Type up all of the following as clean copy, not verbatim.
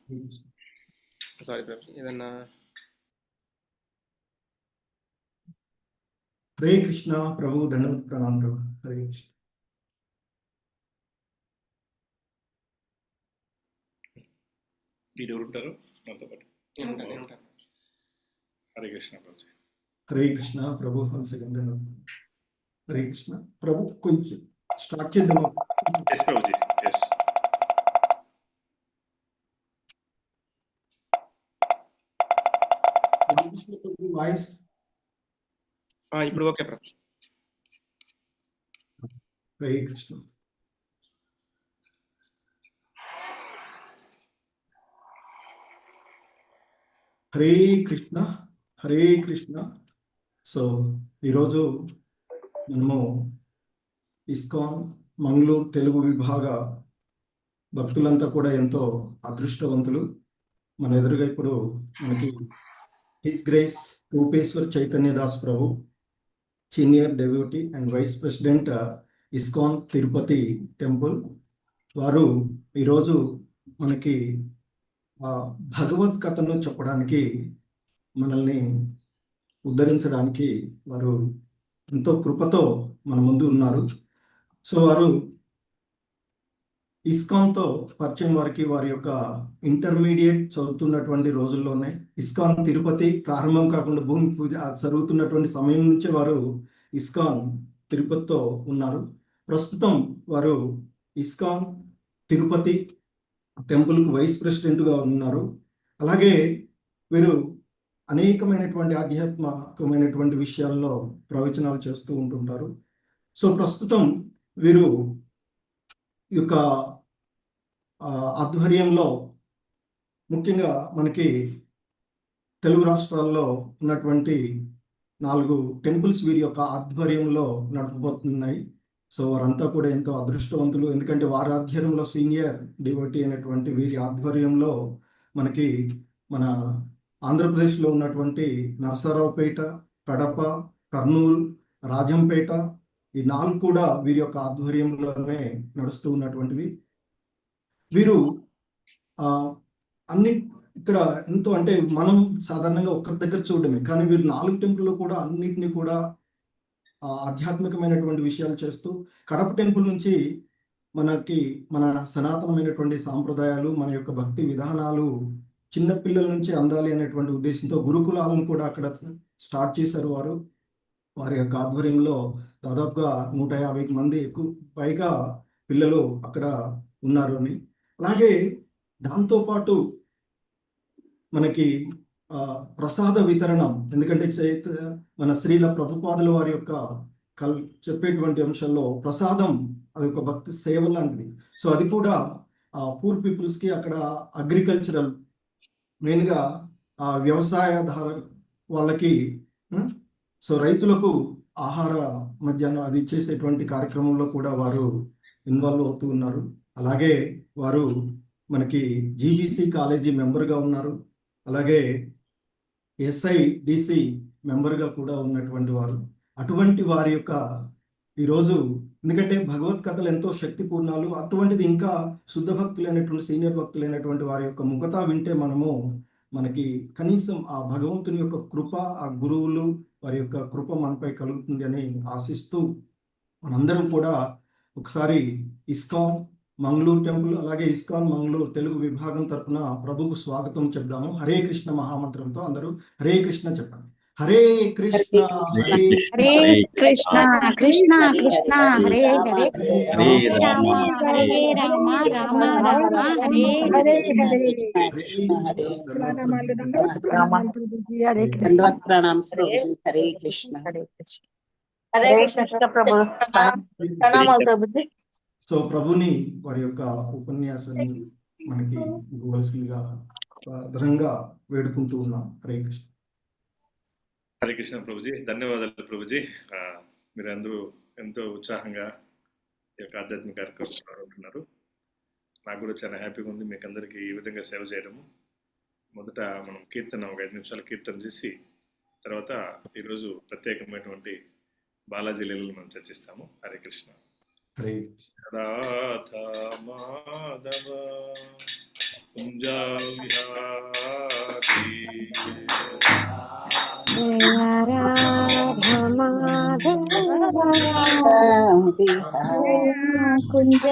Sorry Prabhuji, ఏదన్నా హరే కృష్ణ ప్రభు, దండవత్ ప్రణామం ప్రభు. హరే కృష్ణ. మీరు ఉంటారు నాతో పాటు. నేను ఉంటాను. హరే కృష్ణ ప్రభుజీ. హరే కృష్ణ ప్రభు. హరే కృష్ణ ప్రభు. కొంచెం స్టార్ట్ చేద్దాం. Yes Prabhuji, yes. వాయిస్ ఇప్పుడు ఓకే ప్రభు. హరే కృష్ణ. హరే కృష్ణ, హరే కృష్ణ. సో ఈరోజు మనము ఇస్కాన్ మంగళూరు తెలుగు విభాగ భక్తులంతా కూడా ఎంతో అదృష్టవంతులు. మన ఎదురుగా ఇప్పుడు మనకి his grace Rupeshwar Chaitanyadas Prabhu, senior deputy and vice president ISKCON Tirupati temple వారు ఈరోజు మనకి భగవత్ కథను చెప్పడానికి, మనల్ని ఉద్ధరించడానికి వారు ఎంతో కృపతో మన ముందు ఉన్నారు. సో వారు ఇస్కాన్తో పరిచయం వారికి వారి యొక్క ఇంటర్మీడియట్ చదువుతున్నటువంటి రోజుల్లోనే, ఇస్కాన్ తిరుపతి ప్రారంభం కాకుండా భూమి పూజ జరుగుతున్నటువంటి సమయం నుంచే వారు ఇస్కాన్ తిరుపతితో ఉన్నారు. ప్రస్తుతం వారు ఇస్కాన్ తిరుపతి టెంపుల్కు వైస్ ప్రెసిడెంట్గా ఉన్నారు. అలాగే వీరు అనేకమైనటువంటి ఆధ్యాత్మికమైనటువంటి విషయాల్లో ప్రవచనాలు చేస్తూ ఉంటుంటారు. సో ప్రస్తుతం వీరు ఈ యొక్క ఆధ్వర్యంలో ముఖ్యంగా మనకి తెలుగు రాష్ట్రాల్లో ఉన్నటువంటి 4 టెంపుల్స్ వీరి యొక్క ఆధ్వర్యంలో నడపబోతున్నాయి. సో వారంతా కూడా ఎంతో అదృష్టవంతులు. ఎందుకంటే వారి ఆధ్వర్యంలో సీనియర్ డివోటీ అయినటువంటి వీరి ఆధ్వర్యంలో మనకి మన ఆంధ్రప్రదేశ్లో ఉన్నటువంటి నరసరావుపేట, కడప, కర్నూలు, రాజంపేట, ఈ 4 కూడా వీరి యొక్క ఆధ్వర్యంలోనే నడుస్తూ ఉన్నటువంటివి. వీరు అన్ని ఇక్కడ ఎంతో, అంటే మనం సాధారణంగా ఒక్కరి దగ్గర చూడడమే, కానీ వీరు 4 టెంపుల్లో కూడా అన్నిటినీ కూడా ఆధ్యాత్మికమైనటువంటి విషయాలు చేస్తూ, కడప టెంపుల్ నుంచి మనకి మన సనాతనమైనటువంటి సాంప్రదాయాలు, మన యొక్క భక్తి విధానాలు చిన్నపిల్లల నుంచి అందాలి అనేటువంటి ఉద్దేశంతో గురుకులాలను కూడా అక్కడ స్టార్ట్ చేశారు వారు. వారి యొక్క ఆధ్వర్యంలో దాదాపుగా 150 మంది పైగా పిల్లలు అక్కడ ఉన్నారు అని. అలాగే దాంతోపాటు మనకి ప్రసాద వితరణం, ఎందుకంటే మన శ్రీల ప్రభుపాదుల వారి యొక్క చెప్పేటువంటి అంశాల్లో ప్రసాదం అది ఒక భక్తి సేవ లాంటిది. సో అది కూడా పూర్ పీపుల్స్కి అక్కడ అగ్రికల్చరల్, మెయిన్గా వ్యవసాయధార వాళ్ళకి, సో రైతులకు ఆహార మధ్యాహ్నం అది చేసేటువంటి కార్యక్రమంలో కూడా వారు ఇన్వాల్వ్ అవుతూ ఉన్నారు. అలాగే వారు మనకి జీబీసీ కాలేజీ మెంబర్గా ఉన్నారు. అలాగే SIDC మెంబర్గా కూడా ఉన్నటువంటి వారు. అటువంటి వారి యొక్క ఈరోజు, ఎందుకంటే భగవత్ కథలు ఎంతో శక్తిపూర్ణాలు, అటువంటిది ఇంకా శుద్ధ భక్తులైనటువంటి సీనియర్ భక్తులైనటువంటి వారి యొక్క ముఖత వింటే మనకి కనీసం ఆ భగవంతుని యొక్క కృప, ఆ గురువులు వారి యొక్క కృప మనపై కలుగుతుంది అని ఆశిస్తూ మనందరం కూడా ఒకసారి ఇస్కాన్ మంగళూరు టెంపుల్, అలాగే ఇస్కాన్ మంగళూరు తెలుగు విభాగం తరఫున ప్రభుకు స్వాగతం చెప్దాము. హరే కృష్ణ మహామంత్రంతో అందరూ హరే కృష్ణ చెప్పండి. హరే కృష్ణ హరే కృష్ణ కృష్ణ కృష్ణ హరే హరే, హరే రామ హరే రామ రామ రామ హరే హరే. హరే కృష్ణ హరే కృష్ణ ప్రభు. ప్రణామాలు ప్రభుజీ. సో ప్రభుని వారి యొక్క ఉపన్యాసాన్ని మనకి ఇవ్వవలసిందిగా సాదరంగా వేడుకుంటూ ఉన్నాం. హరే కృష్ణ. హరే కృష్ణ ప్రభుజీ, ధన్యవాదాలు ప్రభుజీ. మీరు అందరూ ఎంతో ఉత్సాహంగా ఈ యొక్క ఆధ్యాత్మిక కార్యక్రమం పాల్గొంటున్నారు. నాకు కూడా చాలా హ్యాపీగా ఉంది మీకు అందరికీ ఈ విధంగా సేవ చేయడము. మొదట మనం కీర్తన ఒక 5 నిమిషాలు కీర్తన చేసి తర్వాత ఈరోజు ప్రత్యేకమైనటువంటి బాలాజీ లీలలు మనం చర్చిస్తాము. హరే కృష్ణ. హరే రాధా మాధవ कुंज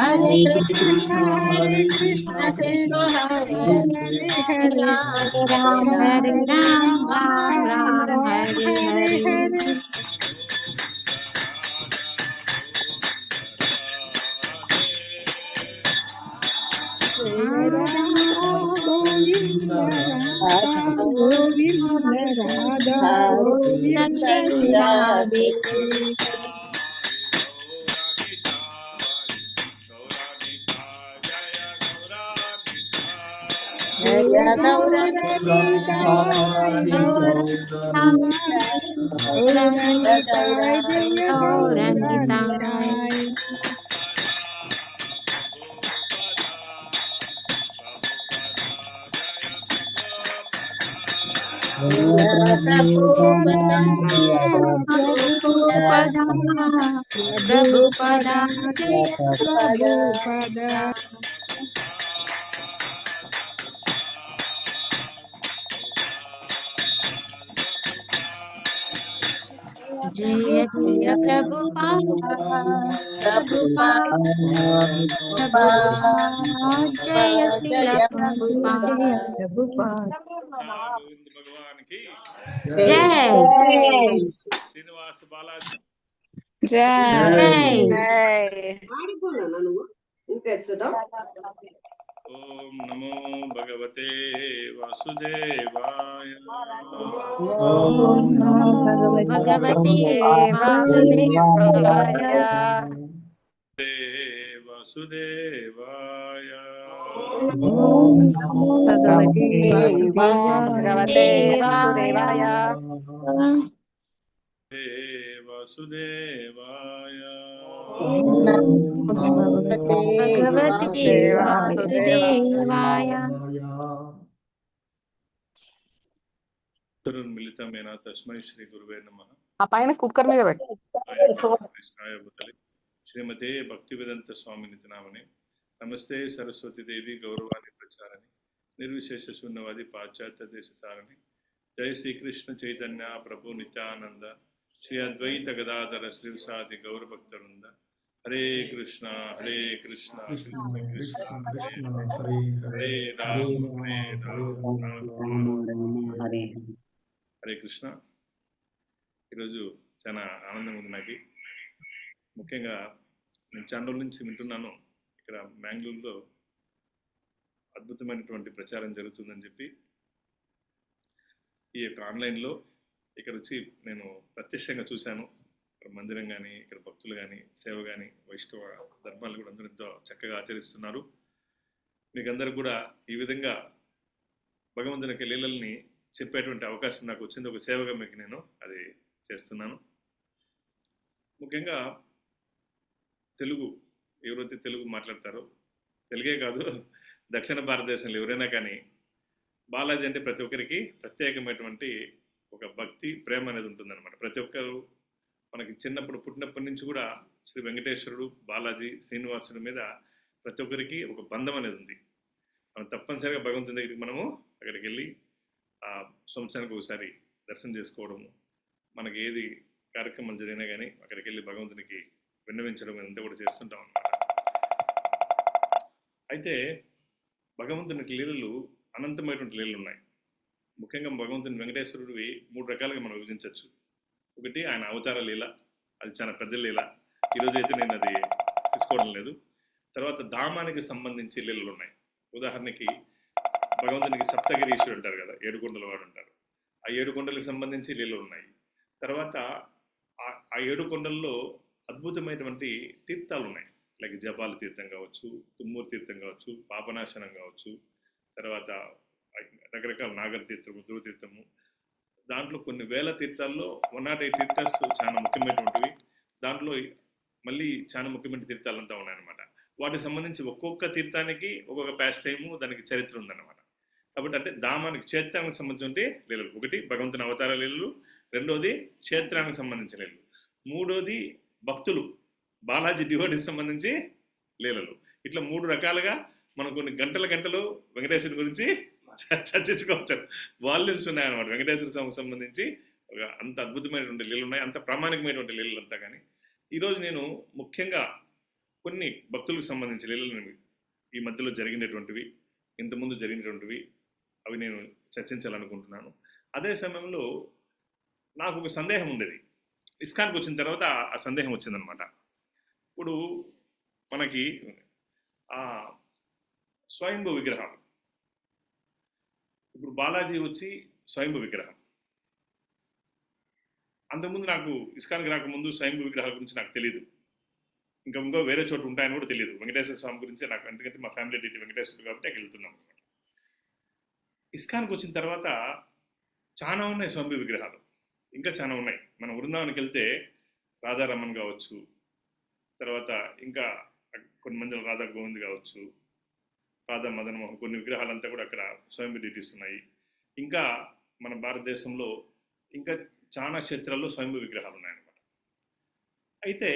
विहारी ప్రభుపదా జయ జయ జయ ప్రభుపాద జయ శ్రీల ప్రభుపాద గోవింద భగవానికి జయ శ్రీనివాస బాలాజీ ఓం నమో భగవతే వాసుదేవాయ ఓం నమో భగవతే వాసుదేవాయ వాసుదేవాయ ఓం నమో భగవతే వాసుదేవాయ వాసుదేవాయ భగవతే వాసుదేవాయ మిళితమేన తస్మై శ్రీ గురువే నమః. ఆ పైన కుక్కర్ మీద పెట్టు. కృష్ణాయ భూతలే శ్రీమతే భక్తివేదాంత స్వామినితి నామనే నమస్తే సరస్వతి దేవి గౌరవాన్ని ప్రచారని నిర్విశేష శూన్యవాది పాశ్చాత్య దేశతారని జయ శ్రీకృష్ణ చైతన్య ప్రభు నిత్యానంద శ్రీ అద్వైత గదాధర శ్రీసాది గౌరభక్తవృంద హరే కృష్ణ హరే కృష్ణ కృష్ణ కృష్ణ హరే రామ హరే రామ హరే కృష్ణ. ఈరోజు చాలా ఆనందంగా ఉంది నాకు. ముఖ్యంగా నేను చాలా రోజుల నుంచి వింటున్నాను ఇక్కడ బెంగళూరులో అద్భుతమైనటువంటి ప్రచారం జరుగుతుందని చెప్పి ఈ యొక్క ఆన్లైన్లో ఇక్కడ వచ్చి నేను ప్రత్యక్షంగా చూశాను. ఇక్కడ మందిరం కానీ ఇక్కడ భక్తులు కానీ సేవ కానీ వైష్ణవ ధర్మాలు కూడా అందరూ ఎంతో చక్కగా ఆచరిస్తున్నారు. మీకు అందరికి కూడా ఈ విధంగా భగవంతుని యొక్క లీలల్ని చెప్పేటువంటి అవకాశం నాకు వచ్చింది. ఒక సేవగా మీకు నేను అది చేస్తున్నాను. ముఖ్యంగా తెలుగు ఎవరైతే తెలుగు మాట్లాడతారో, తెలుగే కాదు దక్షిణ భారతదేశంలో ఎవరైనా కానీ బాలాజీ అంటే ప్రతి ఒక్కరికి ప్రత్యేకమైనటువంటి ఒక భక్తి ప్రేమ అనేది ఉంటుందన్నమాట. ప్రతి ఒక్కరు మనకి చిన్నప్పుడు పుట్టినప్పటి నుంచి కూడా శ్రీ వెంకటేశ్వరుడు, బాలాజీ, శ్రీనివాసుడి మీద ప్రతి ఒక్కరికి ఒక బంధం అనేది ఉంది. మనం తప్పనిసరిగా భగవంతుని దగ్గరికి మనము అక్కడికి వెళ్ళి ఆ సంవత్సరానికి ఒకసారి దర్శనం చేసుకోవడము, మనకి ఏది కార్యక్రమాలు జరిగినా కానీ అక్కడికి వెళ్ళి భగవంతునికి విన్నవించడం అంతా కూడా చేస్తుంటాం అన్నమాట. అయితే భగవంతునికి లీలలు అనంతమైనటువంటి లీలలు ఉన్నాయి. ముఖ్యంగా భగవంతుని వెంకటేశ్వరుడివి 3 రకాలుగా మనం విభజించవచ్చు. ఒకటి ఆయన అవతార లీల, అది చాలా పెద్ద లీల, ఈరోజు అయితే నేను అది తీసుకోవడం లేదు. తర్వాత ధామానికి సంబంధించి లీలలు ఉన్నాయి. ఉదాహరణకి భగవంతునికి సప్తగిరీశ్వరుడు అంటారు కదా, 7 కొండల వాడు అంటారు. ఆ 7 కొండలకు సంబంధించి లీలలు ఉన్నాయి. తర్వాత ఆ 7 కొండల్లో అద్భుతమైనటువంటి తీర్థాలు ఉన్నాయి. లైక్ జపాల తీర్థం కావచ్చు, తుమ్మూరు తీర్థం కావచ్చు, పాపనాశనం కావచ్చు, తర్వాత రకరకాల నాగర తీర్థము, ధ్రువ తీర్థము. దాంట్లో కొన్ని వేల తీర్థాల్లో 108 తీర్థాలు చాలా ముఖ్యమైనటువంటివి. దాంట్లో మళ్ళీ చాలా ముఖ్యమైన తీర్థాలంతా ఉన్నాయన్నమాట. వాటికి సంబంధించి ఒక్కొక్క తీర్థానికి ఒక్కొక్క ప్యాస్ టైము, దానికి చరిత్ర ఉందన్నమాట. కాబట్టి అంటే ధామానికి క్షేత్రానికి సంబంధించి లీలలు. ఒకటి భగవంతుని అవతార లీలలు, రెండోది క్షేత్రానికి సంబంధించిన లీలలు, మూడోది భక్తులు బాలాజీ డివోటీకి సంబంధించి లీలలు. ఇట్లా 3 రకాలుగా మనం కొన్ని గంటలు వెంకటేశ్వరుని గురించి చర్చించుకోవచ్చు. వాల్యూమ్స్ ఉన్నాయన్నమాట. వెంకటేశ్వర స్వామికి సంబంధించి ఒక అంత అద్భుతమైనటువంటి లీలలు ఉన్నాయి, అంత ప్రామాణికమైనటువంటి లీలలు అంతా. కానీ ఈరోజు నేను ముఖ్యంగా కొన్ని భక్తులకు సంబంధించి లీలలు ఈ మధ్యలో జరిగినటువంటివి, ఇంతకుముందు జరిగినటువంటివి, అవి నేను చర్చించాలనుకుంటున్నాను. అదే సమయంలో నాకు ఒక సందేహం ఉండేది. ఇస్కాన్కి వచ్చిన తర్వాత ఆ సందేహం వచ్చిందనమాట. ఇప్పుడు మనకి స్వయంభూ విగ్రహాలు. ఇప్పుడు బాలాజీ వచ్చి స్వయంభూ విగ్రహం. అంతకుముందు నాకు ఇస్కాన్కి రాకముందు స్వయంభూ విగ్రహాల గురించి నాకు తెలియదు. ఇంకో వేరే చోట ఉంటాయని కూడా తెలియదు. వెంకటేశ్వర స్వామి గురించి నాకు, ఎందుకంటే మా ఫ్యామిలీ డీటీ వెంకటేశ్వర కాబట్టి వెళ్తున్నాం అనమాట. ఇస్కాన్కి వచ్చిన తర్వాత చాలా ఉన్నాయి స్వయంభూ విగ్రహాలు, ఇంకా చాలా ఉన్నాయి. మనం వృందావనికి వెళ్తే రాధారమణ్ కావచ్చు, తర్వాత ఇంకా కొన్ని మంది రాధా గోవింద్ కావచ్చు, రాధా మదన్ మోహన్, కొన్ని విగ్రహాలంతా కూడా అక్కడ స్వయంభూ డీటీస్ ఉన్నాయి. ఇంకా మన భారతదేశంలో ఇంకా చాలా క్షేత్రాల్లో స్వయంభూ విగ్రహాలు ఉన్నాయన్నమాట. అయితే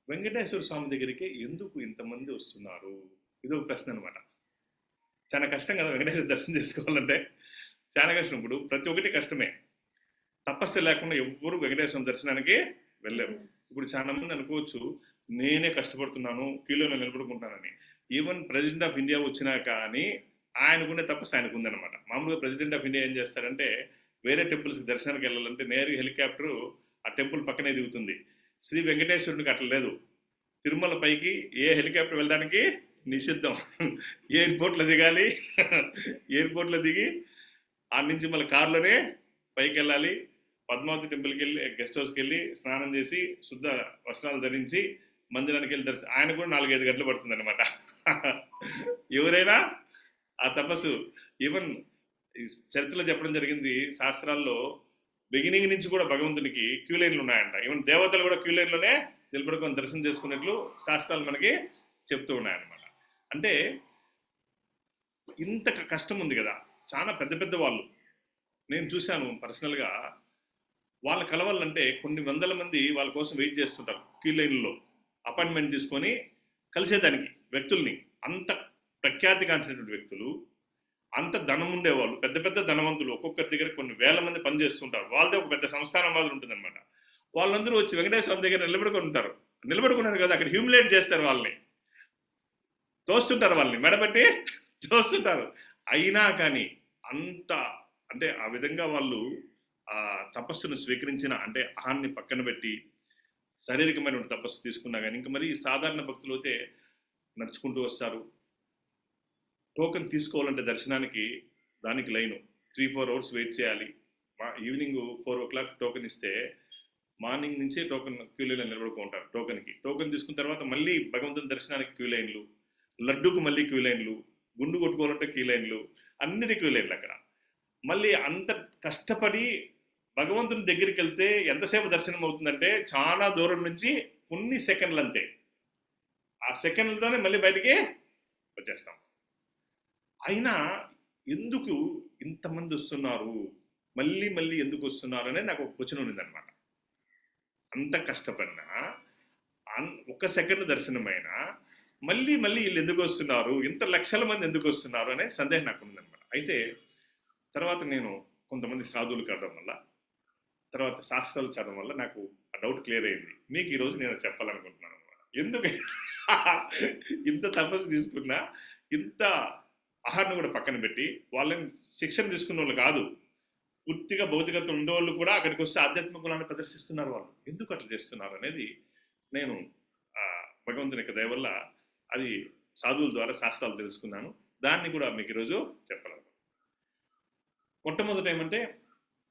వెంకటేశ్వర స్వామి దగ్గరికి ఎందుకు ఇంతమంది వస్తున్నారు, ఇది ఒక ప్రశ్న అనమాట. చాలా కష్టం కదా వెంకటేశ్వర దర్శనం చేసుకోవాలంటే, చాలా కష్టం. ఇప్పుడు ప్రతి ఒక్కటి కష్టమే. తపస్సు లేకుండా ఎవ్వరు వెంకటేశ్వర దర్శనానికి వెళ్ళారు. ఇప్పుడు చాలా మంది అనుకోవచ్చు నేనే కష్టపడుతున్నాను, క్యూలోనే నిలబడుకుంటానని. ఈవెన్ ప్రెసిడెంట్ ఆఫ్ ఇండియా వచ్చినా కానీ ఆయనకునే తపస్సు ఆయనకు ఉందన్నమాట. మామూలుగా ప్రెసిడెంట్ ఆఫ్ ఇండియా ఏం చేస్తారంటే వేరే టెంపుల్స్కి దర్శనానికి వెళ్ళాలంటే నేరుగా హెలికాప్టర్ ఆ టెంపుల్ పక్కనే దిగుతుంది. శ్రీ వెంకటేశ్వరుడికి అట్లా లేదు. తిరుమల పైకి ఏ హెలికాప్టర్ వెళ్ళడానికి నిషిద్ధం. ఎయిర్పోర్ట్లో దిగాలి, ఎయిర్పోర్ట్లో దిగి ఆ నుంచి మళ్ళీ కారులోనే పైకి వెళ్ళాలి. పద్మావతి టెంపుల్కి వెళ్ళి గెస్ట్ హౌస్కి వెళ్ళి స్నానం చేసి శుద్ధ వస్త్రాలు ధరించి మందిరానికి వెళ్ళి ఆయన కూడా 4-5 గంటలు పడుతుంది అనమాట. ఎవరైనా ఆ తపస్సు, ఈవెన్ చరిత్రలో చెప్పడం జరిగింది, శాస్త్రాల్లో బిగినింగ్ నుంచి కూడా భగవంతునికి క్యూ లైన్లు ఉన్నాయంట. ఈవెన్ దేవతలు కూడా క్యూ లైన్లోనే నిలబడుకొని దర్శనం చేసుకున్నట్లు శాస్త్రాలు మనకి చెప్తూ ఉన్నాయన్నమాట. అంటే ఇంత కష్టం ఉంది కదా, చాలా పెద్ద పెద్ద వాళ్ళు నేను చూశాను పర్సనల్గా. వాళ్ళ కలవాలంటే కొన్ని వందల మంది వాళ్ళ కోసం వెయిట్ చేస్తుంటారు క్యూ లైన్లో, అపాయింట్మెంట్ తీసుకొని కలిసేదానికి వ్యక్తుల్ని. అంత ప్రఖ్యాతిగాంచినటువంటి వ్యక్తులు, అంత ధనం ఉండేవాళ్ళు, పెద్ద పెద్ద ధనవంతులు, ఒక్కొక్కరి దగ్గర కొన్ని వేల మంది పనిచేస్తుంటారు. వాళ్ళదే ఒక పెద్ద సంస్థానం మాదిరి ఉంటుంది అనమాట. వాళ్ళందరూ వచ్చి వెంకటేశ్వర దగ్గర నిలబడుకొని ఉంటారు. నిలబడుకున్నారు కదా, అక్కడ హ్యూమిలేట్ చేస్తారు, వాళ్ళని తోస్తుంటారు, వాళ్ళని మెడబెట్టి తోస్తుంటారు. అయినా కానీ అంత అంటే ఆ విధంగా వాళ్ళు ఆ తపస్సును స్వీకరించిన, అంటే ఆహాన్ని పక్కన పెట్టి శారీరకమైన తపస్సు తీసుకున్నా కానీ, ఇంకా మరి సాధారణ భక్తులు అయితే నడుచుకుంటూ వస్తారు. టోకెన్ తీసుకోవాలంటే దర్శనానికి దానికి లైను 3-4 అవర్స్ వెయిట్ చేయాలి. ఈవినింగ్ 4 o'clock టోకెన్ ఇస్తే మార్నింగ్ నుంచే టోకెన్ క్యూ లైన్లో నిలబడుకుంటారు. టోకెన్ తీసుకున్న తర్వాత మళ్ళీ భగవంతుని దర్శనానికి క్యూ లైన్లు, లడ్డూకు మళ్ళీ క్యూ లైన్లు, గుండు కొట్టుకోవాలంటే క్యూ లైన్లు, అన్నిటి క్యూ లైన్లు. అక్కడ మళ్ళీ అంత కష్టపడి భగవంతుని దగ్గరికి వెళ్తే ఎంతసేపు దర్శనం అవుతుందంటే చాలా దూరం నుంచి కొన్ని సెకండ్లు అంతే. ఆ సెకండ్లతోనే మళ్ళీ బయటికి వచ్చేస్తాం. అయినా ఎందుకు ఇంతమంది వస్తున్నారు, మళ్ళీ మళ్ళీ ఎందుకు వస్తున్నారు అనేది నాకు ఒక క్వశ్చన్ ఉన్నదన్నమాట. అంత కష్టపడినా, 1 సెకండ్ దర్శనమైనా మళ్ళీ మళ్ళీ వీళ్ళు ఎందుకు వస్తున్నారు, ఇంత లక్షల మంది ఎందుకు వస్తున్నారు అనే సందేహం నాకు ఉందన్నమాట. అయితే తర్వాత నేను కొంతమంది సాధువులు కలవడం వల్ల, తర్వాత శాస్త్రాలు చదవడం వల్ల నాకు ఆ డౌట్ క్లియర్ అయింది. మీకు ఈరోజు నేను చెప్పాలనుకుంటున్నాను అనమాట. ఎందుకు ఇంత తపస్సు తీసుకున్నా, ఇంత ఆహారం కూడా పక్కన పెట్టి వాళ్ళని శిక్షణ తీసుకున్న వాళ్ళు కాదు, పూర్తిగా భౌతికత ఉండేవాళ్ళు కూడా అక్కడికి వస్తే ఆధ్యాత్మిక గుణాన్ని ప్రదర్శిస్తున్నారు. వాళ్ళు ఎందుకు అట్లా చేస్తున్నారు అనేది నేను భగవంతుని యొక్క దయ వల్ల అది సాధువుల ద్వారా శాస్త్రాలు తెలుసుకున్నాను. దాన్ని కూడా మీకు ఈరోజు చెప్పాలను. మొట్టమొదటి ఏమంటే,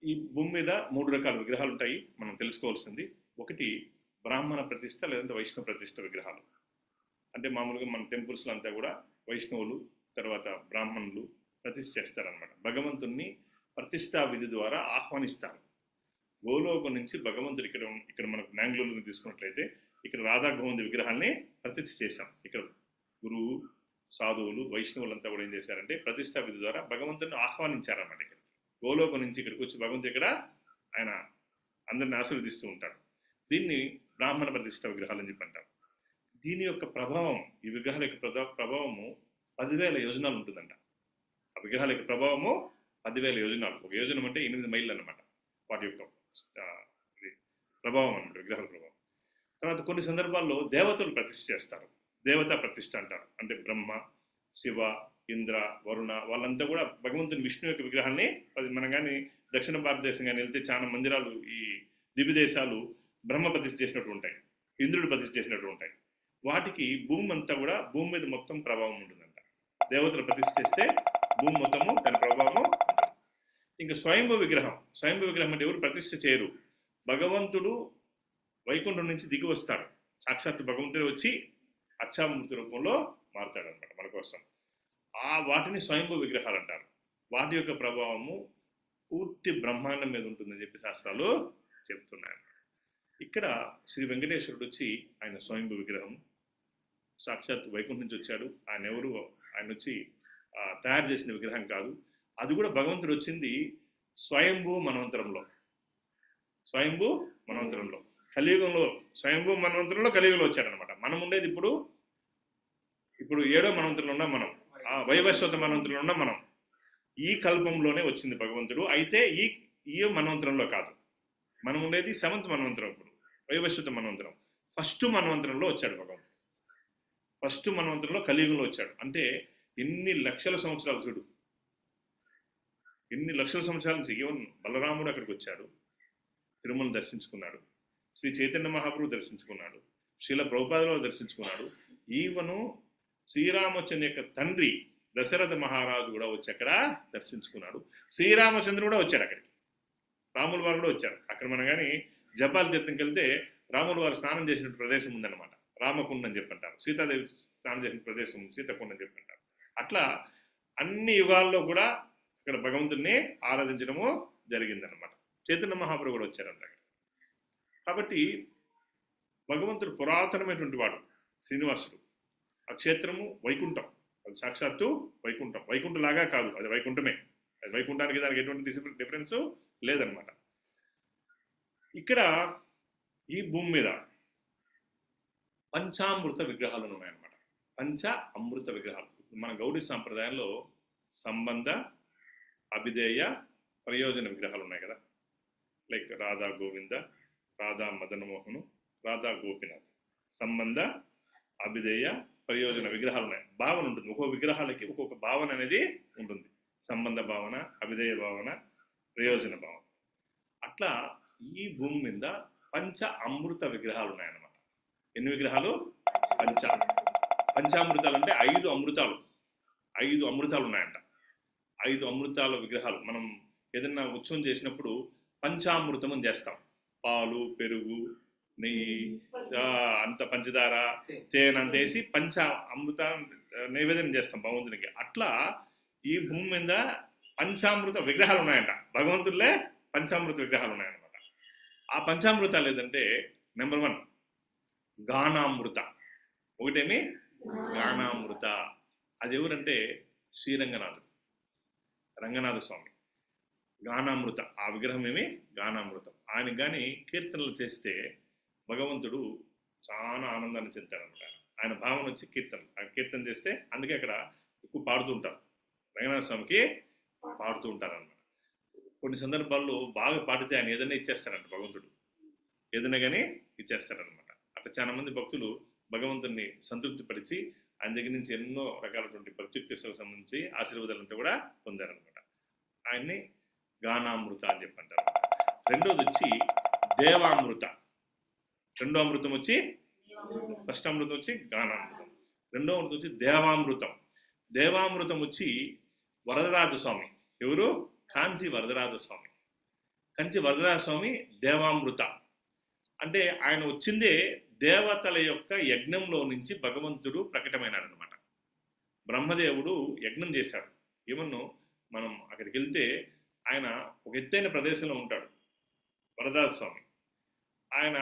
ఈ భూమి మీద 3 రకాల విగ్రహాలు ఉంటాయి మనం తెలుసుకోవాల్సింది. ఒకటి బ్రాహ్మణ ప్రతిష్ట లేదంటే వైష్ణవ ప్రతిష్ట విగ్రహాలు. అంటే మామూలుగా మన టెంపుల్స్లో అంతా కూడా వైష్ణవులు తర్వాత బ్రాహ్మణులు ప్రతిష్ఠ చేస్తారనమాట. భగవంతుణ్ణి ప్రతిష్టా విధి ద్వారా ఆహ్వానిస్తారు. గోలోకం నుంచి భగవంతుడు ఇక్కడ మనకు మ్యాంగ్లూరుని తీసుకున్నట్లయితే ఇక్కడ రాధా గోవింద విగ్రహాల్ని ప్రతిష్ఠ చేశాం. ఇక్కడ గురువు, సాధువులు, వైష్ణవులంతా కూడా ఏం చేశారంటే ప్రతిష్టా విధి ద్వారా భగవంతుడిని ఆహ్వానించారన్నమాట. ఇక్కడ గోలోకం నుంచి ఇక్కడికి వచ్చి భగవంతుడు ఇక్కడ ఆయన అందరిని ఆశీర్వదిస్తూ ఉంటాడు. దీన్ని బ్రాహ్మణ ప్రతిష్ట విగ్రహాలు అని చెప్పి అంటారు. దీని యొక్క ప్రభావం, ఈ విగ్రహాల యొక్క ప్రభావము 10,000 యోజనాలు ఉంటుందంట. ఆ విగ్రహాల యొక్క ప్రభావము 10,000 యోజనాలు. ఒక యోజనం అంటే 8 మైళ్ళు అన్నమాట. వాటి యొక్క ప్రభావం అన్నమాట, విగ్రహాల ప్రభావం. తర్వాత కొన్ని సందర్భాల్లో దేవతలు ప్రతిష్ఠ చేస్తారు. దేవతా ప్రతిష్ఠ అంటారు. అంటే బ్రహ్మ, శివ, ఇంద్ర, వరుణ వాళ్ళంతా కూడా భగవంతుని విష్ణు యొక్క విగ్రహాన్ని, మనం కానీ దక్షిణ భారతదేశం కానీ వెళ్తే చాలా మందిరాలు, ఈ దివ్య దేశాలు బ్రహ్మ ప్రతిష్ఠ చేసినట్టు ఉంటాయి, ఇంద్రుడు ప్రతిష్ఠ చేసినట్టు ఉంటాయి. వాటికి భూమి అంతా కూడా, భూమి మీద మొత్తం ప్రభావం ఉంటుందంట. దేవతలు ప్రతిష్ఠ చేస్తే భూమి మొత్తము దాని ప్రభావము. ఇంకా స్వయంభూ విగ్రహం అంటే ఎవరు ప్రతిష్ఠ చేయరు. భగవంతుడు వైకుంఠం నుంచి దిగి వస్తాడు, సాక్షాత్ భగవంతుడు వచ్చి అక్షామూర్తి రూపంలో మారుతాడు అనమాట మన కోసం. వాటిని స్వయంభూ విగ్రహాలు అంటారు. వాటి యొక్క ప్రభావము పూర్తి బ్రహ్మాండం మీద ఉంటుందని చెప్పి శాస్త్రాలు చెప్తున్నాయి. ఇక్కడ శ్రీ వెంకటేశ్వరుడు వచ్చి ఆయన స్వయంభూ విగ్రహం, సాక్షాత్ వైకుంఠం నుంచి వచ్చాడు. ఆయన వచ్చి తయారు చేసిన విగ్రహం కాదు. అది కూడా భగవంతుడు వచ్చింది స్వయంభూ మన్వంతరంలో. కలియుగంలో స్వయంభూ మన్వంతరంలో కలియుగంలో వచ్చాడనమాట. మనం ఉండేది ఇప్పుడు 7వ మన్వంతరంలో ఉన్నాం మనం, వైవస్వత మన్వంతరంలో ఉన్నాం మనం. ఈ కల్పంలోనే వచ్చింది భగవంతుడు. అయితే ఈ మన్వంతరంలో కాదు, మనం ఉండేది 7th మన్వంతరం. ఇప్పుడు వైవస్వత మన్వంతరం. ఫస్ట్ మన్వంతరంలో వచ్చాడు భగవంతుడు. ఫస్ట్ మన్వంతరంలో కలియుగంలో వచ్చాడు. అంటే ఎన్ని లక్షల సంవత్సరాలు చూడు, ఎన్ని లక్షల సంవత్సరాల నుంచి. ఈవెన్ బలరాముడు అక్కడికి వచ్చాడు, తిరుమలను దర్శించుకున్నాడు, శ్రీ చైతన్య మహాప్రభు దర్శించుకున్నాడు, శ్రీల ప్రభుపాదులు దర్శించుకున్నాడు. ఈవను శ్రీరామచంద్ర యొక్క తండ్రి దశరథ మహారాజు కూడా వచ్చి అక్కడ దర్శించుకున్నాడు. శ్రీరామచంద్రుడు కూడా వచ్చాడు అక్కడికి, రాముల వారు కూడా వచ్చారు. అక్కడ మనం కానీ జపాల తీర్థంకి వెళ్తే రాముల వారు స్నానం చేసిన ప్రదేశం ఉందన్నమాట, రామకుండం అని చెప్పంటారు. సీతాదేవి స్నానం చేసిన ప్రదేశం సీతాకుండం అని చెప్పంటారు. అట్లా అన్ని యుగాల్లో కూడా ఇక్కడ భగవంతుడిని ఆరాధించడము జరిగిందనమాట. చైతన్య మహాప్రభు కూడా వచ్చారంట. కాబట్టి భగవంతుడు పురాతనమైనటువంటి వాడు శ్రీనివాసుడు. ఆ క్షేత్రము వైకుంఠం, అది సాక్షాత్తు వైకుంఠం. వైకుంఠలాగా కాదు, అది వైకుంఠమే. అది వైకుంఠానికి దానికి ఎటువంటి డిఫరెన్స్ లేదనమాట. ఇక్కడ ఈ భూమి మీద పంచామృత విగ్రహాలు ఉన్నాయన్నమాట. అమృత విగ్రహాలు. మన గౌడీ సాంప్రదాయంలో సంబంధ, అభిధేయ, ప్రయోజన విగ్రహాలు ఉన్నాయి కదా. లైక్ రాధా గోవింద, రాధా మదనమోహను, రాధా గోపినాథ్. సంబంధ, అభిధేయ, ప్రయోజన విగ్రహాలు ఉన్నాయి. భావన ఉంటుంది, ఒక్కొక్క విగ్రహాలకి ఒక్కొక్క భావన అనేది ఉంటుంది. సంబంధ భావన, అభిధేయ భావన, ప్రయోజన భావన. అట్లా ఈ భూమి మీద అమృత విగ్రహాలు ఉన్నాయన్నమాట. ఎన్ని విగ్రహాలు? పంచామృతాలు అంటే 5 అమృతాలు. 5 అమృతాలు ఉన్నాయంట. 5 అమృతాల విగ్రహాలు. మనం ఏదైనా ఉత్సవం చేసినప్పుడు పంచామృతం అని చేస్తాం. పాలు, పెరుగు, నెయ్యి, అంత పంచదార, తేనె అంత వేసి అమృత నైవేద్యం చేస్తాం భగవంతునికి. అట్లా ఈ భూమి మీద పంచామృత విగ్రహాలు ఉన్నాయంట. భగవంతుల్లే పంచామృత విగ్రహాలు ఉన్నాయన్నమాట. ఆ పంచామృతాలు ఏదంటే నెంబర్ 1 గానామృత. ఒకటేమి గానామృత. అది ఎవరంటే రంగనాథ స్వామి. గానామృత. ఆ విగ్రహం ఏమి గానామృతం. ఆయనకు కానీ కీర్తనలు చేస్తే భగవంతుడు చాలా ఆనందాన్ని చెందుతాడనమాట. ఆయన భావన వచ్చి కీర్తన చేస్తే, అందుకే అక్కడ ఎక్కువ పాడుతూ ఉంటారు. రంగనాథ స్వామికి పాడుతూ ఉంటారనమాట. కొన్ని సందర్భాల్లో బాగా పాడితే ఆయన ఏదైనా ఇచ్చేస్తారంట భగవంతుడు. ఏదైనా కానీ ఇచ్చేస్తారనమాట. అట్లా చాలా మంది భక్తులు భగవంతుడిని సంతృప్తి పరిచి ఆయన దగ్గర నుంచి ఎన్నో రకాలటువంటి ప్రత్యుక్తి సంబంధించి ఆశీర్వాదాలంతా కూడా పొందారనమాట. ఆయన్ని గానామృత అని చెప్పంటారు. రెండోది వచ్చి దేవామృత. రెండో అమృతం వచ్చి, ఫస్ట్ అమృతం వచ్చి గానామృతం, రెండో అమృతం వచ్చి దేవామృతం. దేవామృతం వచ్చి వరదరాజస్వామి. ఎవరు? కాంచి వరదరాజస్వామి. దేవామృత అంటే ఆయన వచ్చిందే దేవతల యొక్క యజ్ఞంలో నుంచి భగవంతుడు ప్రకటమైనాడనమాట. బ్రహ్మదేవుడు యజ్ఞం చేశాడు. ఏమన్నో మనం అక్కడికి వెళ్తే ఆయన ఒక ఎత్తైన ప్రదేశంలో ఉంటాడు వరదరాజస్వామి. ఆయన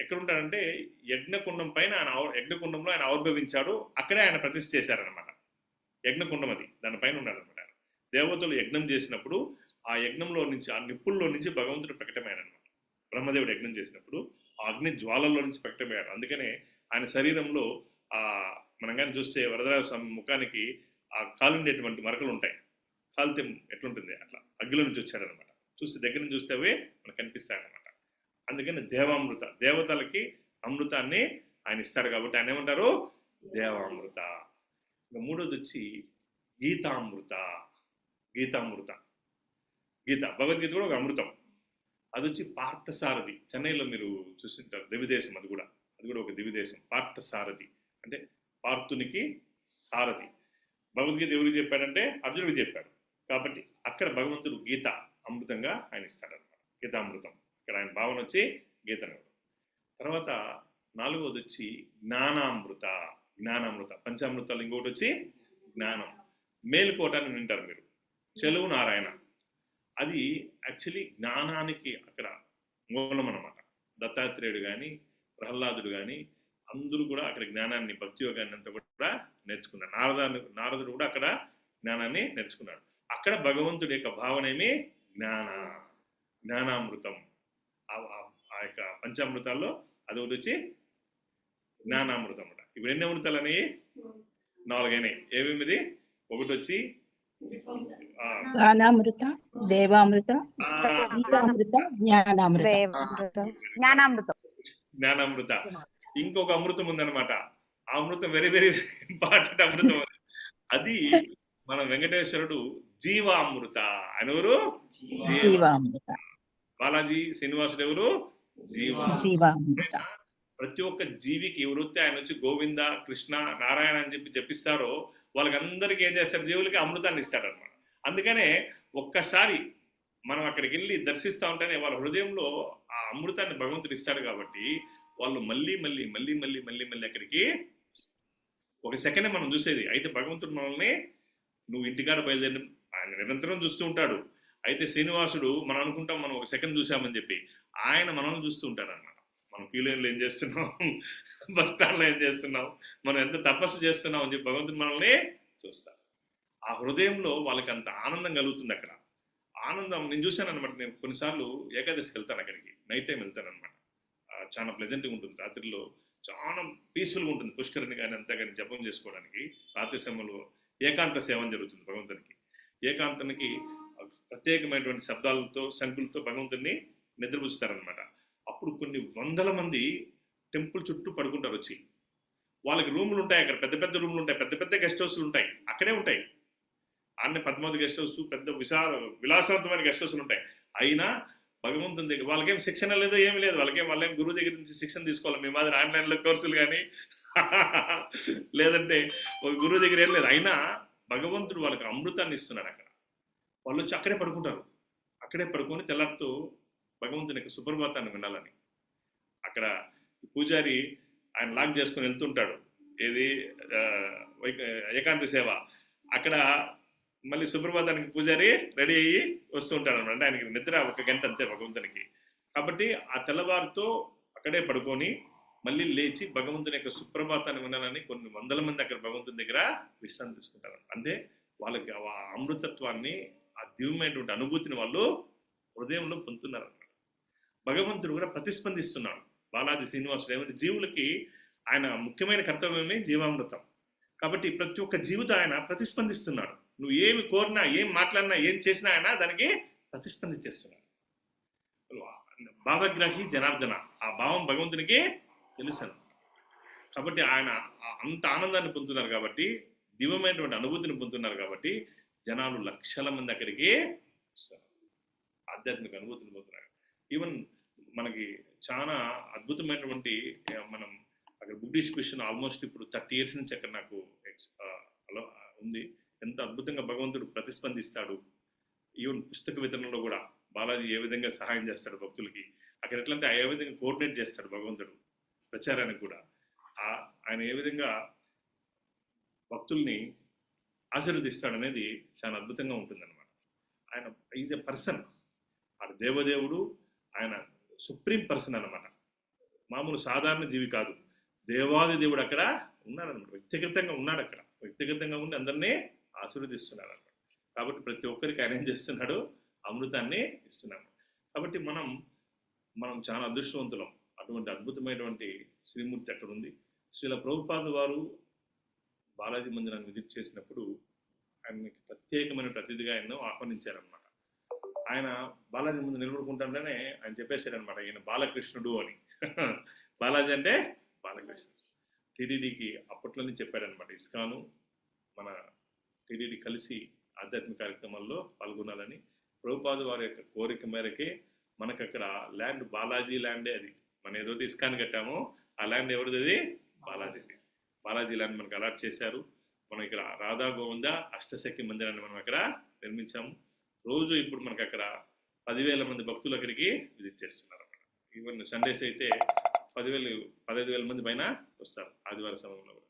ఎక్కడుంటాడంటే యజ్ఞకుండం పైన, యజ్ఞకుండంలో ఆయన ఆవిర్భవించాడు. అక్కడే ఆయన ప్రతిష్ఠ చేశారనమాట. యజ్ఞకుండం అది, దానిపైన ఉన్నాడనమాట. దేవతలు యజ్ఞం చేసినప్పుడు ఆ యజ్ఞంలో నుంచి, ఆ నిప్పుల్లో నుంచి భగవంతుడు ప్రకటమయ్యాడనమాట. బ్రహ్మదేవుడు యజ్ఞం చేసినప్పుడు ఆ అగ్ని జ్వాలల్లో నుంచి ప్రకటమయ్యాడు. అందుకనే ఆయన శరీరంలో మనం కానీ చూస్తే వరదరాజ స్వామి ముఖానికి ఆ కాలుండేటువంటి మరకలు ఉంటాయి. కాలితే ఎట్లుంటుంది అట్లా అగ్గిలో నుంచి వచ్చాడనమాట. చూస్తే దగ్గర నుంచి చూస్తే అవే మనకు కనిపిస్తాయన్నమాట. అందుకని దేవామృత. దేవతలకి అమృతాన్ని ఆయన ఇస్తాడు కాబట్టి ఆయన ఏమంటారు? దేవామృత. ఇంకా మూడోది వచ్చి గీతామృత. గీత భగవద్గీత కూడా ఒక అమృతం. అది వచ్చి పార్థసారథి. చెన్నైలో మీరు చూసింటారు, దివిదేశం. అది కూడా ఒక దివిదేశం. పార్థసారథి అంటే పార్థునికి సారథి. భగవద్గీత ఎవరికి చెప్పాడంటే అర్జునుడికి చెప్పాడు. కాబట్టి అక్కడ భగవంతుడు గీత అమృతంగా ఆయన ఇస్తాడనమాట. గీతామృతం ఇక్కడ ఆయన భావన వచ్చి గీతను. తర్వాత 4వది వచ్చి జ్ఞానామృత. జ్ఞానామృత పంచామృతాలు ఇంకొకటి వచ్చి జ్ఞానం. మేలుకోవటాన్ని వింటారు మీరు, చెలువు నారాయణ. అది యాక్చువల్లీ జ్ఞానానికి అక్కడ మూలం అన్నమాట. దత్తాత్రేయుడు కానీ ప్రహ్లాదుడు కానీ అందరూ కూడా అక్కడ జ్ఞానాన్ని, భక్తి యోగాన్ని అంతా కూడా నేర్చుకున్నారు. నారదుడు కూడా అక్కడ జ్ఞానాన్ని నేర్చుకున్నాడు. అక్కడ భగవంతుడి యొక్క భావన ఏమి జ్ఞానామృతం. ఆ యొక్క పంచామృతాల్లో అది ఒకటి వచ్చి జ్ఞానామృతం అన్నమాట. ఇప్పుడు ఎన్ని అమృతాలు అనేవి? 4 అయినాయి. ఏమేమిది? ఒకటి వచ్చి జ్ఞానామృత, దేవామృత, గీతామృత, జ్ఞానామృత. ఇంకొక అమృతం ఉందన్నమాట. ఆ అమృతం వెరీ వెరీ ఇంపార్టెంట్ అమృతం. అది మన వెంకటేశ్వరుడు జీవామృత. ఆయన ఎవరు? జీవామృత. బాలాజీ శ్రీనివాసుడు ఎవరు? జీవామృత. ప్రతి ఒక్క జీవికి ఎవరైతే ఆయన వచ్చి గోవింద, కృష్ణ, నారాయణ అని చెప్పి జపిస్తారో వాళ్ళకందరికీ ఏం చేస్తారు? జీవులకి అమృతాన్ని ఇస్తాడనమాట. అందుకనే ఒక్కసారి మనం అక్కడికి వెళ్ళి దర్శిస్తూ ఉంటేనే వాళ్ళ హృదయంలో ఆ అమృతాన్ని భగవంతుడు ఇస్తాడు. కాబట్టి వాళ్ళు మళ్ళీ మళ్ళీ మళ్ళీ మళ్ళీ మళ్ళీ మళ్ళీ అక్కడికి ఒక సెకండ్ మనం చూసేది. అయితే భగవంతుడు మనల్ని నువ్వు ఇంటికాడ బయలుదేరి ఆయన నిరంతరం చూస్తూ ఉంటాడు. అయితే శ్రీనివాసుడు మనం అనుకుంటాం మనం ఒక సెకండ్ చూసామని చెప్పి, ఆయన మనల్ని చూస్తూ ఉంటాడు అనమాట. మనం క్యూలైన్లో ఏం చేస్తున్నాం, బస్ స్టాండ్లో ఏం చేస్తున్నాం, మనం ఎంత తపస్సు చేస్తున్నాం అని చెప్పి భగవంతుడు మనల్ని చూస్తాడు. ఆ హృదయంలో వాళ్ళకి అంత ఆనందం కలుగుతుంది. అక్కడ ఆనందం నేను చూశాను అనమాట. నేను కొన్నిసార్లు ఏకాదశికి వెళ్తాను, అక్కడికి నైట్ టైం వెళ్తాను అనమాట. చాలా ప్లెజెంట్గా ఉంటుంది. రాత్రిలో చాలా పీస్ఫుల్గా ఉంటుంది. పుష్కరిని కానీ అంతా కానీ జపం చేసుకోవడానికి రాత్రి సమయంలో ఏకాంత సేవ జరుగుతుంది భగవంతునికి. ఏకాంతానికి ప్రత్యేకమైనటువంటి శబ్దాలతో, శంకులతో భగవంతుడిని నిద్రపుచ్చుతారనమాట. అప్పుడు కొన్ని వందల మంది టెంపుల్ చుట్టూ పడుకుంటారు వచ్చి. వాళ్ళకి రూములు ఉంటాయి, అక్కడ పెద్ద పెద్ద రూములు ఉంటాయి, పెద్ద పెద్ద గెస్ట్ హౌస్లు ఉంటాయి, అక్కడే ఉంటాయి. అన్నీ పద్మావతి గెస్ట్ హౌస్, పెద్ద విలాసవంతమైన గెస్ట్ హౌస్లు ఉంటాయి. అయినా భగవంతుని దగ్గర వాళ్ళకేం శిక్షణ లేదో ఏమీ లేదు. వాళ్ళేం గురువు దగ్గర నుంచి శిక్షణ తీసుకోవాలి. మీ మాదిరి ఆన్లైన్లో కోర్సులు కానీ లేదంటే ఒక గురువు దగ్గర ఏం లేదు. అయినా భగవంతుడు వాళ్ళకి అమృతాన్ని ఇస్తున్నాడు. అక్కడ వాళ్ళు వచ్చి అక్కడే పడుకుంటారు. అక్కడే పడుకొని తెల్లారితో భగవంతుని యొక్క సుప్రభాతాన్ని వినాలని అక్కడ పూజారి ఆయన లాక్ చేసుకొని వెళ్తుంటాడు. ఏది ఏకాంత సేవ. అక్కడ మళ్ళీ సుప్రభాతానికి పూజారి రెడీ అయ్యి వస్తూ ఉంటాడు అనమాట. ఆయనకి నిద్ర 1 గంట అంతే భగవంతునికి. కాబట్టి ఆ తెల్లవారితో అక్కడే పడుకొని మళ్ళీ లేచి భగవంతుని యొక్క సుప్రభాతాన్ని వినాలని కొన్ని వందల మంది అక్కడ భగవంతుని దగ్గర విశ్రాంతి తీసుకుంటారు. అంటే వాళ్ళకి ఆ అమృతత్వాన్ని, ఆ దివ్యమైనటువంటి అనుభూతిని వాళ్ళు హృదయంలో పొందుతున్నారు అన్నమాట. భగవంతుడు కూడా ప్రతిస్పందిస్తున్నాడు. బాలాజీ శ్రీనివాసుడు ఏమైతే జీవులకి ఆయన ముఖ్యమైన కర్తవ్యమే జీవామృతం. కాబట్టి ప్రతి ఒక్క జీవితం ఆయన ప్రతిస్పందిస్తున్నాడు. నువ్వు ఏమి కోరినా, ఏం మాట్లాడినా, ఏం చేసినా ఆయన దానికి ప్రతిస్పందించేస్తున్నాడు. భావగ్రాహి జనార్దన, ఆ భావం భగవంతునికి తెలుసు. కాబట్టి ఆయన అంత ఆనందాన్ని పొందుతున్నారు. కాబట్టి దివ్యమైనటువంటి అనుభూతిని పొందుతున్నారు. కాబట్టి జనాలు లక్షల మంది అక్కడికి వస్తారు, ఆధ్యాత్మిక అనుభూతిని పొందుతున్నారు. ఈవెన్ మనకి చాలా అద్భుతమైనటువంటి మనం అక్కడ బుక్ డిస్ట్రిబ్యూషన్ ఆల్మోస్ట్ ఇప్పుడు 30 years నుంచి అక్కడ నాకు ఉంది. ఎంత అద్భుతంగా భగవంతుడు ప్రతిస్పందిస్తాడు. ఈవెన్ పుస్తక వితరణలో కూడా బాలాజీ ఏ విధంగా సహాయం చేస్తాడు భక్తులకి. అక్కడ ఎట్లంటే ఏ విధంగా కోఆర్డినేట్ చేస్తాడు భగవంతుడు ప్రచారానికి కూడా. ఆయన ఏ విధంగా భక్తుల్ని ఆశీర్వదిస్తాడు అనేది చాలా అద్భుతంగా ఉంటుందన్నమాట. ఆయన ఈజ్ ఎ పర్సన్. ఆయన దేవదేవుడు, ఆయన సుప్రీం పర్సన్ అన్నమాట. మామూలు సాధారణ జీవి కాదు, దేవాది దేవుడు అక్కడ ఉన్నాడనమాట. వ్యక్తిగతంగా ఉన్నాడు అక్కడ. వ్యక్తిగతంగా ఉండి అందరినీ ఆశీర్వదిస్తున్నాడు అనమాట. కాబట్టి ప్రతి ఒక్కరికి ఆయన ఏం చేస్తున్నాడు? అమృతాన్ని ఇస్తున్నాడు. కాబట్టి మనం చాలా అదృష్టవంతులం. అటువంటి అద్భుతమైనటువంటి శ్రీమూర్తి అక్కడ ఉంది. శ్రీల ప్రభుపాద వారు బాలాజీ మందిరాన్ని విజిట్ చేసినప్పుడు ఆయనకి ప్రత్యేకమైన అతిథిగా ఆయన్ను ఆహ్వానించారనమాట. ఆయన బాలాజీ ముందు నిలబడుకుంటానే ఆయన చెప్పేశారనమాట, ఈయన బాలకృష్ణుడు అని. బాలాజీ అంటే బాలకృష్ణుడు. టీడీడీకి అప్పట్లోనే చెప్పాడనమాట, ఇస్కాను మన టీడీడీ కలిసి ఆధ్యాత్మిక కార్యక్రమాల్లో పాల్గొనాలని. ప్రభుపాద వారి యొక్క కోరిక మేరకే మనకు అక్కడ ల్యాండ్ బాలాజీ ల్యాండే. అది మనం ఏదైతే ఇస్కాన్ కట్టామో ఆ ల్యాండ్ ఎవరిది? అది బాలాజీది. బాలాజీ ల్యాండ్ మనకు అలాట్ చేశారు. మనం ఇక్కడ రాధా గోవింద అష్టశక్తి మందిరాన్ని మనం అక్కడ నిర్మించాము. రోజు ఇప్పుడు మనకు అక్కడ 10,000 మంది భక్తులు అక్కడికి విజిట్ చేస్తున్నారు అన్నమాట. ఈవెన్ సండేస్ అయితే 15,000 మంది పైన వస్తారు ఆదివార సమయంలో కూడా.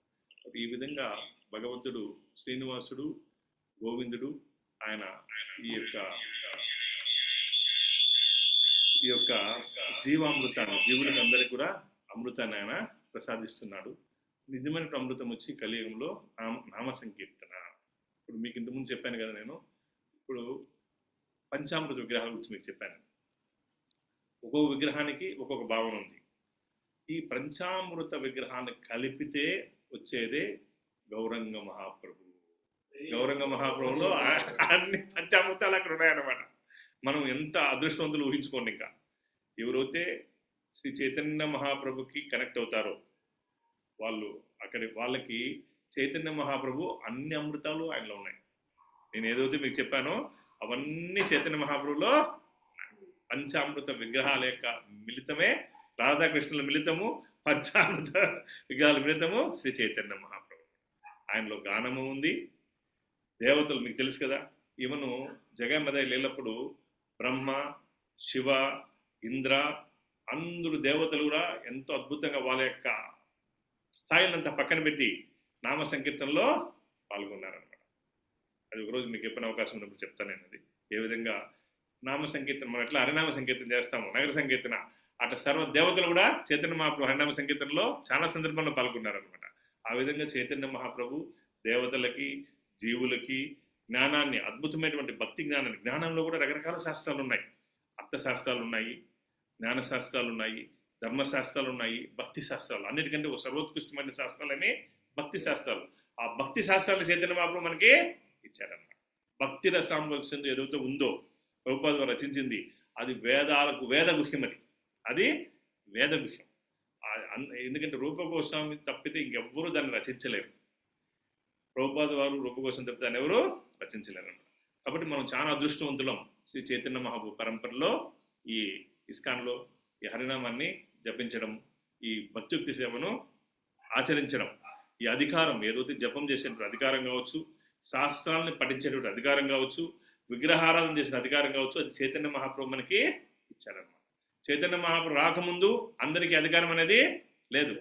ఈ విధంగా భగవంతుడు శ్రీనివాసుడు గోవిందుడు ఆయన ఈ యొక్క జీవామృతాన్ని జీవులకు అందరికీ కూడా అమృతాన్ని ఆయన ప్రసాదిస్తున్నాడు. నిజమైన అమృతం వచ్చి కలియుగంలో నామ సంకీర్తన. ఇప్పుడు మీకు ఇంతకుముందు చెప్పాను కదా, నేను ఇప్పుడు పంచామృత విగ్రహాల గురించి మీకు చెప్పాను. ఒక్కొక్క విగ్రహానికి ఒక్కొక్క భావన ఉంది. ఈ పంచామృత విగ్రహాన్ని కలిపితే వచ్చేదే గౌరంగ మహాప్రభు. గౌరంగ మహాప్రభులో అన్ని పంచామృతాలు అక్కడ ఉన్నాయన్నమాట. మనం ఎంత అదృష్టవంతులు ఊహించుకోండి. ఇంకా ఎవరైతే శ్రీ చైతన్య మహాప్రభుకి కనెక్ట్ అవుతారో వాళ్ళకి చైతన్య మహాప్రభు అన్ని అమృతాలు ఆయనలో ఉన్నాయి. నేను ఏదైతే మీకు చెప్పానో అవన్నీ చైతన్య మహాప్రభులో పంచామృత విగ్రహాల యొక్క మిళితమే రాధాకృష్ణుల మిళితము, పంచామృత విగ్రహాల మిళితము శ్రీ చైతన్య మహాప్రభు. ఆయనలో గానము ఉంది. దేవతలు మీకు తెలుసు కదా, ఈవెను జగన్మద లేనప్పుడు బ్రహ్మ, శివ, ఇంద్ర అందరూ దేవతలు కూడా ఎంతో అద్భుతంగా వాళ్ళ యొక్క స్థాయిలంతా పక్కన పెట్టి నామ సంకీర్తనలో పాల్గొన్నారనమాట. అది ఒకరోజు మీకు ఎప్పుడు అవకాశం ఉన్నప్పుడు చెప్తాను నేను. అది ఏ విధంగా నామ సంకీర్తన మనం ఎట్లా హరినామ సంకీర్తన చేస్తాము, నగర సంకీర్తన, అట్లా సర్వ దేవతలు కూడా చైతన్య మహాప్రభు హరినామ సంకీర్తనలో చాలా సందర్భంలో పాల్గొన్నారనమాట. ఆ విధంగా చైతన్య మహాప్రభు దేవతలకి జీవులకి జ్ఞానాన్ని, అద్భుతమైనటువంటి భక్తి జ్ఞానాన్ని, జ్ఞానంలో కూడా రకరకాల శాస్త్రాలు ఉన్నాయి. అర్థశాస్త్రాలు ఉన్నాయి, జ్ఞాన శాస్త్రాలు ఉన్నాయి, ధర్మశాస్త్రాలు ఉన్నాయి, భక్తి శాస్త్రాలు. అన్నిటికంటే సర్వోత్కృష్టమైన శాస్త్రాలనే భక్తి శాస్త్రాలు. ఆ భక్తి శాస్త్రాలు చైతన్య మహాప్రభు మనకి ఇచ్చారన్నమాట. భక్తి రసామృతం ఏదైతే ఉందో ప్రభుపాద రచించింది అది వేదాలకు వేద గుహ్యం. అది వేద గుహ్యం. ఎందుకంటే రూపగోస్వామి తప్పితే ఇంకెవ్వరూ దాన్ని రచించలేరు. ప్రభుపాద వారు రూపగోస్వామి తప్పితే దాన్ని ఎవరు రచించలేరు అన్నమాట. కాబట్టి మనం చాలా అదృష్టవంతులం. శ్రీ చైతన్య మహాప్రభు పరంపరలో ఈ ఇస్కాన్లో ఈ హరినామాన్ని జపించడం, ఈ భక్తియుక్తి సేవను ఆచరించడం, ఈ అధికారం ఏదైతే జపం చేసేటువంటి అధికారం కావచ్చు, శాస్త్రాలని పఠించేటువంటి అధికారం కావచ్చు, విగ్రహారాధన చేసిన అధికారం కావచ్చు, అది చైతన్య మహాప్రభు మనకి ఇచ్చారన్నమాట. చైతన్య మహాప్రభు రాకముందు అందరికీ అధికారం అనేది లేదు.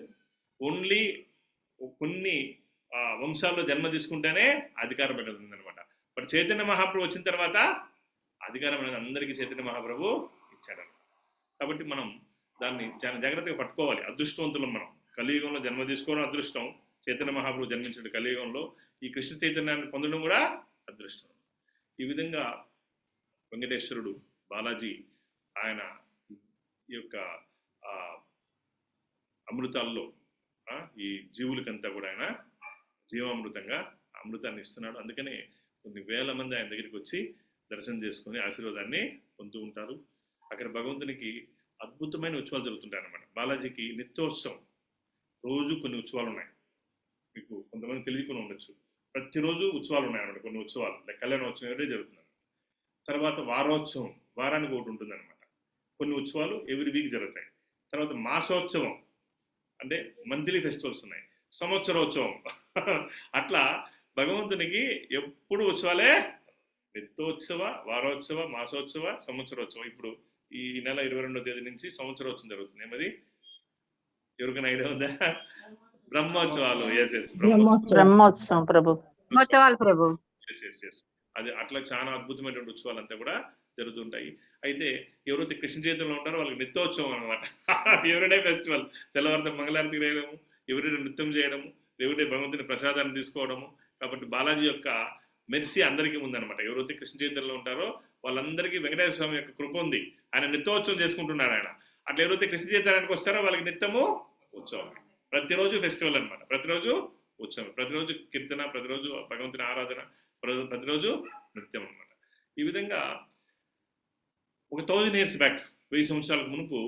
ఓన్లీ కొన్ని వంశాల్లో జన్మ తీసుకుంటేనే అధికారం అనేది ఉందన్నమాట. బట్ చైతన్య మహాప్రభు వచ్చిన తర్వాత అధికారం అనేది అందరికీ చైతన్య మహాప్రభు ఇచ్చారన్నమాట. కాబట్టి మనం దాన్ని చాలా జాగ్రత్తగా పట్టుకోవాలి. అదృష్టవంతులం మనం. కలియుగంలో జన్మ తీసుకోవడం అదృష్టం. చైతన్య మహాప్రభు జన్మించిన కలియుగంలో ఈ కృష్ణ చైతన్యాన్ని పొందడం కూడా అదృష్టం. ఈ విధంగా వెంకటేశ్వరుడు బాలాజీ ఆయన ఈ యొక్క అమృతాల్లో ఈ జీవులకంతా కూడా ఆయన జీవామృతంగా అమృతాన్ని ఇస్తున్నాడు. అందుకనే కొన్ని వేల మంది ఆయన దగ్గరికి వచ్చి దర్శనం చేసుకుని ఆశీర్వాదాన్ని పొందుతూ ఉంటారు. అక్కడ భగవంతునికి అద్భుతమైన ఉత్సవాలు జరుగుతుంటాయి అన్నమాట. బాలాజీకి నిత్యోత్సవం, రోజు కొన్ని ఉత్సవాలు ఉన్నాయి. మీకు కొంతమంది తెలియకుండా ఉండొచ్చు. ప్రతిరోజు ఉత్సవాలు ఉన్నాయన్నమాట. కొన్ని ఉత్సవాలు కళ్యాణోత్సవం ఎవరే జరుగుతుంది. తర్వాత వారోత్సవం, వారానికి ఒకటి ఉంటుంది అనమాట. కొన్ని ఉత్సవాలు ఎవ్రీ వీక్ జరుగుతాయి. తర్వాత మాసోత్సవం అంటే మంత్లీ ఫెస్టివల్స్ ఉన్నాయి. సంవత్సరోత్సవం అట్లా భగవంతునికి ఎప్పుడు ఉత్సవాలే. నిత్యోత్సవ, వారోత్సవ, మాసోత్సవ, సంవత్సరోత్సవం. ఇప్పుడు ఈ నెల 22వ తేదీ నుంచి సంవత్సరోత్సవం జరుగుతుంది. ఏమది ఎవరికైనా ఐడియా ఉందా? బ్రహ్మోత్సవాలు. బ్రహ్మోత్సవం ప్రభు. అది అట్లా చాలా అద్భుతమైనటువంటి ఉత్సవాలు అంతా కూడా జరుగుతుంటాయి. అయితే ఎవరైతే కృష్ణ చైతన్యంలో ఉంటారో వాళ్ళకి నిత్యోత్సవం అనమాట. ఎవరిడే ఫెస్టివల్. తెల్లవారితో మంగళారతి వేయడము, ఎవరిడే నృత్యం చేయడము, ఎవరిడే భగవంతుని ప్రసాదాన్ని తీసుకోవడము. కాబట్టి బాలాజీ యొక్క మెర్సీ అందరికీ ఉందన్నమాట. ఎవరైతే కృష్ణ చైతన్యంలో ఉంటారో వాళ్ళందరికీ వెంకటేశ్వర స్వామి యొక్క కృప ఉంది. ఆయన నిత్యోత్సవం చేసుకుంటున్నారు ఆయన. అట్లా ఎవరైతే కృష్ణ చైతన్యానికి వస్తారో వాళ్ళకి నిత్యము ఉత్సవం. ప్రతిరోజు ఫెస్టివల్ అనమాట. ప్రతిరోజు ఉత్సవం, ప్రతిరోజు కీర్తన, ప్రతిరోజు భగవంతుని ఆరాధన, ప్రతిరోజు నృత్యం అనమాట. ఈ విధంగా ఒక 1000 years బ్యాక్, 1000 సంవత్సరాలకు మునుపు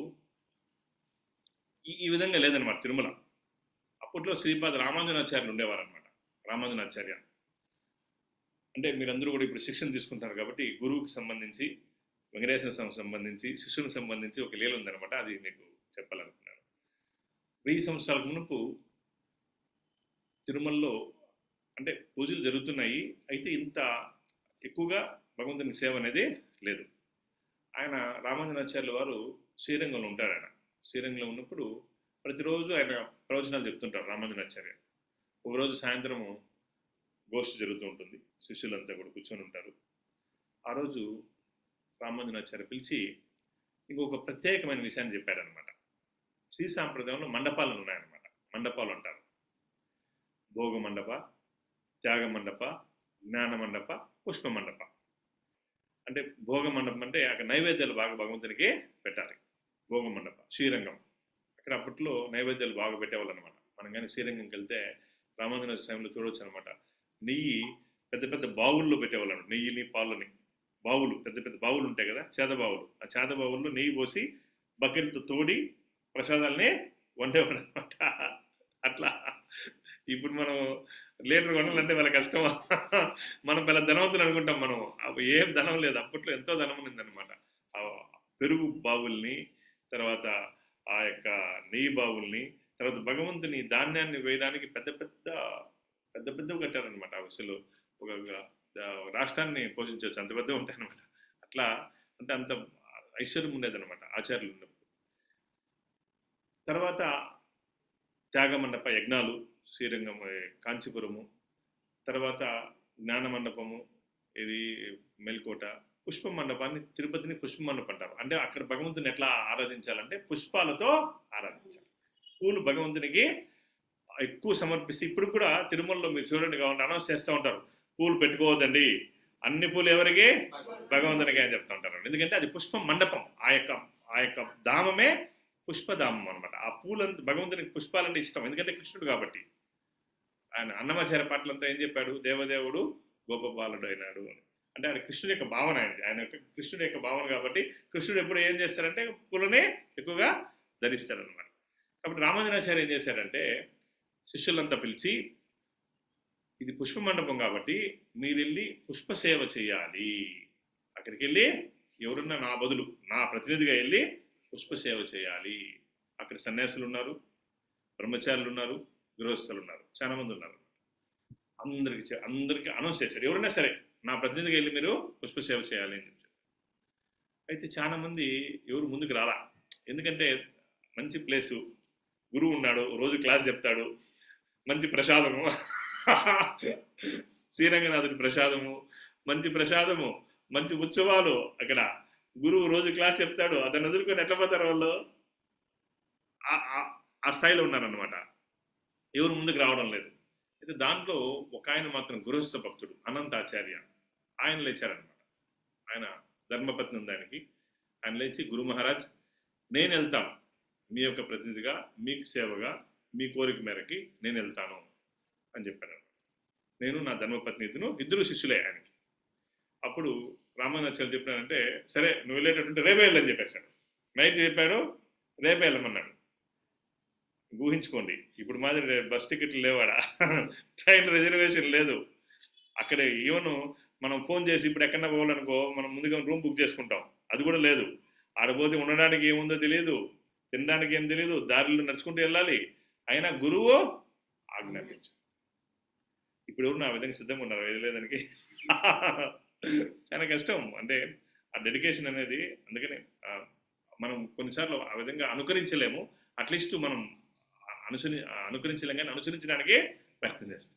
ఈ విధంగా లేదనమాట తిరుమల. అప్పట్లో శ్రీపాద రామానుజనాచార్యులు ఉండేవారు అనమాట. రామానుజనాచార్య అంటే మీరందరూ కూడా ఇప్పుడు శిక్షణ తీసుకుంటారు కాబట్టి గురువుకి సంబంధించి, వెంకటేశ్వర స్వామికి సంబంధించి, శిష్యునికి సంబంధించి ఒక లీల ఉందనమాట. అది మీకు చెప్పాలనుకున్నాను. 1000 సంవత్సరాలకు మునుపు తిరుమలలో అంటే పూజలు జరుగుతున్నాయి, అయితే ఇంత ఎక్కువగా భగవంతుని సేవ అనేది లేదు. ఆయన రామానుజాచార్యుల వారు శ్రీరంగంలో ఉంటారు. ఆయన శ్రీరంగంలో ఉన్నప్పుడు ప్రతిరోజు ఆయన ప్రవచనాలు చెప్తుంటారు రామానుజాచార్య. ఒకరోజు సాయంత్రము గోష్ఠి జరుగుతూ ఉంటుంది, శిష్యులంతా కూడా కూర్చొని ఉంటారు. ఆ రోజు రామానుజాచార్య పిలిచి ఇంకొక ప్రత్యేకమైన విషయాన్ని చెప్పారనమాట. శ్రీ సాంప్రదాయంలో మండపాలు ఉన్నాయన్నమాట. మండపాలు అంటారు భోగ మండప, త్యాగ మండప, జ్ఞాన మండప, పుష్ప మండప. అంటే భోగ మండపం అంటే అక్కడ నైవేద్యాలు బాగా భగవంతునికి పెట్టాలి. భోగ మండప శ్రీరంగం, అక్కడ అప్పట్లో నైవేద్యాలు బాగా పెట్టేవాళ్ళు అనమాట. మనం కానీ శ్రీరంగంకి వెళ్తే రామానుజ స్వామిలో చూడవచ్చు అనమాట. నెయ్యి పెద్ద పెద్ద బావుల్లో పెట్టేవాళ్ళు అనమాట. నెయ్యిని పాలని బావులు, పెద్ద పెద్ద బావులు ఉంటాయి కదా, చేద బావులు. ఆ చేద బావుల్లో నెయ్యి పోసి బకెట్తో తోడి ప్రసాదాలని వండేవాడు అనమాట. అట్లా ఇప్పుడు మనం లీటర్ కొనాలంటే వాళ్ళ కష్టం. మనం పెద్ద ధనవంతులు అనుకుంటాం, మనం ఏం ధనం లేదు. అప్పట్లో ఎంతో ధనం ఉందన్నమాట. ఆ పెరుగు బావుల్ని, తర్వాత ఆ యొక్క నెయ్యి బావుల్ని, తర్వాత భగవంతుని ధాన్యాన్ని వేయడానికి పెద్ద పెద్దవి కట్టారనమాట. అసలు ఒక రాష్ట్రాన్ని పోషించవచ్చు, అంత పెద్దగా ఉంటాయన్నమాట. అట్లా అంటే అంత ఐశ్వర్యం ఉండేదన్నమాట ఆచార్యులు ఉన్నప్పుడు. తర్వాత త్యాగ మండప యజ్ఞాలు శ్రీరంగం కాంచీపురము, తర్వాత జ్ఞాన మండపము ఇది మెల్కోట, పుష్ప మండపాన్ని తిరుపతిని పుష్ప మండపం అంటారు. అంటే అక్కడ భగవంతుని ఎట్లా ఆరాధించాలంటే పుష్పాలతో ఆరాధించాలి. పూలు భగవంతునికి ఎక్కువ సమర్పిస్తే, ఇప్పుడు కూడా తిరుమలలో మీరు చూడండి కావాలంటే అనౌన్స్ చేస్తూ ఉంటారు, పూలు పెట్టుకోవద్దండి, అన్ని పూలు ఎవరికి? భగవంతునికి అని చెప్తూ ఉంటారు. ఎందుకంటే అది పుష్ప మండపం. ఆ యొక్క ధామమే పుష్పధామం అనమాట. ఆ పూలంతా భగవంతునికి పుష్పాలంటే ఇష్టం, ఎందుకంటే కృష్ణుడు కాబట్టి. ఆయన అన్నమాచార్య పాటలంతా ఏం చెప్పాడు? దేవదేవుడు గోపబాలుడు అయినాడు అని. అంటే ఆయన కృష్ణుడి యొక్క భావన, ఆయన యొక్క కృష్ణుడి యొక్క భావన కాబట్టి కృష్ణుడు ఎప్పుడు ఏం చేస్తారంటే పూలనే ఎక్కువగా ధరిస్తారనమాట. కాబట్టి రామానుజాచార్య ఏం చేశారంటే శిష్యులంతా పిలిచి, ఇది పుష్ప మండపం కాబట్టి మీరు వెళ్ళి పుష్ప సేవ చేయాలి. అక్కడికి వెళ్ళి ఎవరున్నా నా బదులు నా ప్రతినిధిగా వెళ్ళి పుష్ప సేవ చేయాలి. అక్కడ సన్యాసులు ఉన్నారు, బ్రహ్మచారులు ఉన్నారు, గృహస్థులు ఉన్నారు, చాలా మంది ఉన్నారు. అందరికీ అనౌన్స్ చేశారు, ఎవరైనా సరే నా ప్రతినిధిగా వెళ్ళి మీరు పుష్ప సేవ చేయాలి అని చెప్పారు. అయితే చాలా మంది ఎవరు ముందుకు రాలా. ఎందుకంటే మంచి ప్లేసు, గురువు ఉన్నాడు, రోజు క్లాస్ చెప్తాడు, మంచి ప్రసాదము, శ్రీరంగనాథుడి ప్రసాదము, మంచి ఉత్సవాలు, అక్కడ గురువు రోజు క్లాస్ చెప్తాడు, అతను ఎదుర్కొని ఎట్లా పోతారు వాళ్ళు? ఆ స్థాయిలో ఉన్నారనమాట. ఎవరు ముందుకు రావడం లేదు. అయితే దాంట్లో ఒక ఆయన మాత్రం గృహస్థ భక్తుడు అనంతాచార్య, ఆయన లేచారనమాట. ఆయన ధర్మపత్ని ఉంది ఆయనకి. ఆయన లేచి, గురు మహారాజ్ నేను వెళ్తాను, మీ యొక్క ప్రతినిధిగా, మీకు సేవగా, మీ కోరిక మేరకి నేను వెళ్తాను అని చెప్పాను. నేను నా ధర్మపత్ని ఇద్దరు శిష్యులే ఆయనకి. అప్పుడు రామానుజాచార్యులు చెప్పానంటే, సరే నువ్వు వెళ్ళేటటువంటి రేపే వెళ్ళని చెప్పేశాడు. నైట్ చెప్పాడు, రేపే వెళ్ళమన్నాడు. ఊహించుకోండి, ఇప్పుడు మాదిరి బస్ టికెట్లు లేవాడా, ట్రైన్ రిజర్వేషన్ లేదు. అక్కడ ఈవెన్ మనం ఫోన్ చేసి ఇప్పుడు ఎక్కడన్నా పోవాలనుకో మనం ముందుగా రూమ్ బుక్ చేసుకుంటాం, అది కూడా లేదు. ఆడపోతే ఉండడానికి ఏముందో తెలియదు, తినడానికి ఏం తెలియదు, దారిలో నడుచుకుంటూ వెళ్ళాలి. అయినా గురువు ఆజ్ఞాపించు. ఇప్పుడు ఎవరు నా విధంగా సిద్ధంగా ఉన్నారు వెళ్ళలేదానికి? చాలా కష్టం. అంటే ఆ డెడికేషన్ అనేది, అందుకని మనం కొన్నిసార్లు ఆ విధంగా అనుకరించలేము. అట్లీస్ట్ మనం అనుకరించలేం కానీ అనుసరించడానికి ప్రయత్నం చేస్తాం.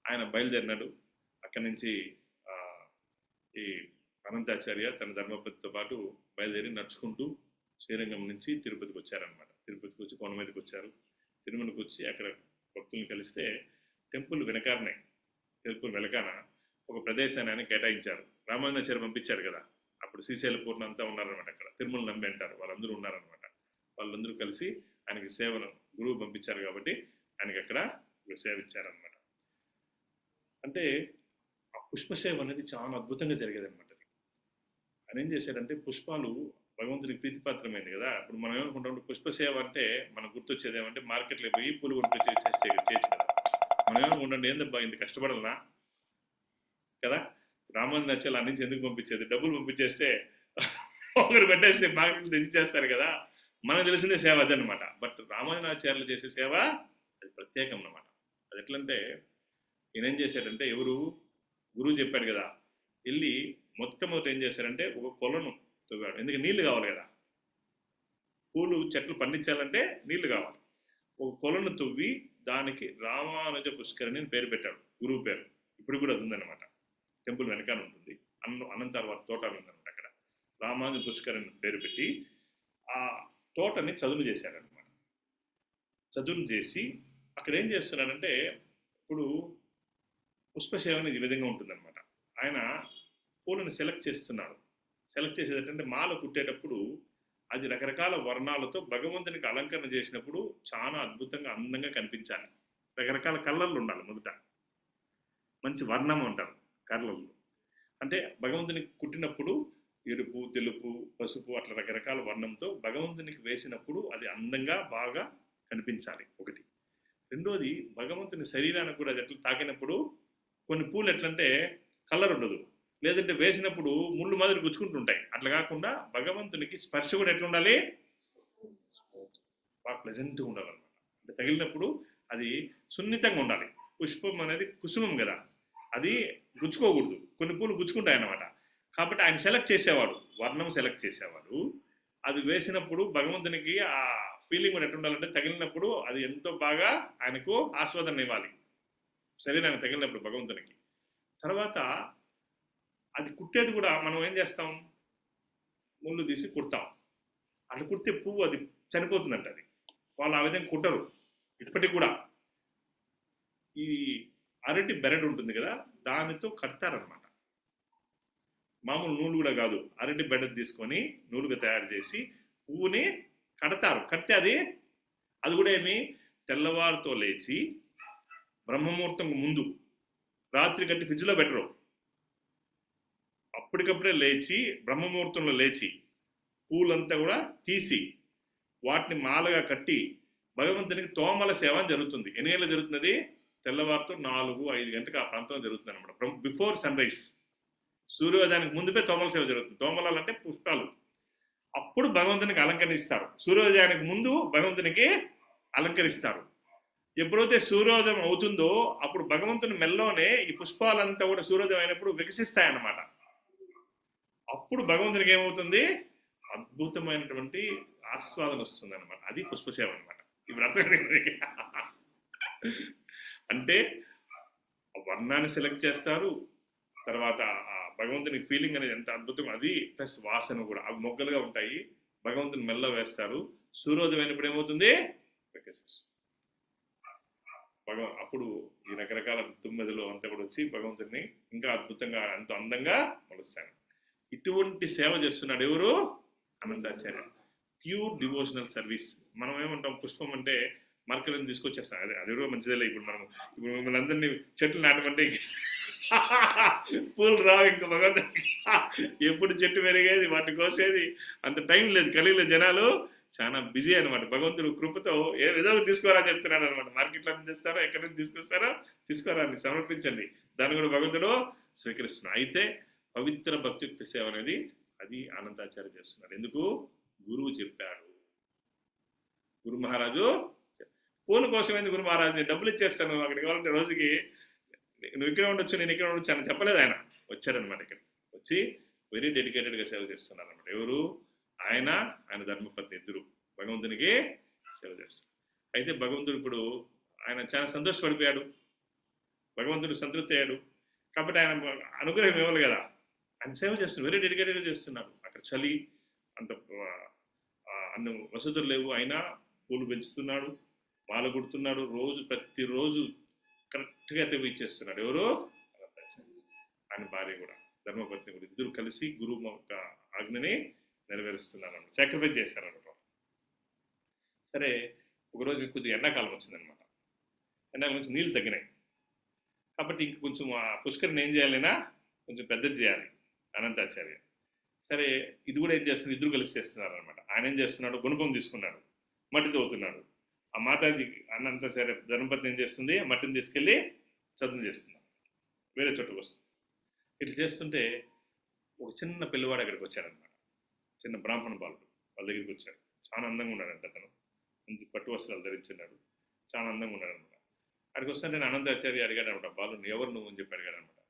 ఆయన బయలుదేరినాడు. అక్కడి నుంచి ఈ అనంతాచార్య తన ధర్మపతితో పాటు బయలుదేరి నడుచుకుంటూ శ్రీరంగం నుంచి తిరుపతికి వచ్చారనమాట. తిరుపతికి వచ్చి కొండ మీదకి వచ్చారు. తిరుమలకి వచ్చి అక్కడ భక్తులను కలిస్తే టెంపుల్ వెనకానే, టెంపుల్ వెనకాన ఒక ప్రదేశాన్ని ఆయన కేటాయించారు. రామానుజాచార్య పంపించారు కదా, అప్పుడు శ్రీశైల పూర్ణ అంతా ఉన్నారనమాట. అక్కడ తిరుమల నమ్మి అంటారు, వాళ్ళందరూ ఉన్నారనమాట. వాళ్ళందరూ కలిసి ఆయనకి సేవను గురువు పంపించారు కాబట్టి ఆయనకి అక్కడ సేవ ఇచ్చారనమాట. అంటే ఆ పుష్ప సేవ అనేది చాలా అద్భుతంగా జరిగేది అనమాట. ఆయన ఏం చేశాడంటే, పుష్పాలు భగవంతునికి ప్రీతిపాత్రమైంది కదా. ఇప్పుడు మనం ఏమనుకుంటాం, పుష్ప సేవ అంటే మనకు గుర్తొచ్చేది ఏమంటే మార్కెట్లో పోయి పూలు కొనుక్కొచ్చి చేయొచ్చు కదా. మనం ఏమనుకుంటాం, ఏందబ్బా ఇంత కష్టపడాలనా కదా. రామానుజాచార్యులు అన్ని నుంచి ఎందుకు పంపించేది? డబ్బులు పంపించేస్తే ఒకరు పెట్టేస్తే మార్కెట్ తెచ్చిచ్చేస్తారు కదా. మనకు తెలిసిన సేవ అదనమాట. బట్ రామానుజాచార్యులు చేసే సేవ అది ప్రత్యేకం అన్నమాట. అది ఎట్లంటే, ఈయన ఏం చేశాడంటే, ఎవరు గురువు చెప్పాడు కదా, వెళ్ళి మొట్టమొదటి ఏం చేశారంటే ఒక కొలను తవ్వాడు. ఎందుకంటే నీళ్లు కావాలి కదా, పూలు చెట్లు పండించాలంటే నీళ్లు కావాలి. ఒక కొలను తవ్వి దానికి రామానుజ పుష్కరిణి అని పేరు పెట్టాడు, గురువు పేరు. ఇప్పుడు కూడా అది ఉందన్నమాట, టెంపుల్ వెనకాల ఉంటుంది. అనంతర్వాత తోట ఉందన్నమాట. అక్కడ రామానుజ పుష్కరిణి పేరు పెట్టి ఆ తోటని చదును చేశారనమాట. చదును చేసి అక్కడ ఏం చేస్తున్నారంటే, ఇప్పుడు పుష్పసేవ అనేది ఈ విధంగా ఉంటుందన్నమాట. ఆయన పూలను సెలెక్ట్ చేస్తున్నాడు. సెలెక్ట్ చేసేది ఏంటంటే, మాల కుట్టేటప్పుడు అది రకరకాల వర్ణాలతో భగవంతునికి అలంకరణ చేసినప్పుడు చాలా అద్భుతంగా అందంగా కనిపించాలి. రకరకాల కలర్లు ఉండాలి. మొదట మంచి వర్ణం అంటారు కలర్లు. అంటే భగవంతునికి కుట్టినప్పుడు ఎరుపు, తెలుపు, పసుపు అట్లా రకరకాల వర్ణంతో భగవంతునికి వేసినప్పుడు అది అందంగా బాగా కనిపించాలి ఒకటి. రెండోది, భగవంతుని శరీరానికి కూడా అది ఎట్లా తాకినప్పుడు కొన్ని పూలు ఎట్లంటే కలర్ ఉండదు, లేదంటే వేసినప్పుడు ముళ్ళు మాదిరి గుచ్చుకుంటుంటాయి. అట్లా కాకుండా భగవంతునికి స్పర్శ కూడా ఎట్లా ఉండాలి, బాగా ప్లెజెంట్గా ఉండాలన్నమాట. అంటే తగిలినప్పుడు అది సున్నితంగా ఉండాలి. పుష్పం అనేది కుసుమం కదా, అది గుచ్చుకోకూడదు. కొన్ని పూలు గుచ్చుకుంటాయి అన్నమాట. కాబట్టి ఆయన సెలెక్ట్ చేసేవాడు, వర్ణం సెలెక్ట్ చేసేవాడు. అది వేసినప్పుడు భగవంతునికి ఆ ఫీలింగ్ కూడా ఎట్లా ఉండాలంటే, తగిలినప్పుడు అది ఎంతో బాగా ఆయనకు ఆస్వాదన ఇవ్వాలి శరీరానికి తగిలినప్పుడు భగవంతునికి. తర్వాత అది కుట్టేది కూడా మనం ఏం చేస్తాం, ముళ్ళు తీసి కుడతాం. అట్లా కుడితే పువ్వు అది చనిపోతుందంట. అది వాళ్ళు ఆ విధంగా కుట్టరు ఇప్పటికి కూడా. ఈ అరటి బెరడు ఉంటుంది కదా, దానితో కడతారనమాట. మామూలు నూలు కూడా కాదు, అరటి బెరడు తీసుకొని నూలుగా తయారు చేసి పువ్వుని కడతారు. కడితే అది కూడా ఏమి, తెల్లవారుతో లేచి బ్రహ్మముహూర్తం ముందు, రాత్రి కట్టి ఫ్రిడ్జ్లో పెట్టరు, అప్పటికప్పుడే లేచి బ్రహ్మముహూర్తంలో లేచి పూలంతా కూడా తీసి వాటిని మాలగా కట్టి భగవంతునికి తోమల సేవ జరుగుతుంది. ఎన్ని గంటలు జరుగుతుంది? తెల్లవారుతో 4-5 గంటలకు ఆ ప్రాంతంలో జరుగుతుంది అనమాట. బిఫోర్ సన్ రైజ్, సూర్యోదయానికి ముందుపే తోమల సేవ జరుగుతుంది. తోమలాలు అంటే పుష్పాలు. అప్పుడు భగవంతునికి అలంకరిస్తారు. సూర్యోదయానికి ముందు భగవంతునికి అలంకరిస్తారు. ఎప్పుడైతే సూర్యోదయం అవుతుందో అప్పుడు భగవంతుని మెల్లోనే ఈ పుష్పాలంతా కూడా సూర్యోదయం అయినప్పుడు వికసిస్తాయన్నమాట. అప్పుడు భగవంతునికి ఏమవుతుంది, అద్భుతమైనటువంటి ఆస్వాదన వస్తుంది అనమాట. అది పుష్పసేవ అనమాట. ఇప్పుడు అర్థమైంది. అంటే వర్ణాన్ని సెలెక్ట్ చేస్తారు, తర్వాత ఆ భగవంతుని ఫీలింగ్ అనేది ఎంత అద్భుతం, అది ప్లస్ వాసన కూడా. అవి మొగ్గలుగా ఉంటాయి, భగవంతుని మెల్ల వేస్తారు. సూర్యోదయం అయినప్పుడు ఏమవుతుంది, అప్పుడు ఈ రకరకాల తుమ్మెదలు అంతా కూడా వచ్చి భగవంతుని ఇంకా అద్భుతంగా ఎంతో అందంగా మలుస్తాను. ఇటువంటి సేవ చేస్తున్నాడు ఎవరు, అనంతాచార్య. Pure devotional service. మనం ఏమంటాం, పుష్పం అంటే మార్కెట్ని తీసుకొచ్చేస్తాం. అది కూడా మంచిదే. ఇప్పుడు మిమ్మల్ని అందరినీ చెట్లు నాటమంటే పూలు రావు. ఇంకా భగవంతునికి ఎప్పుడు చెట్టు పెరిగేది, వాటిని కోసేది అంత టైం లేదు, కలిగలేదు. జనాలు చాలా బిజీ అనమాట. భగవంతుడు కృపతో ఏ విధంగా తీసుకోరా చెప్తున్నాడు అనమాట. మార్కెట్లో తెస్తారో ఎక్కడి నుంచి తీసుకొస్తారో తీసుకోరా అని సమర్పించండి, దాన్ని కూడా భగవంతుడు స్వీకరిస్తున్నాడు. అయితే పవిత్ర భక్తియుక్త సేవ అనేది అది అనంతాచార్య చేస్తున్నాడు. ఎందుకు? గురువు చెప్పాడు. గురు మహారాజు పూల కోసమైంది. గురు మహారాజు డబ్బులు ఇచ్చేస్తాను, అక్కడికి కావాలంటే రోజుకి నువ్వు ఇక్కడ ఉండొచ్చు, నేను ఇక్కడ ఉండొచ్చు అని చెప్పలేదు. ఆయన వచ్చారనమాట. ఇక్కడ వచ్చి వెరీ డెడికేటెడ్గా సేవ చేస్తున్నారు అనమాట. ఎవరు? ఆయన ధర్మపత్ని ఇద్దరు భగవంతునికి సేవ చేస్తారు. అయితే భగవంతుడు ఇప్పుడు ఆయన చాలా సంతోషపడిపోయాడు, భగవంతుడు సంతృప్తి అయ్యాడు. కాబట్టి ఆయన అనుగ్రహం ఇవ్వాలి కదా, ఆయన సేవ చేస్తున్నారు, వెరీ డెడికేటెడ్గా చేస్తున్నారు. అక్కడ చలి అంత అన్ని వసతులు లేవు, అయినా పూలు పెంచుతున్నాడు, మాల కుడుతున్నాడు. ప్రతిరోజు కరెక్ట్గా తెవి ఇచ్చేస్తున్నాడు. ఎవరు? ఆయన భార్య కూడా, ధర్మపత్ని కూడా, ఇద్దరు కలిసి గురువు యొక్క ఆజ్ఞని నెరవేరుస్తున్నారు, సాక్రిఫైస్ చేస్తారన్నమాట. సరే, ఒకరోజు కొద్దిగా ఎండాకాలం వచ్చిందనమాట. ఎండాకాలం నుంచి నీళ్ళు తగ్గినాయి. కాబట్టి ఇంక కొంచెం ఆ పుష్కరిని ఏం చేయాలైనా కొంచెం పెద్దది చేయాలి అనంతాచార్య. సరే, ఇది కూడా ఏం చేస్తున్నారు, ఇద్దరు కలిసి చేస్తున్నారు అనమాట. ఆయన ఏం చేస్తున్నాడు, గుణపం తీసుకున్నాడు, మట్టి తవ్వుతున్నాడు. ఆ మాతాజీ అనంతాచార్య ధర్మపత్ని ఏం చేస్తుంది, మట్టిని తీసుకెళ్ళి చదువు చేస్తున్నాడు, వేరే చోటుకు వస్తుంది. ఇట్లా చేస్తుంటే ఒక చిన్న పిల్లవాడు అక్కడికి వచ్చాడనమాట. చిన్న బ్రాహ్మణ బాలుడు వాళ్ళ దగ్గరికి వచ్చాడు. చాలా అందంగా ఉన్నాడంట. అతను మంచి పట్టు వస్త్రాలు ధరించున్నాడు, చాలా అందంగా ఉన్నాడనమాట. అక్కడికి వస్తే నేను అనంతాచార్య అడిగాడు అనమాట, బాలు ఎవరు నువ్వు అని చెప్పి అడిగాడు అనమాట.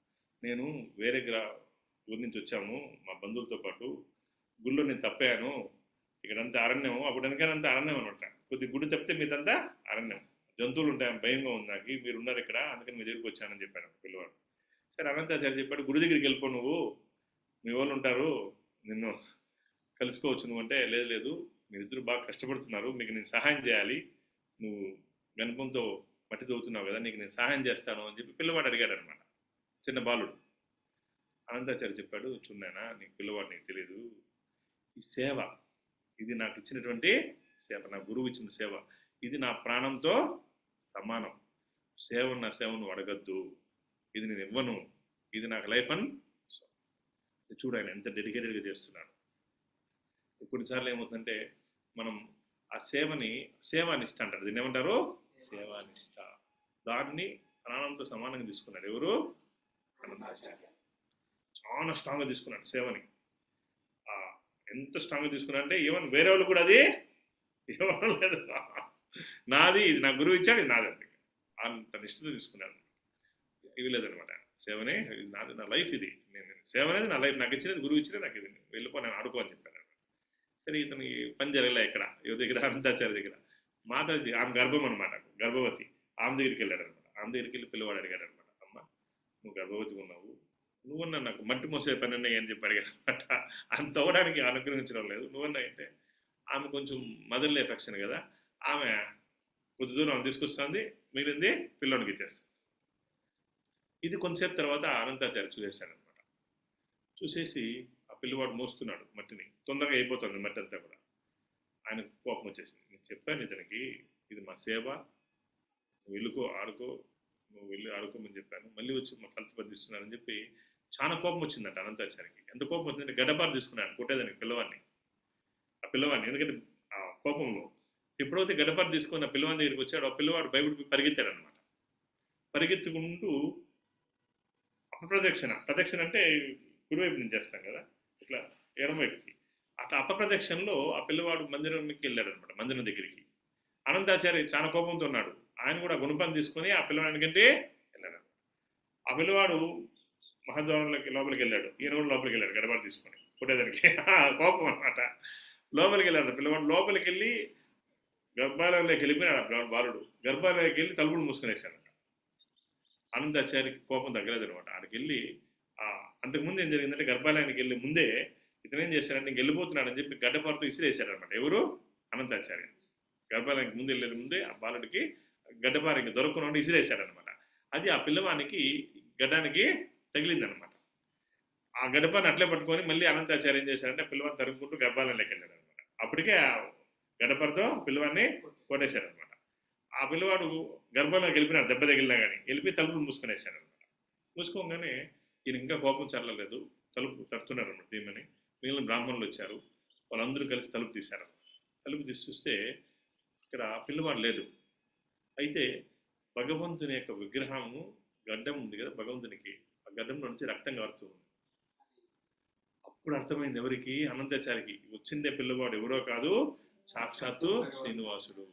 నేను వేరే ఊరి నుంచి వచ్చాము మా బంధువులతో పాటు, గుళ్ళో నేను తప్పాను, ఇక్కడంతా అరణ్యం, అప్పుడు వెనకాలంతా అరణ్యం అనమాట, కొద్ది గుడి తప్పితే మీదంతా అరణ్యం, జంతువులు ఉంటాయి, భయంగా ఉంది నాకు, మీరు ఉన్నారు ఇక్కడ, అందుకని మీ దగ్గరికి వచ్చానని చెప్పాను పిల్లవాడు. సరే అనంతాచార్య చెప్పాడు, గుడి దగ్గరికి వెళ్ళిపో, నువ్వు మీ వాళ్ళు ఉంటారు నిన్ను కలుసుకోవచ్చు నువ్వు అంటే, లేదు లేదు మీరిద్దరు బాగా కష్టపడుతున్నారు, మీకు నేను సహాయం చేయాలి, నువ్వు గణపంతో మట్టి తవ్వుతున్నావు కదా, నీకు నేను సహాయం చేస్తాను అని చెప్పి పిల్లవాడు అడిగాడు అనమాట, చిన్న బాలుడు. అనంతాచార్య చెప్పాడు, చూడైనా నీకు పిల్లవాడు నీకు తెలియదు, ఈ సేవ ఇది నాకు ఇచ్చినటువంటి సేవ, నా గురువు ఇచ్చిన సేవ, ఇది నా ప్రాణంతో సమానం, నా సేవను అడగద్దు, ఇది నేను ఇవ్వను, ఇది నాకు లైఫ్ అని చూడు ఆయన ఎంత డెడికేటెడ్గా చేస్తున్నాడు. కొన్నిసార్లు ఏమవుతుందంటే మనం ఆ సేవానిష్ట అంటారు, దీన్ని ఏమంటారు, సేవానిష్ట, దాన్ని ప్రాణంతో సమానంగా తీసుకున్నాడు ఎవరు, అనంతాచార్య. చాలా స్ట్రాంగ్గా తీసుకున్నాడు సేవని. ఎంత స్ట్రాంగ్గా తీసుకున్నాడు అంటే ఈవెన్ వేరే వాళ్ళు కూడా అది ఇవ్వడం లేదు, నాది, ఇది నా గురువు ఇచ్చాడు, ఇది నాది, అంతే అంత నిష్ఠతో తీసుకున్నాడు. ఇవి లేదనమాట, సేవనే నాది, నా లైఫ్ ఇది, నేను సేవ అనేది నా లైఫ్, నాకు ఇచ్చినది గురువు ఇచ్చినది, నాకు ఇది వెళ్ళిపో నేను ఆడుకో అని చెప్పాను. సరే ఇతను పని జరగలే ఇక్కడ ఎవరి దగ్గర, అనంతాచార్య దగ్గర. మాతాజీ ఆమె గర్భం అనమాట, గర్భవతి, ఆమె దగ్గరికి వెళ్ళాడు అనమాట. ఆమె దగ్గరికి వెళ్ళి పిల్లవాడు అడిగాడు అనమాట, అమ్మ నువ్వు గర్భవతిగా ఉన్నావు, నువ్వన్నా నాకు మట్టి మోసే పని అన్నాయి అని చెప్పి అడిగాడు అనమాట. అంత అవ్వడానికి అనుగ్రహించడం లేదు, నువ్వన్నా అంటే. ఆమె కొంచెం మదర్లీ ఎఫెక్షన్ కదా, ఆమె కొద్ది దూరం ఆమె తీసుకొస్తుంది, మిగిలింది పిల్లోడికి ఇచ్చేస్తుంది. ఇది కొంతసేపు తర్వాత అనంతాచార్య చూసేశాడు అనమాట. చూసేసి ఆ పిల్లవాడు మోస్తున్నాడు మట్టిని, తొందరగా అయిపోతుంది మట్టి అంతా కూడా. ఆయనకు కోపం వచ్చేసింది, నేను చెప్పాను ఇతనికి ఇది మా సేవ, నువ్వు వెళ్ళుకో ఆడుకో, నువ్వు వెళ్ళి ఆడుకోమని చెప్పాను, మళ్ళీ వచ్చి మా కలుపు పద్దిస్తున్నానని చెప్పి చాలా కోపం వచ్చిందంట అనంతాచార్యకి. ఎంత కోపం వచ్చిందంటే గడ్డపారు తీసుకున్నాను కొట్టేదానికి ఆ పిల్లవాడిని, ఎందుకంటే ఆ కోపంలో ఎప్పుడైతే గడ్డపారు తీసుకొని ఆ పిల్లవాడి దగ్గరికి వచ్చాడు, ఆ పిల్లవాడు భయపడి పరిగెత్తాడు అనమాట. పరిగెత్తుకుంటూ ప్రదక్షిణ అంటే కుడివైపు నుంచి చేస్తాం కదా, ఇట్లా ఎడమవైపుకి, అట్లా అపప్రదక్షిణలో ఆ పిల్లవాడు మందిరంకి వెళ్ళాడు అనమాట. మందిరం దగ్గరికి అనంతాచార్య చాలా కోపంతో ఉన్నాడు, ఆయన కూడా గుణపాన్ని తీసుకొని ఆ పిల్లవాడికంటే వెళ్ళాడు. ఆ పిల్లవాడు మహాద్వారంలోకి లోపలికి వెళ్ళాడు, ఈయన కూడా లోపలికి వెళ్ళాడు గడపాటు తీసుకొని కొట్టేదానికి, కోపం అనమాట. లోపలికి వెళ్ళాడు పిల్లవాడు, లోపలికి వెళ్ళి గర్భాలయంలోకి వెళ్ళిపోయినాడు బాలుడు, గర్భాలయంలోకి వెళ్ళి తలుపులు మూసుకునేసాడు. అనంతాచార్యకి కోపం తగ్గలేదు అనమాట. ఆడికి వెళ్ళి అంతకుముందు ఏం జరిగిందంటే గర్భాలయానికి వెళ్ళి ముందే ఇతను ఏం చేశాడంటే ఇంక వెళ్ళిపోతున్నాడు అని చెప్పి గడ్డపారుతో ఇసిరేసాడు అనమాట. ఎవరు, అనంతాచార్య. గర్భాలయానికి ముందు వెళ్ళే ముందే ఆ బాలుడికి గడ్డపార ఇంక దొరకకుండా ఇసిరేసాడు అనమాట. అది ఆ పిల్లవానికి గడ్డానికి తగిలిందనమాట. ఆ గడ్డపారని అట్లే పట్టుకొని మళ్ళీ అనంతాచార్య ఏం చేశాడంటే పిల్లవాడిని తరుముకుంటూ గర్భాలయంలోకి వెళ్ళాడు అనమాట. అప్పటికే ఆ గడ్డపారతో పిల్లవాడిని కొట్టేశాడు అనమాట. ఆ పిల్లవాడు గర్భంలోకి వెళ్ళిపోయినాడు, దెబ్బ తగిలినా కానీ వెళ్ళిపోయి తలుపులు మూసుకునేసాడు అనమాట. మూసుకోగానే ఈయన ఇంకా కోపం చల్లలేదు, తలుపు తడుతున్నారు అనమాట తీమని. మిగిలిన బ్రాహ్మణులు వచ్చారు, వాళ్ళందరూ కలిసి తలుపు తీశారు. తలుపు తీసి చూస్తే ఇక్కడ పిల్లవాడు లేదు. అయితే భగవంతుని యొక్క విగ్రహము గడ్డం ఉంది కదా భగవంతునికి, ఆ గడ్డంలో నుంచి రక్తం కారుతూ ఉంది. అప్పుడు అర్థమైంది ఎవరికి, అనంతాచారికి, వచ్చిందే పిల్లవాడు ఎవరో కాదు, సాక్షాత్తు శ్రీనివాసుడు.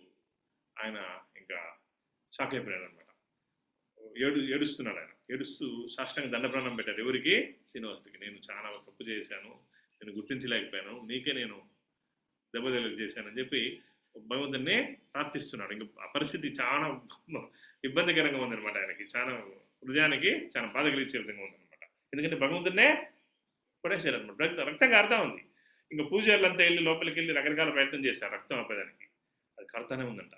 ఆయన ఇంకా షాక్ అయిపోయాడు అనమాట. ఏడుస్తున్నాడు ఆయన. ఏడుస్తూ సాష్టాంగ దండప్రాణం పెట్టాడు. ఎవరికి, శ్రీనివాసుడికి. నేను చాలా తప్పు చేశాను, నేను గుర్తించలేకపోయాను, నీకే నేను దెబ్బతెలకు చేశానని చెప్పి భగవంతుడిని ప్రార్థిస్తున్నాడు. ఇంకా ఆ పరిస్థితి చాలా ఇబ్బందికరంగా ఉందనమాట ఆయనకి, చాలా హృదయానికి చాలా బాధ కలిగించే విధంగా ఉందనమాట. ఎందుకంటే భగవంతుడినే కొట్టేశాడు అనమాట. రక్తం కారుతా ఉంది. ఇంకా పూజారులంతా వెళ్ళి లోపలికి వెళ్ళి రకరకాల ప్రయత్నం చేశారు రక్తం ఆపేదానికి, అది కారుతానే ఉందంట.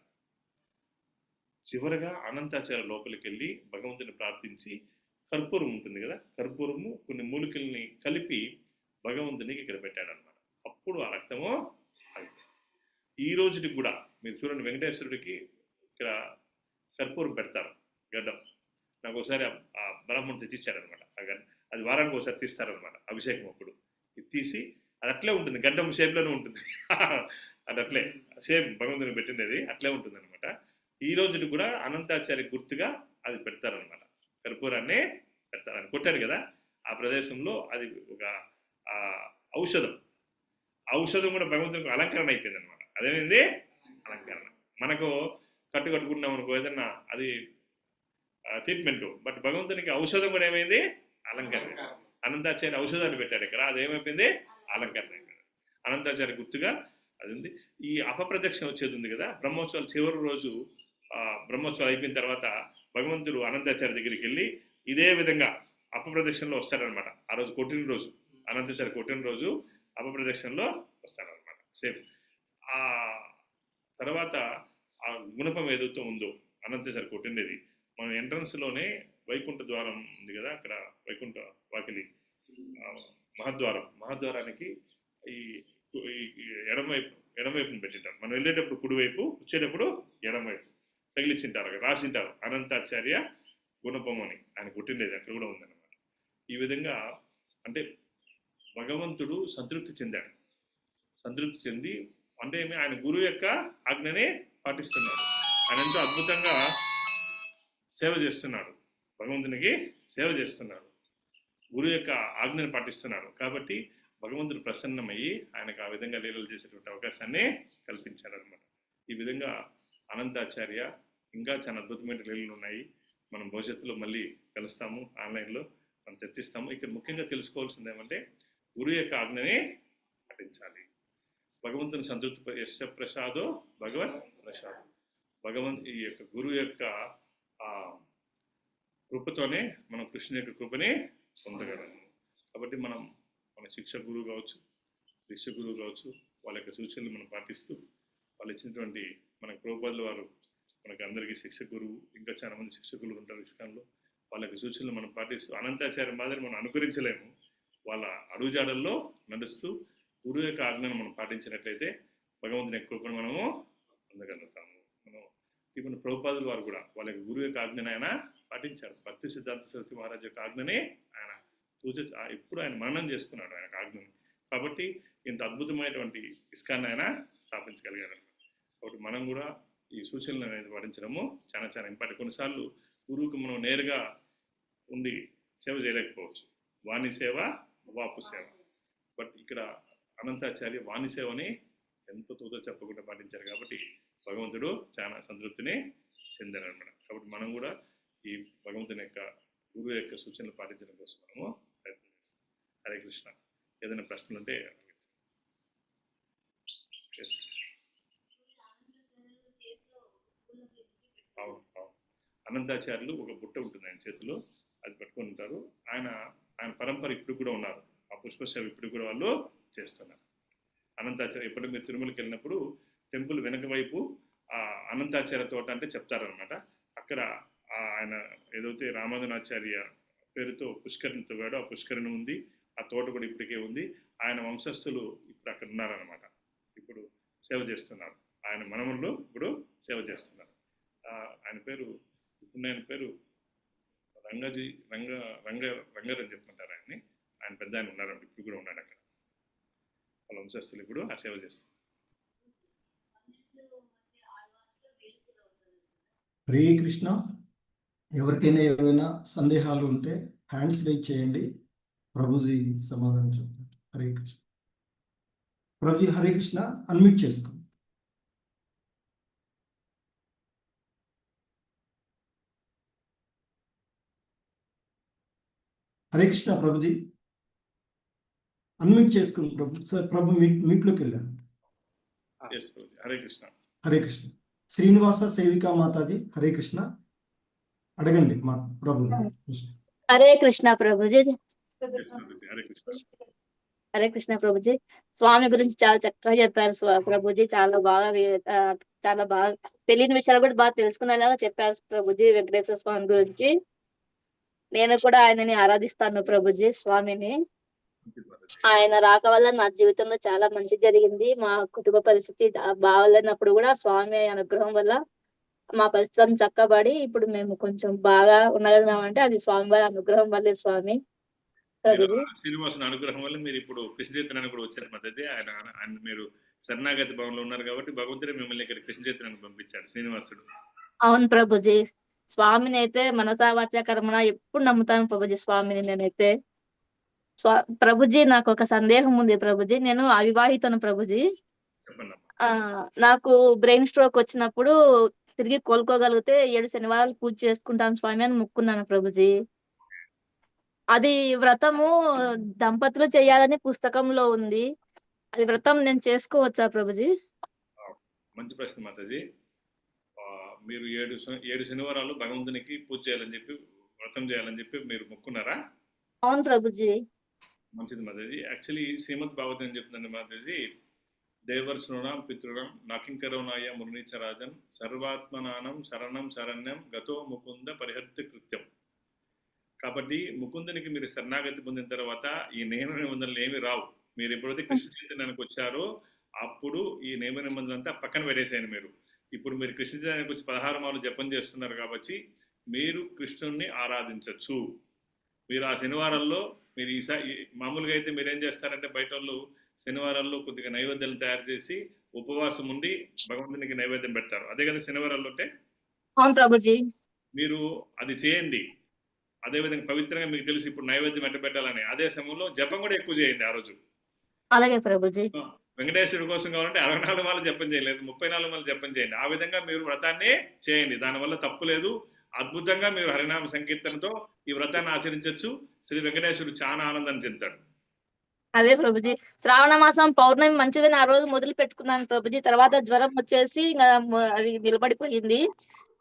చివరగా అనంతాచార్య లోపలికి వెళ్ళి భగవంతుని ప్రార్థించి కర్పూరం ఉంటుంది కదా, కర్పూరము కొన్ని మూలికల్ని కలిపి భగవంతునికి ఇక్కడ పెట్టాడు అనమాట. అప్పుడు ఆ రక్తము ఆగిపోయింది. ఈ రోజుకి కూడా మీరు చూడండి, వెంకటేశ్వరుడికి ఇక్కడ కర్పూరం పెడతారు గడ్డం. నాకు ఒకసారి ఆ బ్రాహ్మణుడు తెచ్చిచ్చారనమాట. అది వారానికి ఒకసారి తీస్తారనమాట అభిషేకం అప్పుడు. ఇది తీసి అది అట్లే ఉంటుంది, గడ్డం షేప్లోనే ఉంటుంది. అది అట్లే సేమ్ భగవంతుని పెట్టింది అది అట్లే ఉంటుంది అనమాట. ఈ రోజుకి కూడా అనంతాచార్య గుర్తుగా అది పెడతారనమాట. కర్పూరాన్ని పెడతారు. అని కొట్టారు కదా ఆ ప్రదేశంలో, అది ఒక ఔషధం. ఔషధం కూడా భగవంతునికి అలంకరణ అయిపోయింది అనమాట. అదేమైంది, అలంకరణ. మనకు కట్టుకున్నాం అనుకో, ఏదన్నా అది ట్రీట్మెంట్. బట్ భగవంతునికి ఔషధం కూడా ఏమైంది? అలంకరణ. అనంతాచార్య ఔషధాన్ని పెట్టాడు ఇక్కడ, అదేమైపోయింది? అలంకరణ. అనంతాచార్య గుర్తుగా అది ఉంది. ఈ అపప్రదక్షిణ వచ్చేది ఉంది కదా, బ్రహ్మోత్సవాలు చివరి రోజు బ్రహ్మోత్సవాలు అయిపోయిన తర్వాత భగవంతుడు అనంతాచార్య దగ్గరికి వెళ్ళి ఇదే విధంగా అపప్రదక్షిణలో వస్తాడనమాట. ఆ రోజు కొట్టిన రోజు, అనంతాచార్య కొట్టిన రోజు అపప్రదక్షిణలో వస్తాడనమాట. సేమ్ ఆ తర్వాత ఆ గుణపం ఏదైతే ఉందో అనంతాచార్య కొట్టిండేది, మన ఎంట్రన్స్లోనే వైకుంఠ ద్వారం ఉంది కదా, అక్కడ వైకుంఠ వాకిలి మహద్వారానికి ఈ ఎడమవైపుని పెట్టింటారు. మనం వెళ్ళేటప్పుడు కుడివైపు, వచ్చేటప్పుడు ఎడమవైపు తగిలిచ్చింటారు, రాసింటారు అనంతాచార్య గుణపం అని. ఆయన కొట్టిండేది అక్కడ కూడా ఉందన్నమాట. ఈ విధంగా అంటే భగవంతుడు సంతృప్తి చెందాడు. సంతృప్తి చెంది అంటే ఆయన గురువు యొక్క ఆజ్ఞనే పాటిస్తున్నాడు. ఆయన ఎంతో అద్భుతంగా సేవ చేస్తున్నాడు, భగవంతునికి సేవ చేస్తున్నాడు, గురువు యొక్క ఆజ్ఞను పాటిస్తున్నాడు. కాబట్టి భగవంతుడు ప్రసన్నమయ్యి ఆయనకు ఆ విధంగా లీలలు చేసేటువంటి అవకాశాన్ని కల్పించాడు అనమాట. ఈ విధంగా అనంతాచార్య ఇంకా చాలా అద్భుతమైన లీలలు ఉన్నాయి. మనం భవిష్యత్తులో మళ్ళీ కలుస్తాము, ఆన్లైన్లో మనం చర్చిస్తాము. ఇక్కడ ముఖ్యంగా తెలుసుకోవాల్సింది ఏమంటే గురువు యొక్క ఆజ్ఞనే పాటించాలి. భగవంతుని సంతృప్తి యశ ప్రసాదో భగవత్ ప్రసాదం. ఈ యొక్క గురువు యొక్క కృపతోనే మనం కృష్ణుని యొక్క కృపని పొందగలము. కాబట్టి మన శిక్ష గురువు కావచ్చు, దీక్ష గురువు కావచ్చు, వాళ్ళ యొక్క సూచనలు మనం పాటిస్తూ, వాళ్ళు ఇచ్చినటువంటి మన ప్రభుపాదుల వారు మనకి అందరికీ శిక్ష గురువు, ఇంకా చాలా మంది శిక్షకులు ఉంటారు ఇస్కాన్లో, వాళ్ళ యొక్క సూచనలు మనం పాటిస్తూ అనంతాచార్య మాదిరి మనం అనుకరించలేము. వాళ్ళ అడుగుజాడల్లో నడుస్తూ గురువు యొక్క ఆజ్ఞను మనం పాటించినట్లయితే భగవంతుని యొక్క కృపను మనము పొందగలుగుతాము. ఇప్పుడు ప్రభుపాదుల వారు కూడా వాళ్ళ యొక్క గురువు యొక్క ఆజ్ఞను ఆయన పాటించారు. భక్తి సిద్ధాంత సరస్వతి మహారాజ్ యొక్క ఆజ్ఞనే ఆయన ఇప్పుడు ఆయన మననం చేసుకున్నాడు ఆయన ఆజ్ఞని. కాబట్టి ఇంత అద్భుతమైనటువంటి ఇస్కాన్ ఆయన స్థాపించగలిగారు. కాబట్టి మనం కూడా ఈ సూచనలు అనేది పాటించడము చాలా చాలా ఇంపార్టెంట్. కొన్నిసార్లు గురువుకి మనం నేరుగా ఉండి సేవ చేయలేకపోవచ్చు, వాణి సేవ వాపు సేవ. బట్ ఇక్కడ అనంతాచార్య వాణి సేవని ఎంతో తోతో చెప్పకుండా పాటించారు. కాబట్టి భగవంతుడు చాలా సంతృప్తిని చెందారు అనమాట. కాబట్టి మనం కూడా ఈ భగవంతుని యొక్క గురువు యొక్క సూచనలు పాటించడం కోసం మనము ప్రయత్నం చేస్తాం. హరే కృష్ణ. ఏదైనా ప్రశ్నలు ఉంటే అవును. అనంతాచార్యులు ఒక బుట్ట ఉంటుంది ఆయన చేతిలో, అది పట్టుకొని ఉంటారు. ఆయన పరంపర ఇప్పుడు కూడా ఉన్నారు. ఆ పుష్పసేవ ఇప్పుడు కూడా వాళ్ళు చేస్తున్నారు. అనంతాచార్య ఎప్పుడు మీరు తిరుమలకి వెళ్ళినప్పుడు టెంపుల్ వెనక వైపు అనంతాచార్య తోట అంటే చెప్తారనమాట. అక్కడ ఆయన ఏదైతే రామానుజాచార్య పేరుతో పుష్కరిణి తవ్వాడో ఆ పుష్కరిణి ఉంది, ఆ తోట కూడా ఇప్పటికే ఉంది. ఆయన వంశస్థులు ఇప్పుడు అక్కడ ఉన్నారనమాట, ఇప్పుడు సేవ చేస్తున్నారు. ఆయన మనములు ఇప్పుడు సేవ చేస్తున్నారు. ఆయన పేరు రంగారు అని చెప్పుకుంటారు ఆయన్ని. ఆయన పెద్ద ఆయన ఉన్నారండి, ఇప్పుడు కూడా ఉన్నాడు అక్కడ. వాళ్ళ వంశస్థులు ఇప్పుడు ఆ సేవ చేస్తారు. హరే కృష్ణ. ఎవరికైనా ఏమైనా సందేహాలు ఉంటే హ్యాండ్స్ రైజ్ చేయండి, ప్రభుజీ సమాధానం చెప్తారు. హరే కృష్ణ. ప్రభుజీ హరే కృష్ణ, అన్మ్యూట్ చేసుకోండి. హరే కృష్ణ ప్రభుజీ, అన్మ్యూట్ చేసుకోండి ప్రభు. సార్ ప్రభు మీట్లోకి వెళ్ళారు. హరే కృష్ణ. హరే కృష్ణ. శ్రీనివాస సేవికా మాతాజీ హరే కృష్ణ, అడగండి మా ప్రభు. హరే కృష్ణ ప్రభుజీ. హరే కృష్ణ ప్రభుజీ. స్వామి గురించి చాలా చక్కగా చెప్పారు ప్రభుజీ. చాలా బాగా తెలియని విషయాలు కూడా బాగా తెలుసుకునేలాగా చెప్పారు ప్రభుజీ. వెంకటేశ్వర స్వామి గురించి నేను కూడా ఆయనని ఆరాధిస్తాను ప్రభుజీ, స్వామిని. ఆయన రాక వల్ల నా జీవితంలో చాలా మంచి జరిగింది. మా కుటుంబ పరిస్థితి బాగాలేనప్పుడు కూడా స్వామి అనుగ్రహం వల్ల మా పరిస్థితి చక్కబడి ఇప్పుడు మేము కొంచెం బాగా ఉండగలిగామంటే అది స్వామి వారి అనుగ్రహం వల్లే స్వామి. శ్రీనివాసుని అనుగ్రహం వల్ల మీరు ఇప్పుడు కృష్ణ చైతన్యానికి కూడా వచ్చారు మధ్య. ఆయన మీరు శరణాగతి భవన్లో ఉన్నారు కాబట్టి భగవంతుడే మిమ్మల్ని ఇక్కడ కృష్ణ చైతన్యానికి పంపించాడు శ్రీనివాసుడు. అవును ప్రభుజీ. స్వామిని అయితే మనసా వాచా కర్మణ ఎప్పుడు నమ్ముతాను ప్రభుజీ స్వామిని. నేనైతే ప్రభుజీ నాకు ఒక సందేహం ఉంది ప్రభుజీ. నేను అవివాహితను ప్రభుజీ. నాకు బ్రెయిన్ స్ట్రోక్ వచ్చినప్పుడు తిరిగి కోలుకోగలిగితే 7 శనివారాలు పూజ చేసుకుంటాను స్వామి అని మొక్కున్నాను ప్రభుజీ. అది వ్రతము దంపతులు చేయాలని పుస్తకంలో ఉంది. అది వ్రతం నేను చేసుకోవచ్చా ప్రభుజీ? మంచి ప్రశ్న మాతాజీ. మీరు 7 శనివారాలు భగవంతునికి పూజ చేయాలని చెప్పి వ్రతం చేయాలని చెప్పి మీరు మొక్కున్నారా? అవును ప్రభుజీ. మంచిది మాతాజీ. యాక్చువల్లీ శ్రీమద్ భాగవతం ఏం చెప్తుందండి మాతాజీ, దేవర్షుణాం పితృణం నాకింకరోనాయ మునిచరాజన్ సర్వాత్మనానం శరణం శరణ్యం గతో ముకుంద పరిహర్తి కృత్యం. కాబట్టి ముకుందునికి మీరు శరణాగతి పొందిన తర్వాత ఈ నియమ నిబంధనలు ఏమి రావు. మీరు ఎప్పుడైతే కృష్ణ చైతన్యానికి వచ్చారో అప్పుడు ఈ నియమ నిబంధనలు అంతా పక్కన పెట్టేసేయండి. మీరు ఇప్పుడు మీరు కృష్ణ చైతన్యానికి వచ్చి 16 మాలు జపం చేస్తున్నారు కాబట్టి మీరు కృష్ణుణ్ణి ఆరాధించవచ్చు. మీరు ఆ శనివారాల్లో మీరు మామూలుగా అయితే మీరు ఏం చేస్తారంటే బయట వాళ్ళు శనివారాల్లో కొద్దిగా నైవేద్యాలు తయారు చేసి ఉపవాసం ఉండి భగవంతునికి నైవేద్యం పెడతారు. అదే కదా శనివారాల్లో అంటే? అవును ప్రభుజీ. మీరు అది చేయండి. అదేవిధంగా పవిత్రంగా మీకు తెలిసి ఇప్పుడు నైవేద్యం ఎట్ట పెట్టాలని అదే సమయంలో జపం కూడా ఎక్కువ చేయండి ఆ రోజు. అలాగే ప్రభుజీ. వెంకటేశ్వరుడి కోసం కావాలంటే 64 మాలు జపం చేయలేదు, 34 మాలు జపం చేయండి. ఆ విధంగా మీరు వ్రతాన్ని చేయండి. దానివల్ల తప్పు లేదు. అద్భుతంగా మీరు హరినామ సంకీర్తనతో ఈ వ్రతాన్ని ఆచరించవచ్చు. శ్రీ వెంకటేశ్వరుడు చాలా ఆనందాన్ని చెందుతాడు. అదే ప్రభుజీ, శ్రావణ మాసం పౌర్ణమి మంచిదని ఆ రోజు మొదలు పెట్టుకున్నాను ప్రభుజీ. తర్వాత జ్వరం వచ్చేసి అది నిలబడిపోయింది.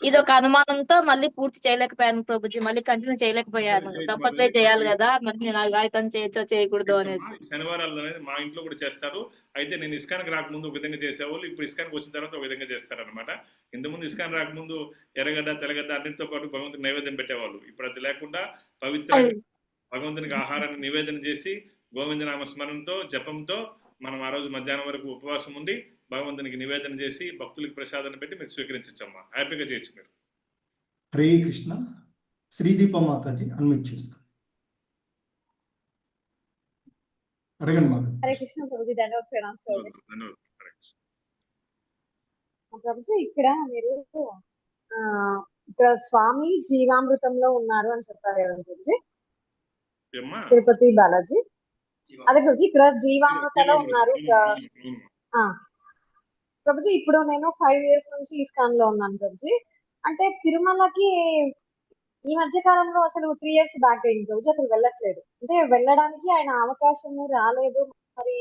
ఇది ఒక అనుమానంతో మళ్ళీ పూర్తి చేయలేకపోయాను ప్రభుజీ. మళ్ళీ కంటిన్యూ చేయలేకపోయాను. దంపతులే చేయాలి కదా, మరి నేను అఘాయితం చేయొచ్చో చేయకూడదు అనేసి. శనివారాలు అనేది మా ఇంట్లో కూడా చేస్తారు. అయితే నేను ఇస్కాన్కి రాకముందు ఒక విధంగా చేసేవాళ్ళు, ఇప్పుడు ఇస్కాన్కి వచ్చిన తర్వాత ఒక విధంగా చేస్తారనమాట. ఇంతకుముందు ఇస్కాన్ రాకముందు ఎర్రగడ్డ తెల్లగడ్డ అన్నింటితో పాటు భగవంతునికి నైవేద్యం పెట్టేవాళ్ళు. ఇప్పుడు అది లేకుండా పవిత్రంగా భగవంతునికి ఆహారాన్ని నివేదన చేసి గోవిందనామ స్మరణతో జపంతో మనం ఆ రోజు మధ్యాహ్నం వరకు ఉపవాసం ఉండి భగవంతునికి నివేదన చేసి భక్తులకు ప్రసాదాన్ని పెట్టి మీరు స్వీకరించమ్మా. హ్యాపీగా చేయొచ్చు మీరు. హరే కృష్ణ. శ్రీదీప మాతాజీ అన్మిట్ చేస్తాం. అడగండి మాత. హరే కృష్ణ ప్రభుజీ. ధన్యవాదాలు ప్రభుజీ. ఇక్కడ మీరు ఇక్కడ స్వామి జీవామృతంలో ఉన్నారు అని చెప్పారు కదా ప్రభుజీ, తిరుపతి బాలాజీ. అదే ప్రభుజీ, ఇక్కడ జీవామృతలో ఉన్నారు ప్రభుజీ. ఇప్పుడు నేను 5 years నుంచి ఇస్కాన్ లో ఉన్నాను ప్రభుజీ. అంటే తిరుమలకి ఈ మధ్య కాలంలో అసలు 3 years బ్యాక్ అయింది ప్రభుజీ, అసలు వెళ్ళట్లేదు. అంటే వెళ్ళడానికి ఆయన అవకాశం రాలేదు. మరి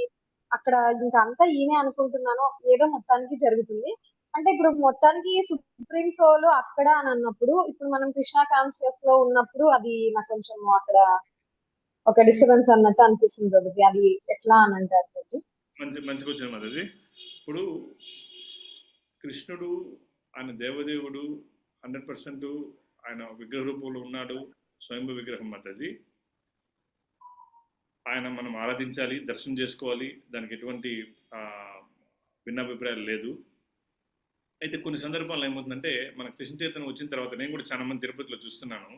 అక్కడ ఇంకా అంతా ఈయనే అనుకుంటున్నాను, ఏదో మొత్తానికి జరుగుతుంది. అంటే ఇప్పుడు మొత్తానికి సుప్రీం సోలో అక్కడ అని అన్నప్పుడు, ఇప్పుడు మనం కృష్ణా కాన్షియస్ లో ఉన్నప్పుడు అది నాకు కొంచెం అక్కడ ఒక డిస్టర్బెన్స్ అన్నట్టు అనిపిస్తుంది ప్రభుజీ. అది ఎట్లా అని అంటారు ప్రభుజీ? మంచి క్వశ్చన్ మాతాజీ. ఇప్పుడు కృష్ణుడు ఆయన దేవదేవుడు 100% ఆయన విగ్రహ రూపంలో ఉన్నాడు, స్వయంభూ విగ్రహం మాతాజీ. ఆయన మనం ఆరాధించాలి, దర్శనం చేసుకోవాలి, దానికి ఎటువంటి భిన్నాభిప్రాయాలు లేదు. అయితే కొన్ని సందర్భాల్లో ఏమవుతుందంటే మన కృష్ణ చైతన్యం వచ్చిన తర్వాత నేను కూడా చాలా మంది తిరుపతిలో చూస్తున్నాను.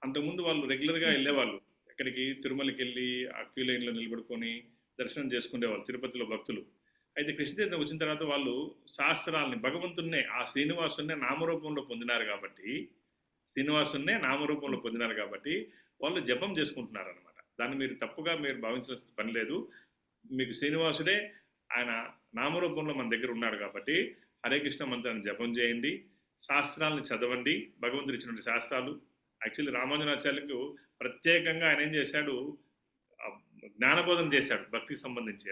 అంతకుముందు వాళ్ళు రెగ్యులర్గా వెళ్ళేవాళ్ళు, ఎక్కడికి తిరుమలకి వెళ్ళి ఆ క్యూ లైన్లో నిలబడుకొని దర్శనం చేసుకునేవాళ్ళు తిరుపతిలో భక్తులు. అయితే కృష్ణ చైతన్యం వచ్చిన తర్వాత వాళ్ళు శాస్త్రాలని భగవంతున్నే ఆ శ్రీనివాసున్నే నామరూపంలో పొందినారు కాబట్టి వాళ్ళు జపం చేసుకుంటున్నారు అనమాట. దాన్ని మీరు తప్పుగా మీరు భావించాల్సిన పని లేదు. మీకు శ్రీనివాసుడే ఆయన నామరూపంలో మన దగ్గర ఉన్నాడు కాబట్టి హరే కృష్ణ మంత్రాన్ని జపం చేయండి, శాస్త్రాలను చదవండి. భగవంతుడు ఇచ్చినటువంటి శాస్త్రాలు యాక్చువల్లీ రామానుజాచార్యులకు ప్రత్యేకంగా ఆయన ఏం చేశాడు, జ్ఞానబోధన చేశాడు భక్తికి సంబంధించి.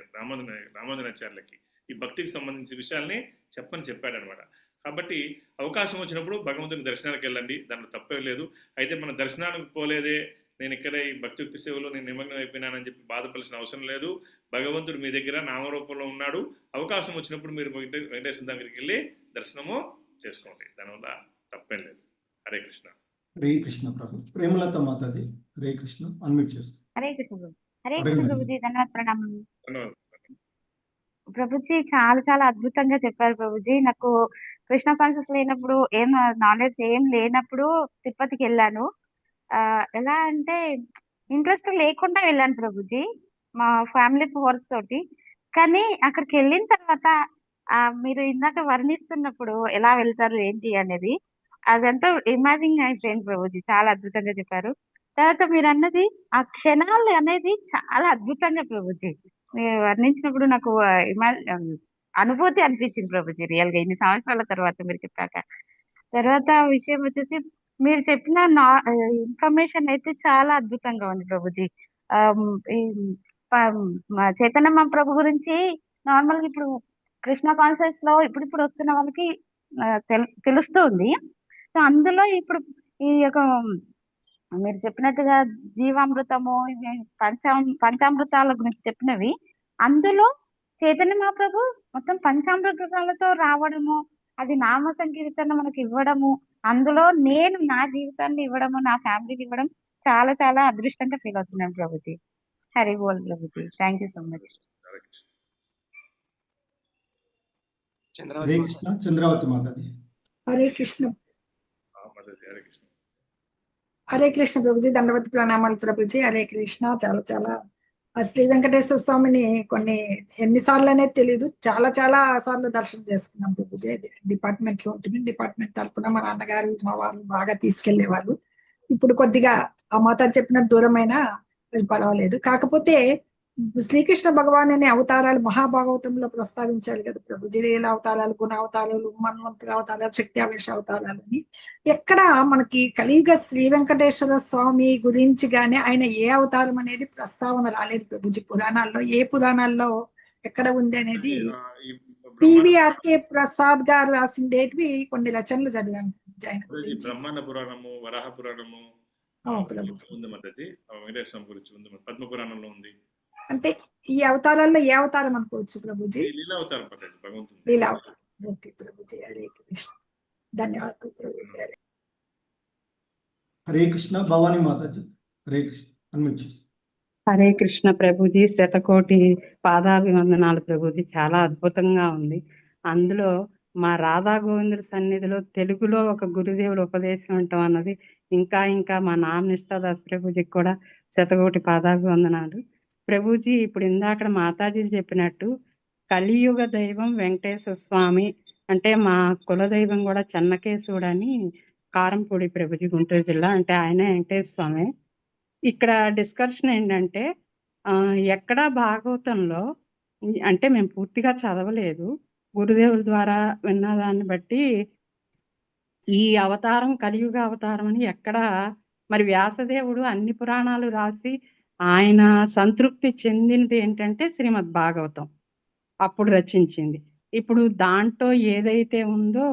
రామానుజాచార్యులకి ఈ భక్తికి సంబంధించిన విషయాల్ని చెప్పాడు అనమాట. కాబట్టి అవకాశం వచ్చినప్పుడు భగవంతుని దర్శనానికి వెళ్ళండి, దాంట్లో తప్పే లేదు. అయితే మన దర్శనానికి పోలేదే, నేను ఇక్కడే ఈ భక్తియుక్తి సేవలో నేను నిమగ్నం అయిపోయినానని చెప్పి బాధపడాల్సిన అవసరం లేదు. భగవంతుడు మీ దగ్గర నామరూపంలో ఉన్నాడు. అవకాశం వచ్చినప్పుడు మీరు వెంకటేశ్వర దగ్గరికి వెళ్ళి దర్శనము చేసుకోండి, దానివల్ల తప్పేం లేదు. హరే కృష్ణ. హరే కృష్ణ ప్రభు. ప్రేమలత మాతాజీ హరే కృష్ణ అన్మిట్ చేస్తాం. హరే కృష్ణ ప్రభు. హరే కృష్ణ ప్రభుజీ. ధన్యవాద ప్రణామం ధన్యవాదాలు ప్రభుజీ. చాలా అద్భుతంగా చెప్పారు ప్రభుజీ. నాకు కృష్ణ కాన్షియస్ లేనప్పుడు నాలెడ్జ్ ఏం లేనప్పుడు తిరుపతికి వెళ్ళాను. ఎలా అంటే ఇంట్రెస్ట్ లేకుండా వెళ్ళాను ప్రభుజీ, మా ఫ్యామిలీ ఫోర్స్ తోటి. కానీ అక్కడికి వెళ్ళిన తర్వాత మీరు ఇందాక వర్ణిస్తున్నప్పుడు ఎలా వెళ్తారు ఏంటి అనేది అదంతా ఇమాజిన్ అయిపోయింది ప్రభుజీ. చాలా అద్భుతంగా చెప్పారు. తర్వాత మీరు అన్నది ఆ క్షణాలు అనేది చాలా అద్భుతంగా ప్రభుజీ మీరు వర్ణించినప్పుడు నాకు అనుభూతి అనిపించింది ప్రభుజీ. రియల్ గా ఇన్ని సంవత్సరాల తర్వాత మీరు చెప్పాక తర్వాత విషయం వచ్చేసి మీరు చెప్పిన ఇన్ఫర్మేషన్ అయితే చాలా అద్భుతంగా ఉంది ప్రభుజీ. ఆమ్, ఈ మా చైతన్య మహాప్రభు గురించి నార్మల్గా ఇప్పుడు కృష్ణ కాన్ఫరెన్స్ లో ఇప్పుడు వస్తున్న వాళ్ళకి తెలుస్తుంది. సో అందులో ఇప్పుడు ఈ యొక్క మీరు చెప్పినట్టుగా జీవామృతము ఇవి పంచామృతాల గురించి చెప్పినవి, అందులో చైతన్య మహాప్రభు మొత్తం పంచామృతాలతో రావడము, అది నామ సంకీర్తన మనకి ఇవ్వడము, అందులో నేను నా జీవితాన్ని ఇవ్వడము, నా ఫ్యామిలీకి ఇవ్వడం చాలా చాలా అదృష్టంగా ఫీల్ అవుతున్నాను ప్రభుజీ. హరి బోల్ Prabhuji. Thank you so much. Hare Krishna. Chandravathi Hare Mataji. Krishna. Chandravathi Mataji. Hare Krishna. Mataji Hare Krishna. Hare Krishna Prabhuji. దండవతి ప్రణామాలు ప్రభుజీ. హరే కృష్ణ. చాలా చాలా శ్రీ వెంకటేశ్వర స్వామిని ఎన్నిసార్లు అనేది తెలియదు, చాలా చాలా సార్లు దర్శనం చేసుకున్నాం ప్రభుజీ. డిపార్ట్మెంట్ లో ఉంటుంది. డిపార్ట్మెంట్ తరఫున మా నాన్నగారు మా వాళ్ళు బాగా తీసుకెళ్లేవాళ్ళు. ఇప్పుడు కొద్దిగా ఆ మాత చెప్పిన దూరమైన పర్వాలేదు. కాకపోతే శ్రీకృష్ణ భగవాన్ అనే అవతారాలు మహాభాగవతంలో ప్రస్తావించారు కదా ప్రభుజీ. లీల అవతారాలు, గుణ అవతారాలు, మన్వంతర అవతారాలు, శక్తి ఆవేశ అవతారాలు అని. ఎక్కడ మనకి కలియుగ శ్రీ వెంకటేశ్వర స్వామి గురించి గానీ ఆయన ఏ అవతారం అనేది ప్రస్తావన రాలేదు ప్రభుజీ పురాణాల్లో. ఏ పురాణాల్లో ఎక్కడ ఉంది అనేది ఈ పివిఆర్కే ప్రసాద్ గారు రాసిండేటివి కొన్ని రచనలు చదివాను ఆయన మాతాజీ, గురించి. బ్రహ్మాండ పురాణము, వరాహ పురాణము ప్రభుజీ. ఉంది మాతాజీ. వెంకటేశ్వర స్వామి గురించి ఉంది, పద్మ పురాణంలో ఉంది. అంటే ఈ అవతారాల్లో ఏ అవతారం అనుకోవచ్చు ప్రభుజీ? ఈ లీలా అవతారం మాతాజీ, భగవంతుడు. లీలా అవతారం. ఓకే ప్రభుజీ. హరే కృష్ణ. ధన్యవాదాలు ప్రభుజీ. హరే కృష్ణ. భవానీ మాతాజీ. హరే కృష్ణ. అన్మ్యూట్ చేసి. హరే కృష్ణ ప్రభుజీ. శతకోటి పాదాభివందనాలు ప్రభుజీ. చాలా అద్భుతంగా ఉంది. అందులో మా రాధా గోవిందుడి సన్నిధిలో తెలుగులో ఒక గురుదేవుడు ఉపదేశం అంటాం అన్నది ఇంకా ఇంకా మా నామనిష్టాదాస్ ప్రభుజీకి కూడా శతకోటి పాదాభివందనాలు ప్రభుజీ. ఇప్పుడు ఇందాక మాతాజీ చెప్పినట్టు కలియుగ దైవం వెంకటేశ్వర స్వామి అంటే మా కుల దైవం కూడా చెన్నకేశవుడు అని కారంపూడి ప్రభుజీ, గుంటూరు జిల్లా. అంటే ఆయన వెంకటేశ్వర స్వామి. ఇక్కడ డిస్కషన్ ఏంటంటే ఎక్కడ భాగవతంలో అంటే మేము పూర్తిగా చదవలేదు, గురుదేవుల ద్వారా విన్నదాన్ని బట్టి ఈ అవతారం కలియుగ అవతారం అని ఎక్కడ మరి వ్యాసదేవుడు అన్ని పురాణాలు రాసి ఆయన సంతృప్తి చెందినది ఏంటంటే శ్రీమద్ భాగవతం అప్పుడు రచించింది. ఇప్పుడు దాంట్లో ఏదైతే ఉందో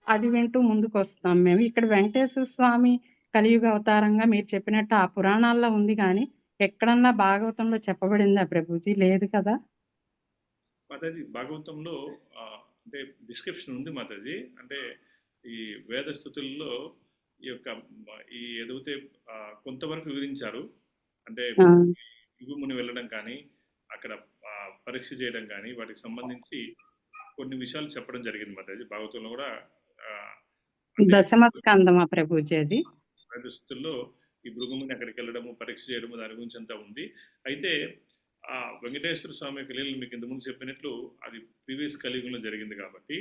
అది వింటూ ముందుకు వస్తాం మేము. ఇక్కడ వెంకటేశ్వర స్వామి కలియుగ అవతారంగా మీరు చెప్పినట్టు ఆ పురాణాల్లో ఉంది, కానీ ఎక్కడన్నా భాగవతంలో చెప్పబడిందా ప్రభుజీ? లేదు కదా మాతాజీ. భాగవతంలో అంటే డిస్క్రిప్షన్ ఉంది మాతాజీ. అంటే ఈ వేద స్థుతుల్లో ఈ యొక్క ఈ ఏదైతే కొంతవరకు వివరించారు. అంటే యుగుముని వెళ్ళడం కానీ, అక్కడ పరీక్ష చేయడం కానీ, వాటికి సంబంధించి కొన్ని విషయాలు చెప్పడం జరిగింది మాతాజీ. భాగవతంలో కూడా దశమ స్కందమా ప్రభుజీ అది? వేద స్థుతుల్లో ఈ భృగుముని అక్కడికి వెళ్ళడము, పరీక్ష చేయడము, దాని గురించి అంతా ఉంది. అయితే ఆ వెంకటేశ్వర స్వామి యొక్క లీలలు మీకు ఇంతకుముందు చెప్పినట్లు అది ప్రీవియస్ కలియుగంలో జరిగింది కాబట్టి,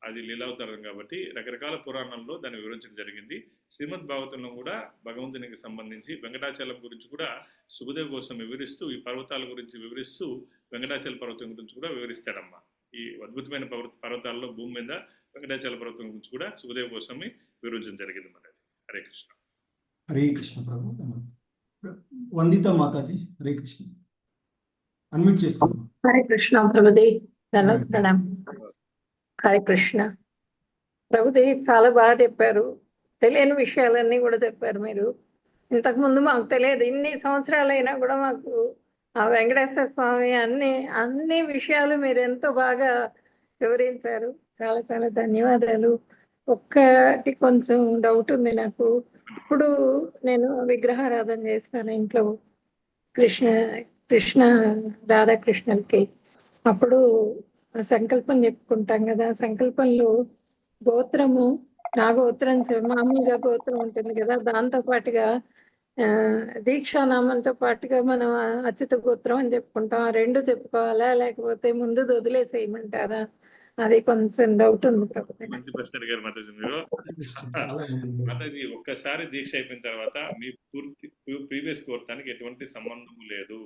అది లీలావతారం కాబట్టి రకరకాల పురాణాల్లో దాన్ని వివరించడం జరిగింది. శ్రీమద్ భాగవతంలో కూడా భగవంతునికి సంబంధించి వెంకటాచలం గురించి కూడా సుఖదేవ్ కోసం వివరిస్తూ, ఈ పర్వతాల గురించి వివరిస్తూ వెంకటాచల పర్వతం గురించి కూడా వివరిస్తాడమ్మా. ఈ అద్భుతమైన పర్వతాల్లో భూమి మీద వెంకటాచల పర్వతం గురించి కూడా సుఖదేవ్ కోసమే వివరించడం జరిగింది మాతాజీ. హరే కృష్ణ. హరే కృష్ణ ప్రభు. వందిత మాతాజీ. హరే కృష్ణ. అన్మ్యూట్ చేసుకోండి. హరే కృష్ణ ప్రభుజీ. ప్రణామం. హరే కృష్ణ ప్రభుజీ. చాలా బాగా చెప్పారు. తెలియని విషయాలన్నీ కూడా చెప్పారు మీరు. ఇంతకుముందు మాకు తెలియదు, ఇన్ని సంవత్సరాలైనా కూడా మాకు ఆ వెంకటేశ్వర స్వామి అన్ని విషయాలు మీరు ఎంతో బాగా వివరించారు. చాలా చాలా ధన్యవాదాలు. ఒక్కటి కొంచెం డౌట్ ఉంది నాకు. ఇప్పుడు నేను విగ్రహారాధన చేస్తాను ఇంట్లో, కృష్ణ రాధాకృష్ణులకి. అప్పుడు సంకల్పం చెప్పుకుంటాం కదా, సంకల్పంలో గోత్రము నా గోత్రం మామూలుగా గోత్రం ఉంటుంది కదా, దాంతో పాటుగా దీక్షానామంతో పాటుగా మనం అచ్యుత గోత్రం అని చెప్పుకుంటాం. ఆ రెండు చెప్పుకోవాలా లేకపోతే ముందు వదిలేసేయమంటారా? అది కొంచెం డౌట్ ఉంది ప్రభుత్వం. మంచి ప్రశ్న అడిగారు మాతాజీ మీరు. మాతాజీ, ఒక్కసారి దీక్ష అయిపోయిన తర్వాత మీ పూర్తి ప్రీవియస్ గోత్రానికి ఎటువంటి సంబంధం లేదు.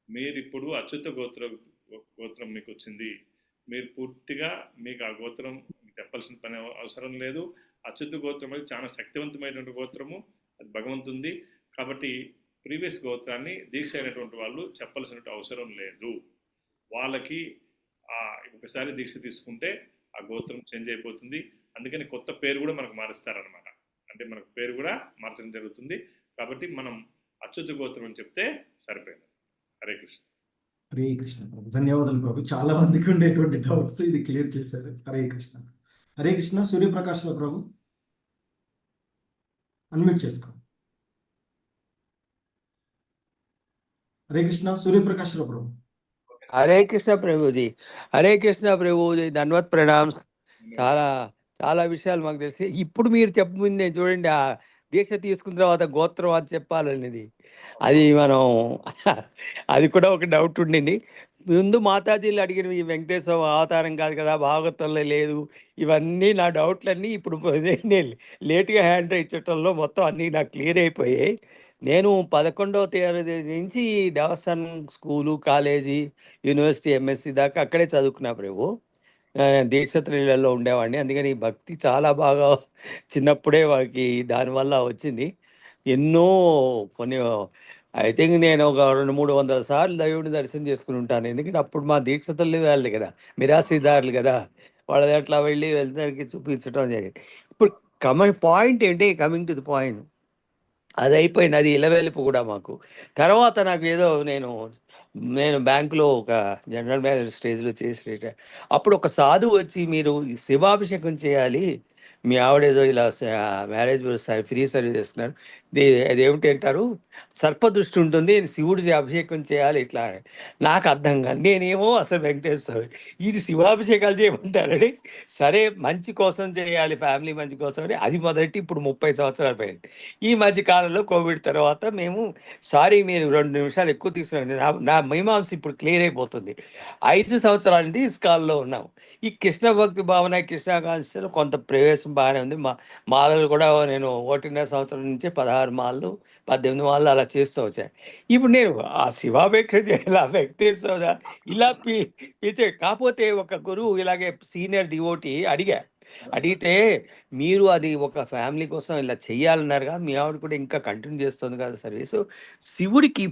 మీరు ఇప్పుడు అచ్యుత గోత్రం మీకు వచ్చింది. మీరు పూర్తిగా మీకు ఆ గోత్రం చెప్పాల్సిన పని అవసరం లేదు. అచ్యుత గోత్రం అనేది చాలా శక్తివంతమైనటువంటి గోత్రము, అది భగవంతుంది. కాబట్టి ప్రీవియస్ గోత్రాన్ని దీక్ష అయినటువంటి వాళ్ళు చెప్పాల్సిన అవసరం లేదు. వాళ్ళకి ఒకసారి దీక్ష తీసుకుంటే ఆ గోత్రం చేంజ్ అయిపోతుంది. అందుకని కొత్త పేరు కూడా మనకు మారుస్తారనమాట. అంటే మనకు పేరు కూడా మార్చడం జరుగుతుంది. కాబట్టి మనం అచ్యుత గోత్రం అని చెప్తే సరిపోయింది. హరే కృష్ణ. హరే కృష్ణ ప్రభు. ధన్యవాదాలు ప్రభు. చాలా మందికి ఉండేటువంటి డౌట్స్ ఇది క్లియర్ చేశారు. హరే కృష్ణ. హరే కృష్ణ. సూర్యప్రకాశ్ ప్రభు అన్మ్యూట్ చేసుకో. హరే కృష్ణ. సూర్యప్రకాశ్ ప్రభు. హరే కృష్ణ ప్రభుజీ. హరే కృష్ణ ప్రభుజీ. ధన్వత్ ప్రణామ్స్. చాలా చాలా విషయాలు మాకు తెలిసి ఇప్పుడు మీరు చెప్పింది చూడండి, ఆ దీక్ష తీసుకున్న తర్వాత గోత్రం అది చెప్పాలనేది, అది మనం అది కూడా ఒక డౌట్ ఉండింది. ముందు మాతాజీలు అడిగిన ఈ వెంకటేశ్వర అవతారం కాదు కదా, భాగవతంలో లేదు, ఇవన్నీ నా డౌట్లన్నీ ఇప్పుడు నేను లేట్గా హ్యాండ్ ఇచ్చటంలో మొత్తం అన్నీ నాకు క్లియర్ అయిపోయాయి. నేను 11వ తరగతి నుంచి దేవస్థానం స్కూలు, కాలేజీ, యూనివర్సిటీ, ఎంఎస్సి దాకా అక్కడే చదువుకున్నా ప్రభు. దీక్షత్రిలలో ఉండేవాడిని. అందుకని ఈ భక్తి చాలా బాగా చిన్నప్పుడే వాళ్ళకి దానివల్ల వచ్చింది. ఎన్నో కొన్ని ఐ థింక్ నేను ఒక 200-300 సార్లు దైవుని దర్శనం చేసుకుని ఉంటాను. ఎందుకంటే అప్పుడు మా దీక్షతులు వాళ్ళు కదా, మిరాసీదారులు కదా, వాళ్ళ అట్లా వెళ్ళి వెళ్తానికి చూపించడం జరిగింది. ఇప్పుడు పాయింట్ ఏంటి, కమింగ్ టు ది పాయింట్, అది అయిపోయింది. అది ఇలవెలుపు కూడా మాకు. తర్వాత నాకు ఏదో నేను బ్యాంకులో ఒక జనరల్ మేనేజర్ స్టేజ్లో చేసి అప్పుడు ఒక సాధువు వచ్చి, మీరు శివాభిషేకం చేయాలి, మీ ఆవిడేదో ఇలా మ్యారేజ్ ఫ్రీ సర్వీస్ చేస్తున్నారు, అదేమిటి అంటారు, సర్పదృష్టి ఉంటుంది, శివుడి అభిషేకం చేయాలి ఇట్లా. నాకు అర్థం కాదు. నేనేమో అసలు వెంకటేశ్వర ఇది శివాభిషేకాలు చేయమంటారని, సరే మంచి కోసం చేయాలి, ఫ్యామిలీ మంచి కోసం అని అది మొదటి. ఇప్పుడు 30 సంవత్సరాలు పోయింది. ఈ మధ్య కాలంలో కోవిడ్ తర్వాత మేము మీరు 2 నిమిషాలు ఎక్కువ తీసుకున్నాం, నా మీమాంస ఇప్పుడు క్లియర్ అయిపోతుంది. 5 సంవత్సరాల నుండి ఇస్కాన్లో ఉన్నాం. ఈ కృష్ణ భక్తి భావన, కృష్ణాకాంక్షలో కొంత ప్రవేశం బాగానే ఉంది. మాలలు కూడా నేను 1.5 సంవత్సరం నుంచి 16 మాలలు 18 మాలలు అలా చేస్తూ వచ్చాను. ఇప్పుడు నేను ఆ శివాపేక్ష చేయాలి, ఆ వెంకటేశ్వర ఇలా పిలిచే. కాకపోతే ఒక గురువు ఇలాగే సీనియర్ డివోటీ అడిగితే, మీరు అది ఒక ఫ్యామిలీ కోసం ఇలా చెయ్యాలన్నారుగా, మీ ఆవిడ కూడా ఇంకా కంటిన్యూ చేస్తుంది కదా సర్వీసు, శివుడికి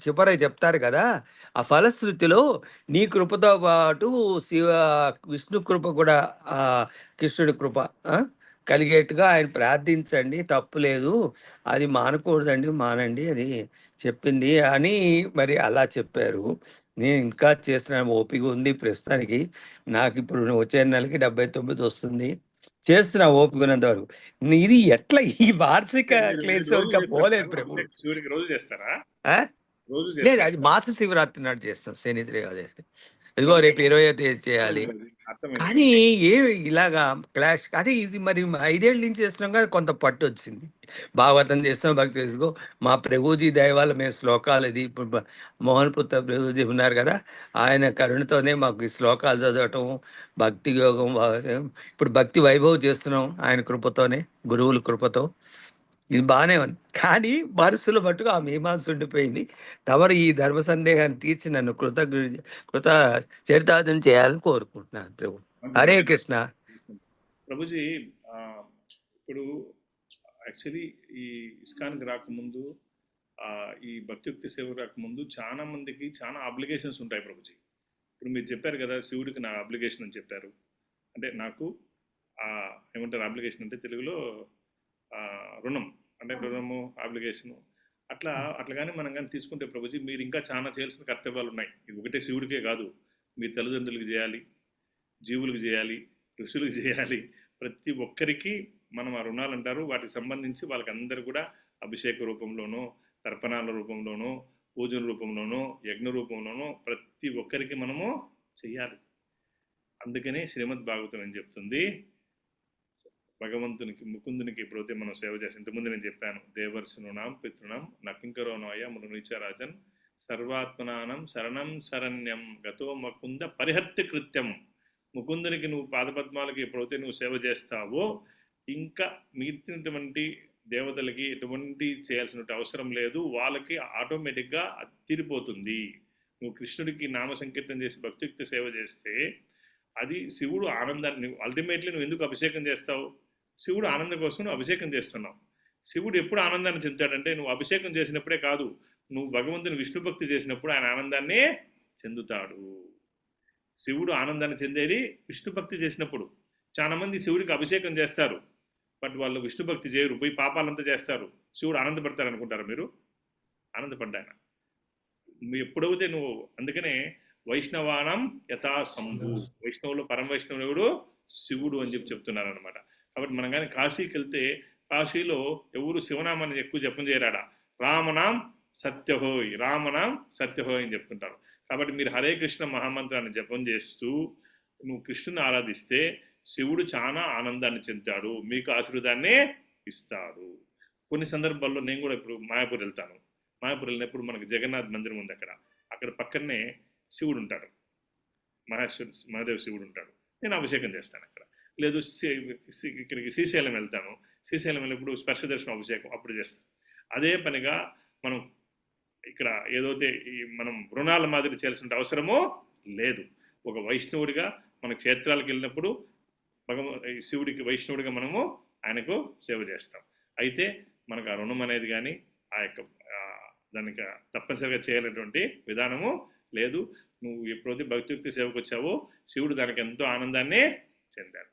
చివర చెప్తారు కదా, ఆ ఫలశ్రుతిలో నీ కృపతో పాటు విష్ణు కృప కూడా, కృష్ణుడి కృప కలిగేట్టుగా ఆయన ప్రార్థించండి, తప్పులేదు, అది మానకూడదండి, మానండి అది చెప్పింది అని మరి అలా చెప్పారు. నేను ఇంకా చేస్తున్నాను, ఓపిక ఉంది ప్రస్తుతానికి. నాకు ఇప్పుడు వచ్చే నెలకి 79 వస్తుంది. చేస్తున్నా ఓపిక ఉన్నంత వరకు. ఇది ఎట్లా ఈ వార్షిక క్లేశ ఇంకా పోలేదు ప్రభు. శివుడికి రోజు చేస్తారా? లేదు, అది మాస శివరాత్రి నాడు చేస్తాం, శని త్రయోదశి చేస్తే. ఇదిగో రేపు 20వ తేదీ చేయాలి. కానీ ఇలాగా క్లాష్. అంటే ఇది మరి 5 ఏళ్ళ నుంచి చేస్తున్నాం కదా, కొంత పట్టు వచ్చింది. భాగవతం చేస్తాం, భక్తి చేసుకో. మా ప్రభుజీ దయ వల్ల మేము శ్లోకాలు, ఇది ఇప్పుడు మోహన్ పుత్ర ప్రభుజీ ఉన్నారు కదా, ఆయన కరుణతోనే మాకు ఈ శ్లోకాలు చదవటం, భక్తి యోగం, ఇప్పుడు భక్తి వైభవం చేస్తున్నాం ఆయన కృపతోనే, గురువుల కృపతో. ఇది బాగానే ఉంది. కానీ మనసులో మట్టుకు ఆ మీమాంస ఉండిపోయింది. తమరు ఈ ధర్మ సందేహాన్ని తీర్చి నన్ను కృత చరితార్థం చేయాలని కోరుకుంటున్నాను ప్రభు. హరే కృష్ణ. ప్రభుజీ, ఇప్పుడు యాక్చువల్లీ ఈ ఇస్కాన్కి రాకముందు, ఈ భక్తియుక్తి సేవ రాకముందు చాలా మందికి చాలా అబ్లిగేషన్స్ ఉంటాయి ప్రభుజీ. ఇప్పుడు మీరు చెప్పారు కదా, శివుడికి నా అబ్లిగేషన్ అని చెప్పారు. అంటే నాకు ఏమంటారు అబ్లిగేషన్ అంటే తెలుగులో రుణం, అంటే రుణము, అబ్లిగేషను, అట్లాగానే మనం కానీ తీసుకుంటే ప్రభుజీ, మీరు ఇంకా చాలా చేయాల్సిన కర్తవ్యాలు ఉన్నాయి. ఇది ఒకటే శివుడికే కాదు, మీ తల్లిదండ్రులకు చేయాలి, జీవులకు చేయాలి, ఋషులకు చేయాలి, ప్రతి ఒక్కరికి మనం ఆ రుణాలు అంటారు. వాటికి సంబంధించి వాళ్ళకి అందరూ కూడా అభిషేక రూపంలోనో, తర్పణాల రూపంలోనో, పూజల రూపంలోనో, యజ్ఞ రూపంలోనో ప్రతి ఒక్కరికి మనము చెయ్యాలి. అందుకనే శ్రీమద్ భాగవతం ఏం చెప్తుంది, భగవంతునికి ముకుందునికి ఎప్పుడైతే మనం సేవ చేస్తాం, ఇంతకుముందు నేను చెప్పాను, దేవర్షునునాం పితృణం నకింకరోనాయ మునిచారాజన్ సర్వాత్మనానం శరణం శరణ్యం గతో ముకుంద పరిహర్తి కృత్యం. ముకుందునికి నువ్వు పాదపద్మాలకి ఎప్పుడైతే నువ్వు సేవ చేస్తావో, ఇంకా మిగిలినటువంటి దేవతలకి ఎటువంటి చేయాల్సిన అవసరం లేదు, వాళ్ళకి ఆటోమేటిక్గా అది తీరిపోతుంది. నువ్వు కృష్ణుడికి నామ సంకీర్తన చేసి భక్తియుక్త సేవ చేస్తే అది శివుడు ఆనందాన్ని, అల్టిమేట్లీ నువ్వు ఎందుకు అభిషేకం చేస్తావు, శివుడు ఆనందం కోసం నువ్వు అభిషేకం చేస్తున్నావు. శివుడు ఎప్పుడు ఆనందాన్ని చెందుతాడంటే నువ్వు అభిషేకం చేసినప్పుడే కాదు, నువ్వు భగవంతుని విష్ణు భక్తి చేసినప్పుడు ఆయన ఆనందాన్ని చెందుతాడు. శివుడు ఆనందాన్ని చెందేది విష్ణు భక్తి చేసినప్పుడు. చాలా మంది శివుడికి అభిషేకం చేస్తారు, బట్ వాళ్ళు విష్ణు భక్తి చేయరు, పోయి పాపాలంతా చేస్తారు. శివుడు ఆనందపడతారు అనుకుంటారు మీరు? ఆనందపడ్డాయన ఎప్పుడైతే నువ్వు. అందుకనే వైష్ణవానం యథా శంభు, వైష్ణవులు పరమ వైష్ణవుడు శివుడు అని చెప్తున్నారు అనమాట. కాబట్టి మనం కానీ కాశీకి వెళ్తే కాశీలో ఎవరు శివనామాన్ని ఎక్కువ జపం చేయరాడా, రామనాం సత్యహోయ్, రామనాం సత్యహోయ్ అని చెప్తుంటారు. కాబట్టి మీరు హరే కృష్ణ మహామంత్రాన్ని జపం చేస్తూ నువ్వు కృష్ణుని ఆరాధిస్తే శివుడు చాలా ఆనందాన్ని చెందుతాడు, మీకు ఆశీర్వాదాన్ని ఇస్తాడు. కొన్ని సందర్భాల్లో నేను కూడా ఇప్పుడు మాయాపూర్ వెళ్తాను. మాయాపూర్ వెళ్ళినప్పుడు మనకు జగన్నాథ్ మందిరం ఉంది, అక్కడ పక్కనే శివుడు ఉంటాడు, మహాదేవ్ శివుడు ఉంటాడు. నేను అభిషేకం చేస్తాను అక్కడ. లేదు ఇక్కడికి శ్రీశైలం వెళ్తాను, శ్రీశైలం వెళ్ళినప్పుడు స్పర్శ దర్శనం అభిషేకం అప్పుడు చేస్తాను. అదే పనిగా మనం ఇక్కడ ఏదైతే మనం రుణాల మాదిరి చేయాల్సిన అవసరమో లేదు. ఒక వైష్ణవుడిగా మన క్షేత్రాలకు వెళ్ళినప్పుడు శివుడికి వైష్ణవుడిగా మనము ఆయనకు సేవ చేస్తాం. అయితే మనకు ఆ రుణం అనేది కానీ ఆ యొక్క దానికి తప్పనిసరిగా చేయాలనేటువంటి విధానము లేదు. నువ్వు ఎప్పుడైతే భక్తియుక్తి సేవకు వచ్చావో శివుడు దానికి ఎంతో ఆనందాన్ని చెందాడు.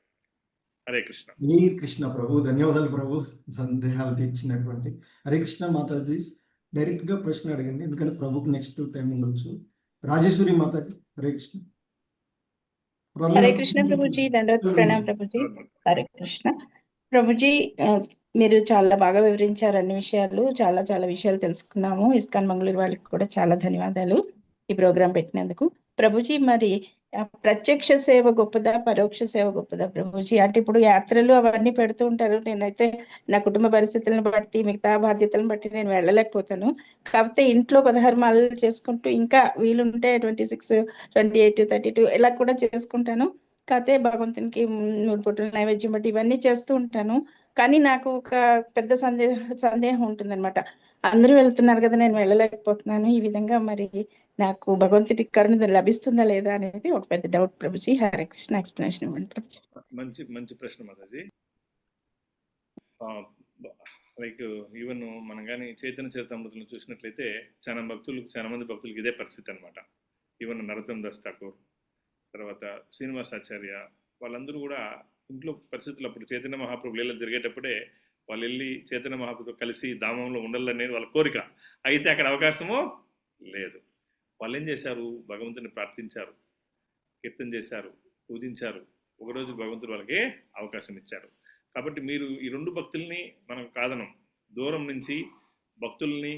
హరే కృష్ణ. హరే కృష్ణ ప్రభు, ధన్యవాదాలు ప్రభు సందేహాలు తీర్చినటువంటి. హరే కృష్ణ మాతాజీ, డైరెక్ట్ గా ప్రశ్న అడగండి, ఎందుకంటే ప్రభుకి నెక్స్ట్ టైం ఉండొచ్చు. రాజేశ్వరి మాతాజీ, హరే కృష్ణ. హరే కృష్ణ ప్రభుజీ, దండవత్ ప్రణాం ప్రభుజీ. హరే కృష్ణ ప్రభుజీ, మీరు చాలా బాగా వివరించారు అన్ని విషయాలు, చాలా చాలా విషయాలు తెలుసుకున్నాము. ఇస్కాన్ మంగళూరు వాళ్ళకి కూడా చాలా ధన్యవాదాలు ఈ ప్రోగ్రాం పెట్టినందుకు. ప్రభుజీ, మరి ప్రత్యక్ష సేవ గొప్పదా, పరోక్ష సేవ గొప్పదా ప్రభుజీ? అంటే ఇప్పుడు యాత్రలు అవన్నీ పెడుతూ ఉంటారు, నేనైతే నా కుటుంబ పరిస్థితులను బట్టి మిగతా బాధ్యతలను బట్టి నేను వెళ్ళలేకపోతాను. కాకపోతే ఇంట్లో 16 మాలలు చేసుకుంటూ ఇంకా వీలుంటే 26, 28, 32 ఇలా కూడా చేసుకుంటాను. కాకపోతే భగవంతునికి 3 పూటల నైవేద్యం బట్టి ఇవన్నీ చేస్తూ ఉంటాను. కానీ నాకు ఒక పెద్ద సందేహం ఉంటుందన్నమాట, అందరూ వెళ్తున్నారు కదా, నేను వెళ్ళలేకపోతున్నాను. ఈ విధంగా మరి నాకు భగవంతుడి కరుణ లభిస్తుందా లేదా అనేది ఒక పెద్ద డౌట్ ప్రభుజీ. హరే కృష్ణ, ఎక్స్ప్లెనేషన్ ఇవ్వండి ప్రభుజీ. మంచి ప్రశ్న మాతాజీ. లైక్ ఈవెన్ మనం కానీ చైతన్య చరితామృతంలో చూసినట్లయితే చాలా మంది భక్తులకు ఇదే పరిస్థితి అనమాట. ఈవెన్ నరోత్తమ్ దాస్ ఠాకూర్, తర్వాత శ్రీనివాసాచార్య, వాళ్ళందరూ కూడా ఇంట్లో పరిస్థితులు అప్పుడు చైతన్య మహాప్రభు లీలలు జరిగేటప్పుడే వాళ్ళు వెళ్ళి చైతన్య మహాప్రభుతో కలిసి ధామంలో ఉండాలనేది వాళ్ళ కోరిక. అయితే అక్కడ అవకాశమో లేదు. వాళ్ళు ఏం చేశారు, భగవంతుని ప్రార్థించారు, కీర్తన చేశారు, పూజించారు. ఒకరోజు భగవంతుడు వాళ్ళకి అవకాశం ఇచ్చారు. కాబట్టి మీరు ఈ 2 భక్తుల్ని మనం కాదనం, దూరం నుంచి భక్తుల్ని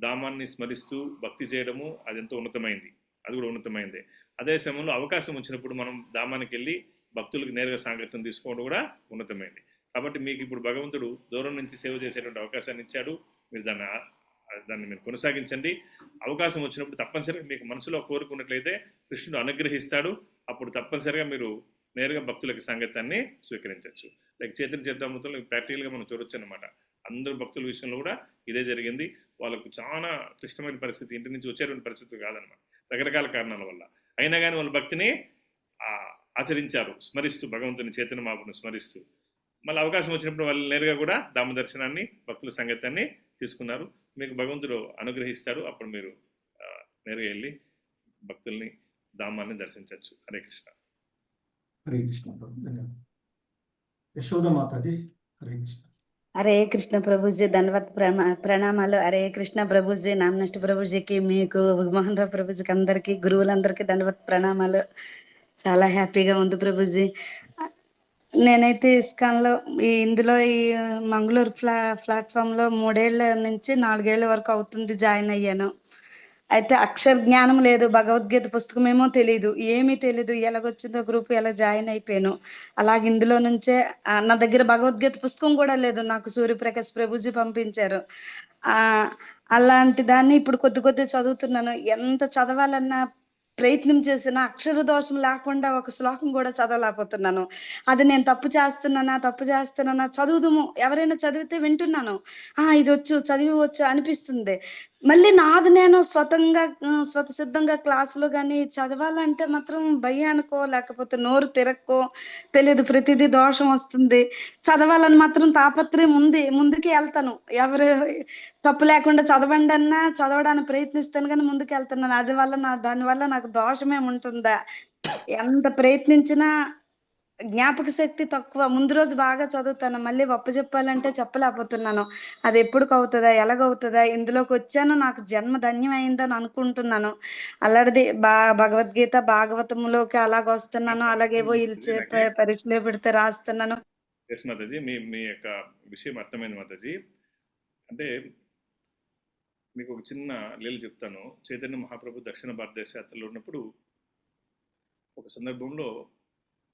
ధామాన్ని స్మరిస్తూ భక్తి చేయడము అది ఎంతో ఉన్నతమైంది, అది కూడా ఉన్నతమైందే. అదే సమయంలో అవకాశం వచ్చినప్పుడు మనం ధామానికి వెళ్ళి భక్తులకు నేరుగా సాంగత్యం తీసుకోవడం కూడా ఉన్నతమైంది. కాబట్టి మీకు ఇప్పుడు భగవంతుడు దూరం నుంచి సేవ చేసేటువంటి అవకాశాన్ని ఇచ్చాడు. మీరు దాన్ని మీరు కొనసాగించండి. అవకాశం వచ్చినప్పుడు తప్పనిసరిగా మీకు మనసులో కోరుకున్నట్లయితే కృష్ణుడు అనుగ్రహిస్తాడు. అప్పుడు తప్పనిసరిగా మీరు నేరుగా భక్తులకి సాంగత్యాన్ని స్వీకరించవచ్చు. లైక్ చైతన్య చరితామృతంలో ప్రాక్టికల్గా మనం చూడొచ్చు అనమాట. అందరు భక్తుల విషయంలో కూడా ఇదే జరిగింది. వాళ్ళకు చాలా క్లిష్టమైన పరిస్థితి, ఇంటి నుంచి వచ్చేటువంటి పరిస్థితి కాదనమాట, రకరకాల కారణాల వల్ల. అయినా కానీ వాళ్ళ భక్తిని ఆచరించారు, స్మరిస్తూ భగవంతుని చైతన్య మహాప్రభుని స్మరిస్తూ. మళ్ళీ అవకాశం వచ్చినప్పుడు వాళ్ళు నేరుగా కూడా ధామ దర్శనాన్ని, భక్తుల సంగత్యాన్ని తీసుకున్నారు. మీకు భగవంతుడు అనుగ్రహిస్తాడు. అప్పుడు మీరు నేరుగా వెళ్ళి భక్తుల్ని, ధామాన్ని దర్శించవచ్చు. హరే కృష్ణ. హరే కృష్ణ ప్రభు, ధన్యవాదాలు. యశోద మాతాజీ, హరే కృష్ణ. హరే కృష్ణ ప్రభుజీ, ధన్యవాద ప్రణామాలు. హరే కృష్ణ ప్రభుజీ, నామనష్ట ప్రభుజీకి, మీకు మోహన్ రావు ప్రభుజీకి, అందరికీ గురువులందరికీ ధన్యవాద ప్రణామాలు. చాలా హ్యాపీగా ఉంది ప్రభుజీ. నేనైతే ఇస్కాన్లో ఇందులో ఈ మంగళూరు ప్లాట్ఫామ్లో 3 ఏళ్ల నుంచి 4 ఏళ్ల వరకు అవుతుంది జాయిన్ అయ్యాను. అయితే అక్షర జ్ఞానం లేదు, భగవద్గీత పుస్తకం ఏమో తెలీదు, ఏమీ తెలీదు. ఎలాగొచ్చిందో గ్రూప్ ఎలా జాయిన్ అయిపోయాను. అలాగే ఇందులో నుంచే నా దగ్గర భగవద్గీత పుస్తకం కూడా లేదు, నాకు సూర్యప్రకాష్ ప్రభుజీ పంపించారు. అలాంటి దాన్ని ఇప్పుడు కొద్ది చదువుతున్నాను. ఎంత చదవాలన్నా ప్రయత్నం చేసిన అక్షర దోషం లేకుండా ఒక శ్లోకం కూడా చదవలేకపోతున్నాను. అది నేను తప్పు చేస్తున్నానా, చదువుదాము, ఎవరైనా చదివితే వింటున్నాను, ఇది వచ్చు, చదివచ్చు అనిపిస్తుంది. మళ్ళీ నాది నేను స్వతసిద్ధంగా క్లాసులో కానీ చదవాలంటే మాత్రం భయానికో లేకపోతే నోరు తిరక్కో తెలియదు, ప్రతిదీ దోషం వస్తుంది. చదవాలని మాత్రం తాపత్రయం ఉంది, ముందుకు వెళ్తాను. ఎవరు తప్పు లేకుండా చదవండి అన్నా చదవడానికి ప్రయత్నిస్తాను కానీ ముందుకు వెళ్తున్నాను. దానివల్ల నాకు దోషమేముంటుందా? ఎంత ప్రయత్నించినా జ్ఞాపక శక్తి తక్కువ. ముందు రోజు బాగా చదువుతాను, మళ్ళీ చెప్పాలంటే చెప్పలేకపోతున్నాను. అది ఎప్పుడుకవుతుందా, ఎలాగవుతుందా? ఇందులోకి వచ్చాను, నాకు జన్మ ధన్యం అయిందని అనుకుంటున్నాను. అలాంటిది భగవద్గీత భాగవతంలోకి అలాగొస్తున్నాను, అలాగేవో పరీక్షలు పెడితే రాస్తున్నాను. ఎస్ మాతాజీ, మీ యొక్క విషయం అర్థమైంది మాతాజీ. అంటే మీకు ఒక చిన్న లీల చెప్తాను. చైతన్య మహాప్రభు దక్షిణ భారతదేశ యాత్రలో ఉన్నప్పుడు ఒక సందర్భంలో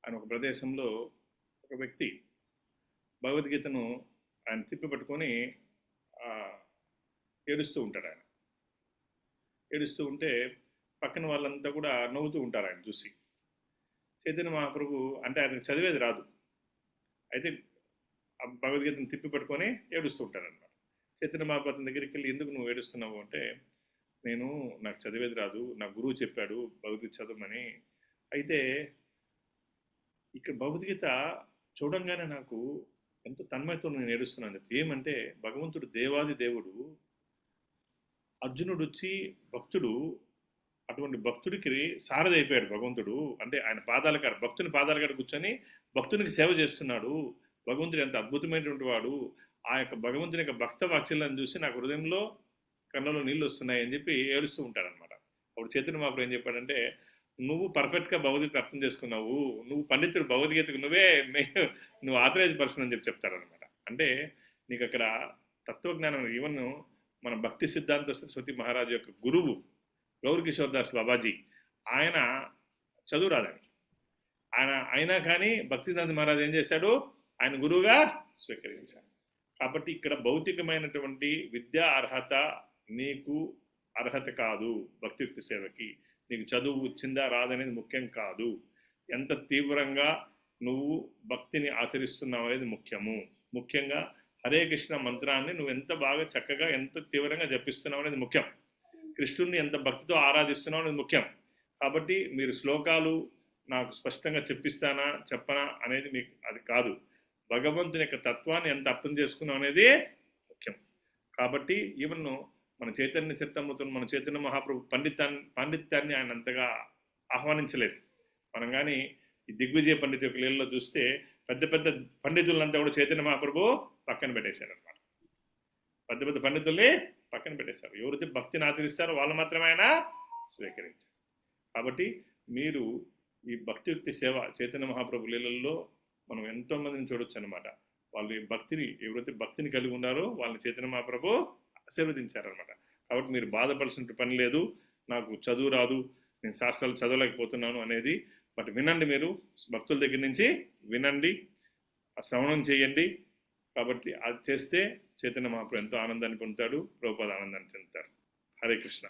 ఆయన ఒక ప్రదేశంలో ఒక వ్యక్తి భగవద్గీతను ఆయన తిప్పిపట్టుకొని ఏడుస్తూ ఉంటాడు. ఆయన ఏడుస్తూ ఉంటే పక్కన వాళ్ళంతా కూడా నవ్వుతూ ఉంటారు ఆయన చూసి. చైతన్య మహాప్రభు అంటే ఆయనకు చదివేది రాదు, అయితే ఆ భగవద్గీతను తిప్పిపట్టుకొని ఏడుస్తూ ఉంటాడనమాట. చైతన్య మహాప్రభు దగ్గరికి వెళ్ళి, ఎందుకు నువ్వు ఏడుస్తున్నావు అంటే, నాకు చదివేది రాదు, నా గురువు చెప్పాడు భగవద్గీత చదవమని. అయితే ఇక్కడ భగవద్గీత చూడంగానే నాకు ఎంతో తన్మయతో నేను ఏడుస్తున్నాను. ఏమంటే భగవంతుడు దేవాది దేవుడు, అర్జునుడు వచ్చి భక్తుడు, అటువంటి భక్తుడికి సారథి అయిపోయాడు భగవంతుడు. అంటే ఆయన భక్తుని పాదాల కాడ కూర్చొని భక్తునికి సేవ చేస్తున్నాడు. భగవంతుడు ఎంత అద్భుతమైనటువంటి వాడు. ఆ యొక్క భగవంతుని యొక్క భక్త వాత్సల్యాన్ని చూసి నాకు హృదయంలో కళ్ళలో నీళ్ళు వస్తున్నాయి అని చెప్పి ఏడుస్తూ ఉంటాడనమాట. అప్పుడు చైతన్య మహాప్రభు ఏం చెప్పాడంటే, నువ్వు పర్ఫెక్ట్గా భగవద్గీత అర్థం చేసుకున్నావు, నువ్వు పండితుడు, భగవద్గీతకు నువ్వు ఆథరైజ్ పర్సన్ అని చెప్తాడనమాట. అంటే నీకు అక్కడ తత్వజ్ఞానం, ఈవెన్ మన భక్తి సిద్ధాంత సరస్వతి మహారాజు యొక్క గురువు గౌర్ కిషోర్ దాస్ బాబాజీ, ఆయన చదువు రాదని, అయినా కానీ భక్తి సిద్ధాంత మహారాజు ఏం చేశాడు, ఆయన గురువుగా స్వీకరించాడు. కాబట్టి ఇక్కడ భౌతికమైనటువంటి విద్యా అర్హత నీకు అర్హత కాదు. భక్తియుక్తి సేవకి నీకు చదువు వచ్చిందా రాదనేది ముఖ్యం కాదు, ఎంత తీవ్రంగా నువ్వు భక్తిని ఆచరిస్తున్నావు అనేది ముఖ్యము. ముఖ్యంగా హరే కృష్ణ మంత్రాన్ని నువ్వు ఎంత బాగా చక్కగా ఎంత తీవ్రంగా జపిస్తున్నావు అనేది ముఖ్యం. కృష్ణుడిని ఎంత భక్తితో ఆరాధిస్తున్నావు అనేది ముఖ్యం. కాబట్టి మీరు శ్లోకాలు నాకు స్పష్టంగా చెప్పనా అనేది మీకు అది కాదు, భగవంతుని యొక్క తత్వాన్ని ఎంత అర్థం చేసుకున్నావు అనేది ముఖ్యం. కాబట్టి ఈవెన్ మన చైతన్య చరితామృతం, మన చైతన్య మహాప్రభు పాండిత్యాన్ని ఆయన అంతగా ఆహ్వానించలేదు. మనం కానీ ఈ దిగ్విజయ పండితు యొక్క లీలలో చూస్తే పెద్ద పెద్ద పండితులంతా కూడా చైతన్య మహాప్రభు పక్కన పెట్టేశారు అనమాట. పెద్ద పెద్ద పండితుల్ని పక్కన పెట్టేశారు. ఎవరైతే భక్తిని ఆచరిస్తారో వాళ్ళు మాత్రమే ఆయన స్వీకరించారు. కాబట్టి మీరు ఈ భక్తియుక్తి సేవ చైతన్య మహాప్రభు లీలల్లో మనం ఎంతో మందిని చూడొచ్చు అనమాట. వాళ్ళు ఎవరైతే భక్తిని కలిగి ఉన్నారో వాళ్ళని చైతన్య మహాప్రభు ఆశీర్వదించారనమాట. కాబట్టి మీరు బాధపడాల్సిన పని లేదు, నాకు చదువు రాదు, నేను శాస్త్రాలు చదవలేకపోతున్నాను అనేది. బట్ వినండి, మీరు భక్తుల దగ్గర నుంచి వినండి, శ్రవణం చేయండి. కాబట్టి అది చేస్తే చైతన్య మహాప్రభు ఎంతో ఆనందాన్ని పొందుతాడు, ప్రభుపాద ఆనందాన్ని చెందుతారు. హరే కృష్ణ.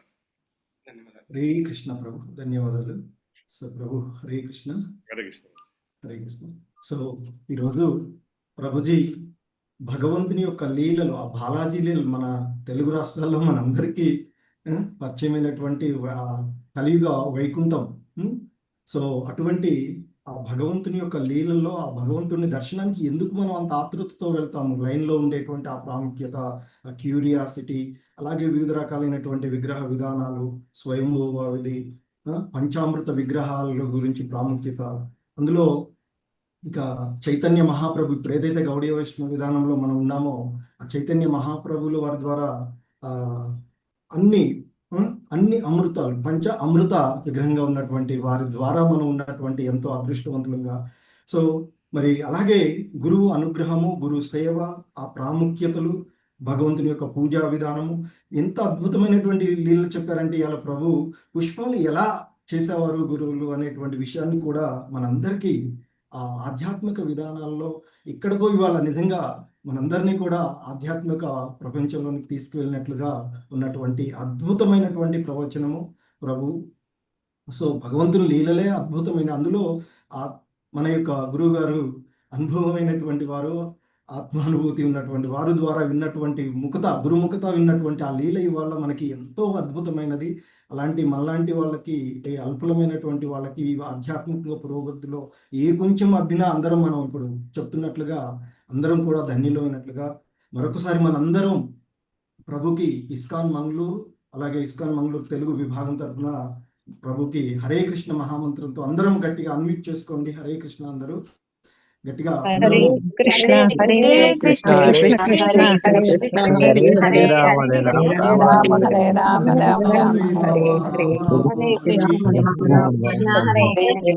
హరే కృష్ణ ప్రభు, ధన్యవాదాలు. సో ప్రభు హరే కృష్ణ. హరే కృష్ణ. హరే కృష్ణ. సో ఈరోజు ప్రభుజీ భగవంతుని యొక్క లీలలు, ఆ బాలాజీ లీలలు మన తెలుగు రాష్ట్రాల్లో మనందరికీ పరిచయమైనటువంటి కలియుగ వైకుంఠం. సో అటువంటి ఆ భగవంతుని యొక్క లీలల్లో ఆ భగవంతుని దర్శనానికి ఎందుకు మనం అంత ఆతృతతో వెళ్తాము? లైన్లో ఉండేటువంటి ఆ ప్రాముఖ్యత, ఆ క్యూరియాసిటీ, అలాగే వివిధ రకాలైనటువంటి విగ్రహ విధానాలు, స్వయంభూవి, పంచామృత విగ్రహాల గురించి ప్రాముఖ్యత. అందులో ఇక చైతన్య మహాప్రభు, ఇప్పుడు ఏదైతే గౌడీయ వైష్ణవ విధానంలో మనం ఉన్నామో ఆ చైతన్య మహాప్రభుల వారి ద్వారా అన్ని అమృతాలు, పంచ అమృత విగ్రహంగా ఉన్నటువంటి వారి ద్వారా మనం ఉన్నటువంటి ఎంతో అదృష్టవంతులుగా. సో మరి అలాగే గురువు అనుగ్రహము, గురు సేవ, ఆ ప్రాముఖ్యతలు, భగవంతుని యొక్క పూజా విధానము, ఎంత అద్భుతమైనటువంటి లీలలు చెప్పారంటే ఇవాళ ప్రభు పుష్పాలు ఎలా చేసేవారు గురువులు అనేటువంటి విషయాన్ని కూడా మనందరికీ ఆ ఆధ్యాత్మిక విధానాల్లో ఇక్కడికో ఇవాళ నిజంగా మనందరినీ కూడా ఆధ్యాత్మిక ప్రపంచంలోనికి తీసుకువెళ్ళినట్లుగా ఉన్నటువంటి అద్భుతమైనటువంటి ప్రవచనము ప్రభు. సో భగవంతుని లీలలే అద్భుతమైన, అందులో మన యొక్క గురువు గారు అనుభవమైనటువంటి వారు, ఆత్మానుభూతి ఉన్నటువంటి వారి ద్వారా విన్నటువంటి గురుముఖత విన్నటువంటి ఆ లీల ఇవాళ మనకి ఎంతో అద్భుతమైనది. అలాంటి మనలాంటి వాళ్ళకి అల్పులమైనటువంటి వాళ్ళకి ఆధ్యాత్మిక పురోగతిలో కొంచెం అబ్బినా అందరం మనం ఇప్పుడు చెప్తున్నట్లుగా అందరం కూడా ధన్యులమైనట్లుగా మరొకసారి మనందరం ప్రభుకి ఇస్కాన్ మంగళూరు అలాగే ఇస్కాన్ మంగళూరు తెలుగు విభాగం తరఫున ప్రభుకి హరే కృష్ణ మహామంత్రంతో అందరం గట్టిగా అన్మ్యూట్ చేసుకోండి. హరే కృష్ణ అందరూ గట్టిగా హరే కృష్ణ హరే కృష్ణ కృష్ణ కృష్ణ హరే హరే రామ రామ హరే రామ రామ రామ హరే హరే హరే కృష్ణ హరే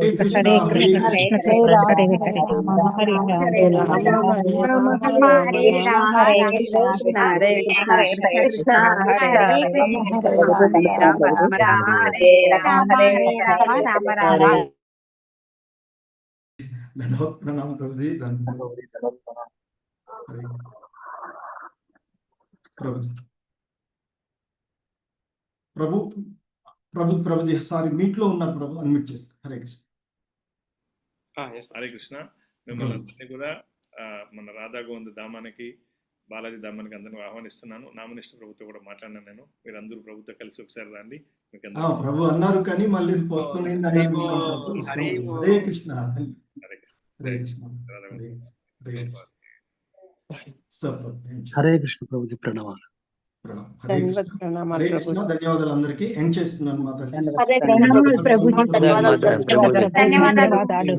కృష్ణ హరే కృష్ణ హరే రామ హరే రామ రామ హరే రామ హరే కృష్ణ హరే కృష్ణ హరే కృష్ణ హరే రామ రామ హరే రామ హరే రామ రామ ధన్యవాద ప్రణామం ప్రభుజీ. ప్రభుజీ సారీ మీట్లో ఉన్నారు ప్రభు, అన్మ్యూట్ చేస్తారు. హరే కృష్ణ. హరే కృష్ణ. మిమ్మల్ని అందరినీ కూడా మన రాధా గోవింద ధామానికి బాలాజీ ధామానికి అందరినీ ఆహ్వానిస్తున్నాను. నామనిష్ట ప్రభుత్వం కూడా మాట్లాడినాను నేను. మీరు అందరూ ప్రభుత్వం కలిసి ఒకసారి రండి. ప్రభు అన్నారు కానీ మళ్ళీ పోస్ట్పోన్ అయింది. హరే కృష్ణ. హరే కృష్ణ ప్రభుజీ ప్రణామాలు. హరే కృష్ణ. ధన్యవాదాలు అందరికీ. ఎండ్ చేస్తున్నాను మాతాజీ. ధన్యవాదాలు ధన్యవాదాలు.